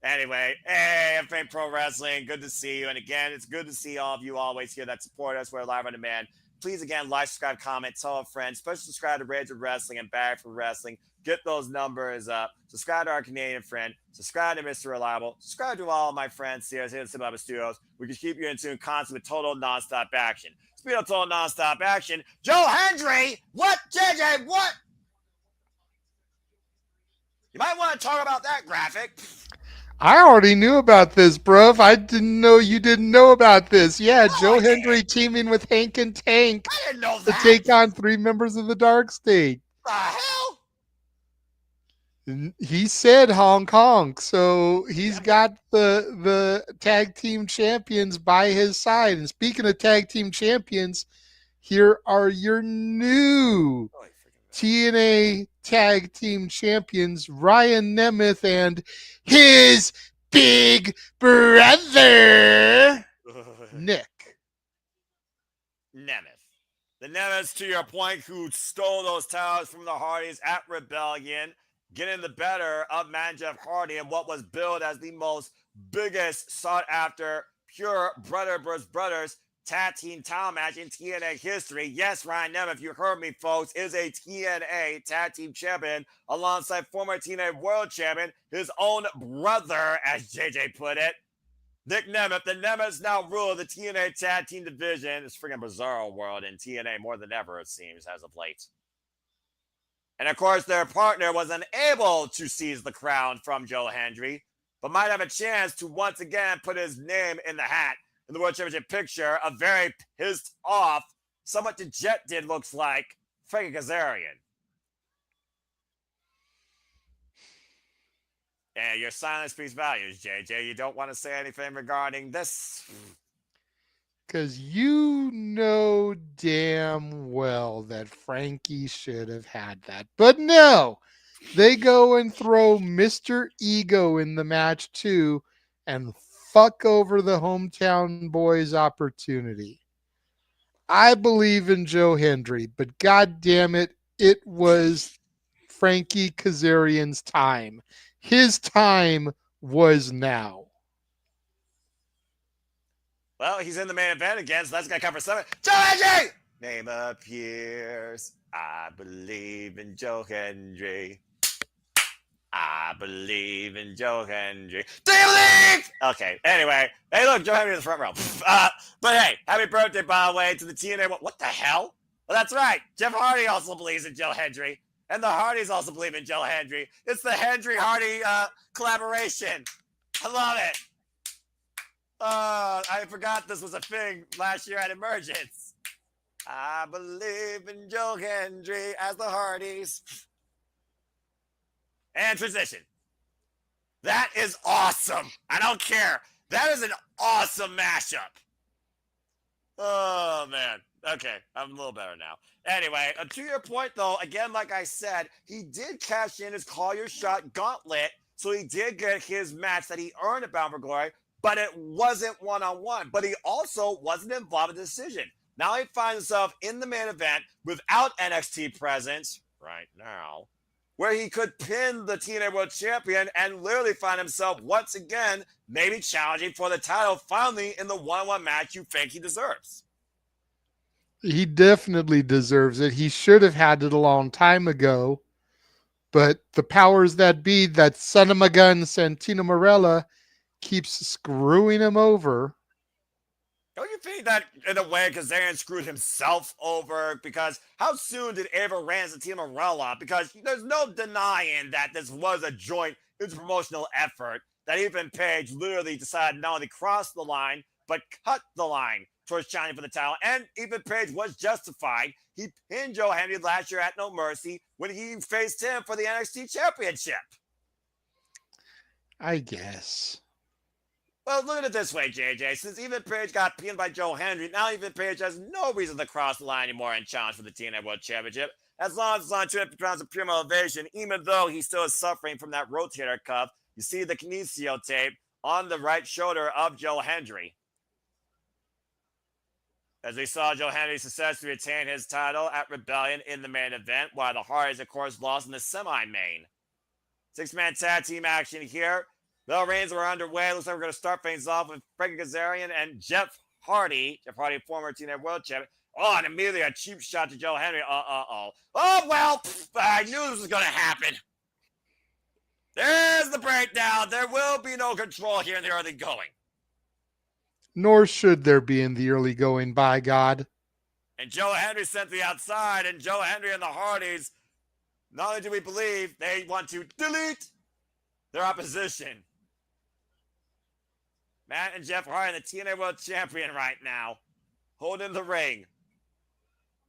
Anyway, hey, FA Pro Wrestling, good to see you. And again, it's good to see all of you always here that support us. We're live on demand. Please, again, like, subscribe, comment, tell a friend. Especially subscribe to Rage of Wrestling and Bad for Wrestling. Get those numbers up. Subscribe to our Canadian friend. Subscribe to Mr. Reliable. Subscribe to all of my friends here at Cinema Studios. We can keep you in tune constantly with total nonstop action. Speaking of total nonstop action, Joe Hendry! What, JJ? What? You might want to talk about that graphic. I already knew about this, bruv. I didn't know you didn't know about this. Yeah, Oh, Joe Hendry teaming with Hank and Tank I didn't know to that. take on 3 members of the Dark State. The hell? He said Hong Kong, so he's got the tag team champions by his side. And speaking of tag team champions, here are your new TNA tag team champions, Ryan Nemeth and his big brother, Nick. Nemeth. The Nemeth, to your point, who stole those towers from the Hardyz at Rebellion, getting the better of Man Jeff Hardy in what was billed as the most biggest sought-after pure brother versus brothers tag team title match in TNA history. Yes, Ryan Nemeth, you heard me, folks, is a TNA tag team champion alongside former TNA world champion, his own brother, as JJ put it, Nick Nemeth. The Nemeths now rule the TNA tag team division. It's freaking bizarro world in TNA more than ever, it seems, as of late. And, of course, their partner was unable to seize the crown from Joe Hendry, but might have a chance to once again put his name in the hat in the World Championship picture. A very pissed off, somewhat dejected, looks like, Frankie Kazarian. And your silence speaks volumes, JJ. You don't want to say anything regarding this? Because you know damn well that Frankie should have had that. But no, they go and throw Mr. Ego in the match too and fuck over the hometown boys' opportunity. I believe in Joe Hendry, but god damn it, it was Frankie Kazarian's time. His time was now. Well, he's in the main event again, so that's going to cover something. Joe Hendry! Name appears. I believe in Joe Hendry. I believe in Joe Hendry. Do you believe? Okay, anyway. Hey, look, Joe Hendry in the front row. But hey, happy birthday, by the way, to the TNA. What the hell? Well, that's right. Jeff Hardy also believes in Joe Hendry. And the Hardys also believe in Joe Hendry. It's the Hendry-Hardy collaboration. I love it. I forgot this was a thing last year at Emergence. I believe in Joe Hendry as the Hardys. And transition. That is awesome. I don't care. That is an awesome mashup. Oh, man. Okay, I'm a little better now. Anyway, to your point, though, again, like I said, he did cash in his Call Your Shot gauntlet, so he did get his match that he earned at Bound for Glory, but it wasn't one-on-one. But he also wasn't involved in the decision. Now he finds himself in the main event without NXT presence right now, where he could pin the TNA World Champion and literally find himself once again maybe challenging for the title finally in the one-on-one match you think he deserves. He definitely deserves it. He should have had it a long time ago, but the powers that be, that son of a gun, Santino Marella, keeps screwing him over. Don't you think that, in a way, Kazarian screwed himself over? Because how soon did Ava Rance and Tina Marella? Because there's no denying that this was a joint interpromotional effort, that Ethan Page literally decided not only to cross the line, but cut the line towards challenging for the title. And Ethan Page was justified. He pinned Joe Hendry last year at No Mercy when he faced him for the NXT Championship. I guess. Well, look at it this way, JJ. Since Ethan Page got pinned by Joe Hendry, now Ethan Page has no reason to cross the line anymore and challenge for the TNA World Championship. As long as it's on 250 pounds of pure motivation, even though he still is suffering from that rotator cuff, you see the kinesio tape on the right shoulder of Joe Hendry. As we saw Joe Hendry successfully retain his title at Rebellion in the main event, while the Hardys, of course, lost in the semi-main. Six-man tag team action here. The reigns were underway. Looks like we're going to start things off with Frankie Kazarian and Jeff Hardy. Jeff Hardy, former TNA World Champion. Oh, and immediately a cheap shot to Joe Hendry. Oh, well, I knew this was going to happen. There's the breakdown. There will be no control here in the early going. Nor should there be in the early going, by God. And Joe Hendry sent to the outside, and Joe Hendry and the Hardys, not only do we believe, they want to delete their opposition. Matt and Jeff Hardy, the TNA World Champion right now, holding the ring.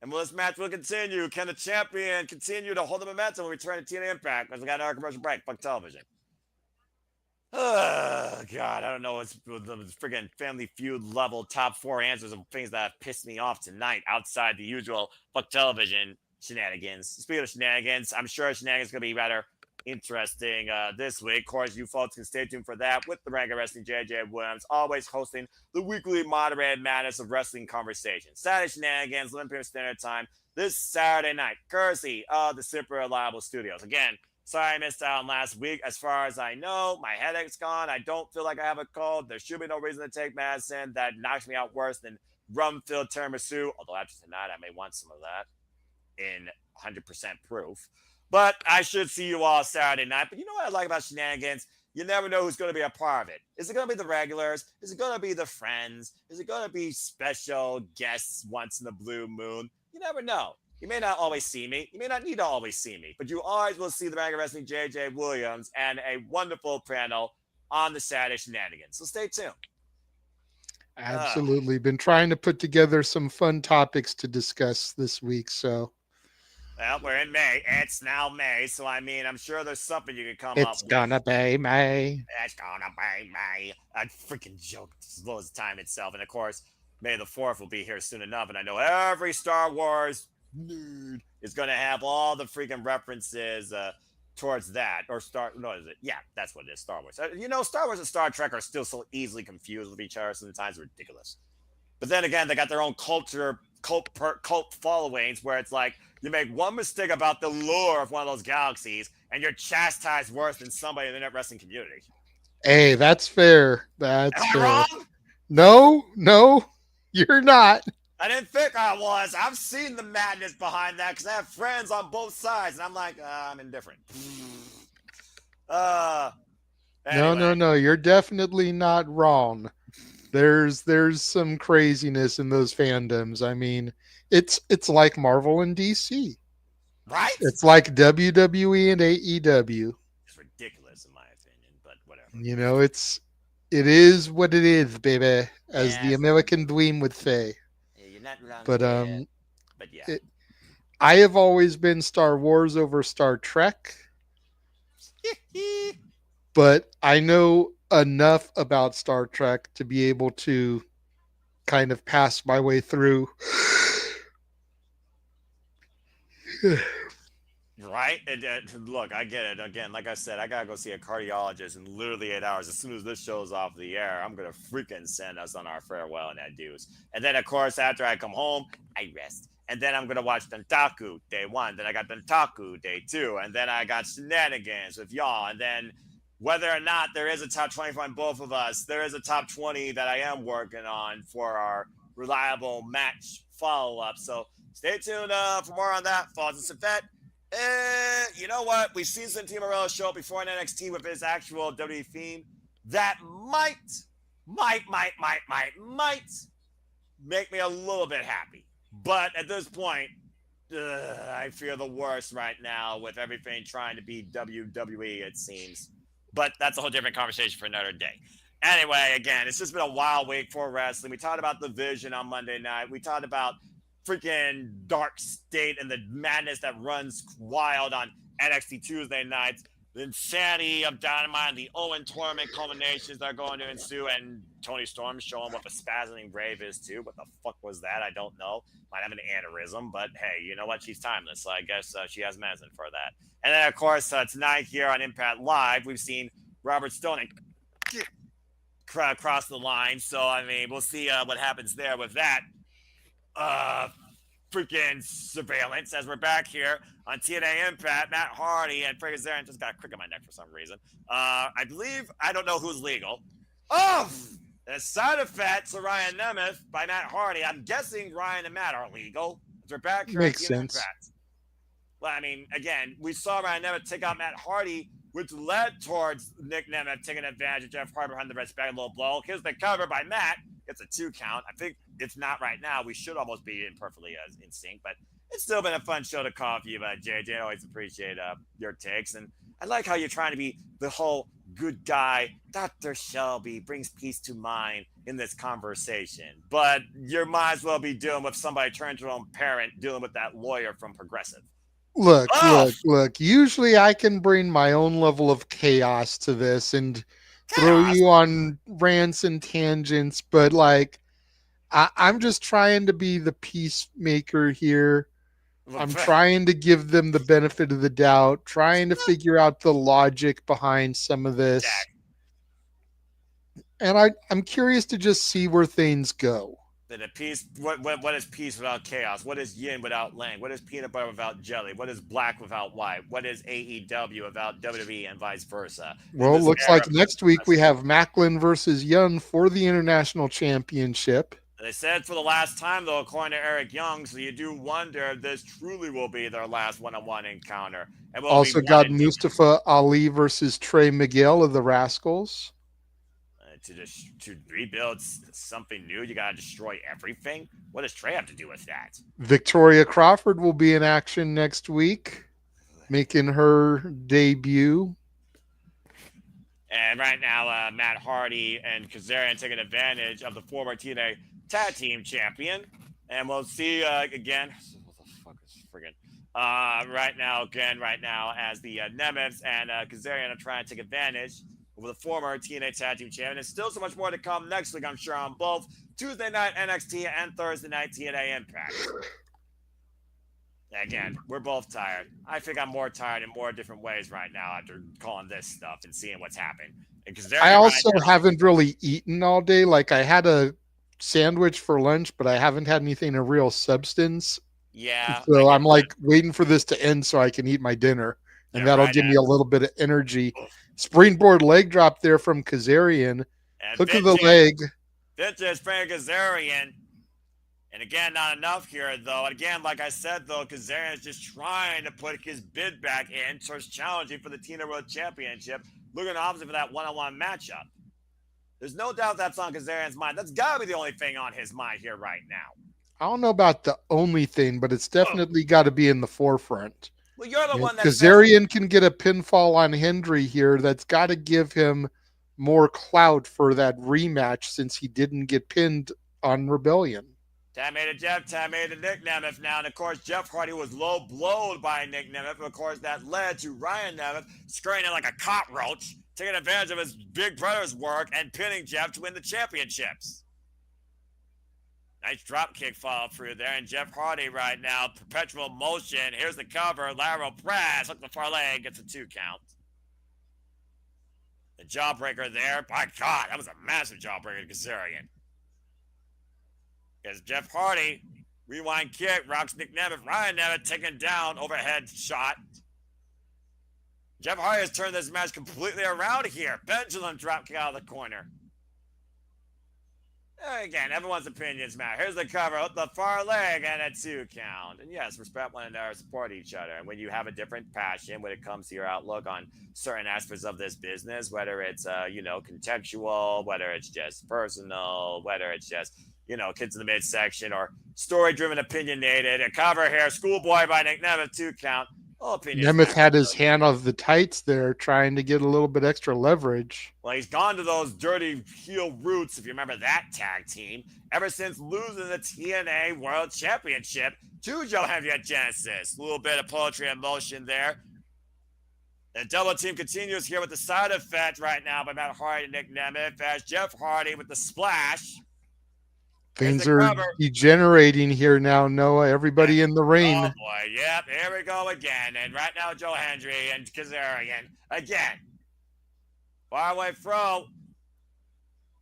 And will this match will continue? Can the champion continue to hold the momentum when we return to TNA Impact? Because we got our commercial break. Fuck television. Oh, God, I don't know what's the friggin' Family Feud level top 4 answers of things that have pissed me off tonight outside the usual fuck television shenanigans. Speaking of shenanigans, I'm sure shenanigans going to be rather interesting this week. Of course, you folks can stay tuned for that with the Ranking Wrestling JJ Williams, always hosting the weekly moderated madness of wrestling conversation. Saturday shenanigans, Olympian Standard Time, this Saturday night, courtesy of the Super Reliable Studios. Again, sorry I missed out on last week. As far as I know, my headache's gone. I don't feel like I have a cold. There should be no reason to take medicine that knocks me out worse than rum-filled tiramisu, although after tonight I may want some of that in 100% proof. But I should see you all Saturday night. But you know what I like about shenanigans? You never know who's going to be a part of it. Is it going to be the regulars? Is it going to be the friends? Is it going to be special guests once in the blue moon? You never know. You may not always see me. You may not need to always see me. But you always will see the Ranking Wrestling JJ Williams and a wonderful panel on the Saturday shenanigans. So stay tuned. Absolutely. Been trying to put together some fun topics to discuss this week, so... Well, we're in May. It's now May, so I mean, I'm sure there's something you can come up with. It's gonna be May. It's gonna be May. A freaking joke as well as time itself. And of course, May the 4th will be here soon enough, and I know every Star Wars nerd is going to have all the freaking references towards that. Or no, is it? Yeah, that's what it is, Star Wars. Star Wars and Star Trek are still so easily confused with each other, sometimes ridiculous. But then again, they got their own culture, cult followings, where it's like, you make one mistake about the lore of one of those galaxies, and you're chastised worse than somebody in the internet wrestling community. Hey, that's fair. That's Am I fair. wrong? No, you're not. I didn't think I was. I've seen the madness behind that because I have friends on both sides, and I'm like, I'm indifferent. Anyway. No. You're definitely not wrong. There's some craziness in those fandoms. I mean, it's like Marvel and DC. Right? It's like WWE and AEW. It's ridiculous in my opinion, but whatever. It is what it is, baby, as the American dream would say. Yeah, you're not wrong. But yeah. I have always been Star Wars over Star Trek. But I know enough about Star Trek to be able to kind of pass my way through. Right? Look, I get it. Again, like I said, I got to go see a cardiologist in literally 8 hours. As soon as this show's off the air, I'm going to freaking send us on our farewell and adieus. And then, of course, after I come home, I rest. And then I'm going to watch Dentaku day 1. Then I got Dentaku day 2. And then I got Shenanigans with y'all. And then whether or not there is a top 20 from both of us, there is a top 20 that I am working on for our reliable match follow-up. So stay tuned for more on that. Falls and Safet. You know what? We've seen some Team Morello show up before in NXT with his actual WWE theme. That might make me a little bit happy. But at this point, I fear the worst right now with everything trying to be WWE, it seems. But that's a whole different conversation for another day. Anyway, again, it's just been a wild week for wrestling. We talked about the Vision on Monday night. We talked about freaking Dark State and the madness that runs wild on NXT Tuesday nights. The insanity of Dynamite and the Owen tournament culminations that are going to ensue. And Tony Storm showing what the spasming brave is, too. What the fuck was that? I don't know. Might have an aneurysm, but hey, you know what? She's timeless, so I guess she has medicine for that. And then, of course, tonight here on Impact Live, we've seen Robert Stone cross the line. So, I mean, we'll see what happens there with that. Freaking surveillance as we're back here on TNA Impact. Matt Hardy and Frankie Kazarian just got a crick in my neck for some reason. I don't know who's legal. Oh! The side effect to Ryan Nemeth by Matt Hardy. I'm guessing Ryan and Matt are legal. We're back here. Makes sense. Impact. Well, I mean, again, we saw Ryan Nemeth take out Matt Hardy, which led towards Nick Nemeth taking advantage of Jeff Hardy behind the red back, a little blow. Here's the cover by Matt. It's a 2 count. I think it's not right now. We should almost be in perfectly in sync, but it's still been a fun show to call for you, JJ. I always appreciate your takes. And I like how you're trying to be the whole good guy. Dr. Shelby brings peace to mind in this conversation. But you might as well be dealing with somebody turning to their own parent, dealing with that lawyer from Progressive. Look. Usually I can bring my own level of chaos to this and throw you on rants and tangents, but like I'm just trying to be the peacemaker here. I'm trying to give them the benefit of the doubt, trying to figure out the logic behind some of this. And I'm curious to just see where things go. Then what is peace without chaos? What is yin without yang? What is peanut butter without jelly? What is black without white? What is AEW without WWE and vice versa? Well, it looks like next week we have Macklin versus Young for the International Championship. They said for the last time, though, according to Eric Young, so you do wonder if this truly will be their last one-on-one encounter. And we'll also got Mustafa Ali versus Trey Miguel of the Rascals. To rebuild something new, you got to destroy everything? What does Trey have to do with that? Victoria Crawford will be in action next week, making her debut. And right now, Matt Hardy and Kazarian taking advantage of the former TNA Tag Team Champion. And we'll see again. What the fuck is friggin'? Right now, as the Nemeth and Kazarian are trying to take advantage. over the former TNA Tag Team Champion. And still so much more to come next week, I'm sure, on both Tuesday night NXT and Thursday night TNA Impact. Again, we're both tired. I think I'm more tired in more different ways right now after calling this stuff and seeing what's happened. I also haven't really eaten all day. Like, I had a sandwich for lunch, but I haven't had anything of real substance. Yeah. So I'm like waiting for this to end so I can eat my dinner. And that'll give me a little bit of energy. Springboard leg drop there from Kazarian. Look at the leg. Vintage Frankie Kazarian. And again, not enough here, though. And again, like I said, though, Kazarian is just trying to put his bid back in towards challenging for the TNA World Championship. Looking opposite for that one-on-one matchup. There's no doubt that's on Kazarian's mind. That's got to be the only thing on his mind here right now. I don't know about the only thing, but it's definitely got to be in the forefront. Well, you're the one that Kazarian can get a pinfall on Hendry here. That's got to give him more clout for that rematch since he didn't get pinned on Rebellion. Time made to Jeff, time made to Nick Nemeth now. And, of course, Jeff Hardy was low blowed by Nick Nemeth. Of course, that led to Ryan Nemeth scurrying in like a cockroach, taking advantage of his big brother's work and pinning Jeff to win the championships. Nice drop kick follow through there. And Jeff Hardy right now, perpetual motion. Here's the cover. Lateral press. Look, the far leg gets a 2 count. The jawbreaker there. My God, that was a massive jawbreaker to Kazarian. As Jeff Hardy, rewind kick, rocks Nick Nemeth. Ryan Nemeth taken down, overhead shot. Jeff Hardy has turned this match completely around here. Pendulum drop kick out of the corner. Again, everyone's opinions matter. Here's the cover with the far leg and a 2 count. And yes, respect one another, support each other. And when you have a different passion when it comes to your outlook on certain aspects of this business, whether it's, contextual, whether it's just personal, whether it's just, kids in the midsection or story-driven, opinionated. A cover here, Schoolboy by Nick Nemeth, 2 count. All opinions. Nemeth had his hand off the tights there, trying to get a little bit extra leverage. Well, he's gone to those dirty heel roots, if you remember that tag team, ever since losing the TNA World Championship to Joe Hendry at Genesis. A little bit of poetry and motion there. The double team continues here with the side effect right now by Matt Hardy and Nick Nemeth as Jeff Hardy with the splash. Things are degenerating here now, Noah. Everybody in the ring. Oh, boy. Yep, here we go again. And right now, Joe Hendry and Kazarian again. Far away throw.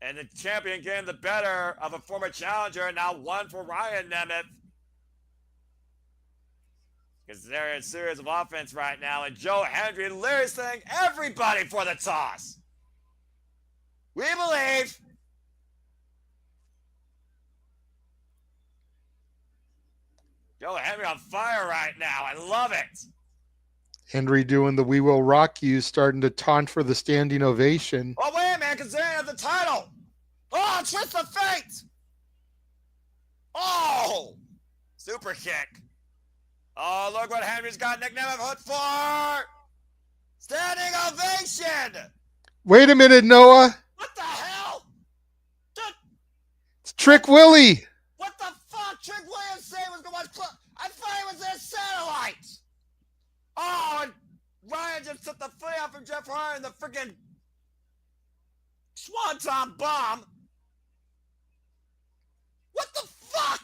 And the champion getting the better of a former challenger. Now 1 for Ryan Nemeth. Kazarian series of offense right now. And Joe Hendry literally saying everybody for the toss. We believe. Joe Hendry on fire right now. I love it. Hendry doing the "We Will Rock You," starting to taunt for the standing ovation. Oh, wait a minute. Kazarian has the title. Oh, twist of fate. Oh, super kick. Oh, look what Hendry's got Nick Nemeth hooked for. Standing ovation. Wait a minute, Noah. What the hell? It's Trick Willie. What the fuck? Trick Williams said was going to watch club. I thought it was their satellite. Oh, and Ryan just took the foot out from Jeff Hardy and the freaking Swanton bomb. What the fuck?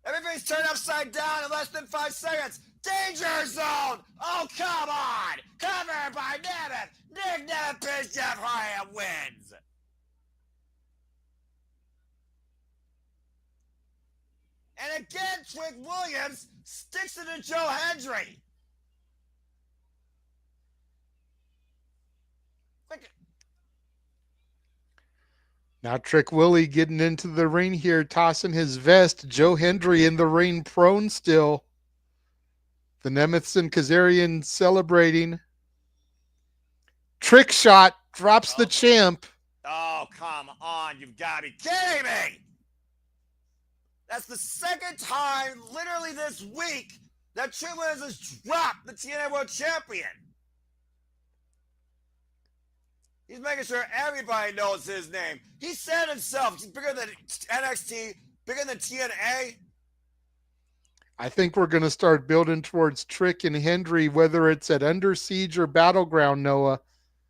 Everything's turned upside down in less than 5 seconds. Danger zone. Oh, come on. Covered by Nemeth. Nick Nemeth pins Jeff Hardy and wins. And again, Trick Williams sticks it to Joe Hendry. Now Trick Willie getting into the ring here, tossing his vest. Joe Hendry in the ring, prone still. The Nemeth and Kazarian celebrating. Trick shot, drops the champ. Oh, come on. You've got to be kidding me. That's the second time, literally this week, that Trick Williams has dropped the TNA World Champion. He's making sure everybody knows his name. He said himself, he's bigger than NXT, bigger than TNA. I think we're going to start building towards Trick and Hendry, whether it's at Under Siege or Battleground, Noah.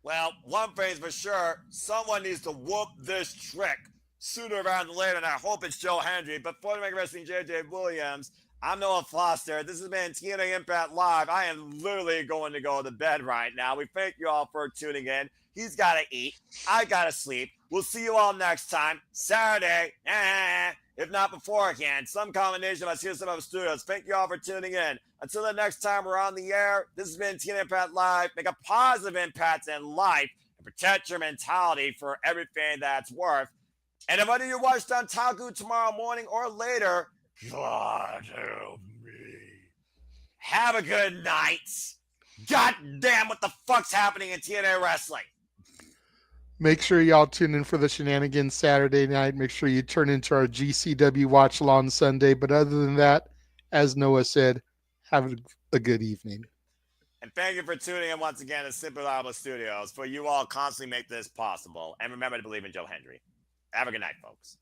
Well, one thing's for sure, someone needs to whoop this trick sooner rather than later, and I hope it's Joe Hendry. But for the Mega Wrestling JJ Williams, I'm Noah Foster. This has been TNA Impact Live. I am literally going to go to bed right now. We thank you all for tuning in. He's got to eat. I got to sleep. We'll see you all next time. Saturday, if not beforehand. Some combination of us here at some of the studios. Thank you all for tuning in. Until the next time we're on the air, this has been TNA Impact Live. Make a positive impact in life and protect your mentality for everything that's worth. And if whether you watched on Taku tomorrow morning or later, God help me. Have a good night. God damn, what the fuck's happening in TNA Wrestling? Make sure y'all tune in for the shenanigans Saturday night. Make sure you turn into our GCW watch on Sunday. But other than that, as Noah said, have a good evening. And thank you for tuning in once again to Simply Liable Studios, for you all constantly make this possible. And remember to believe in Joe Hendry. Have a good night, folks.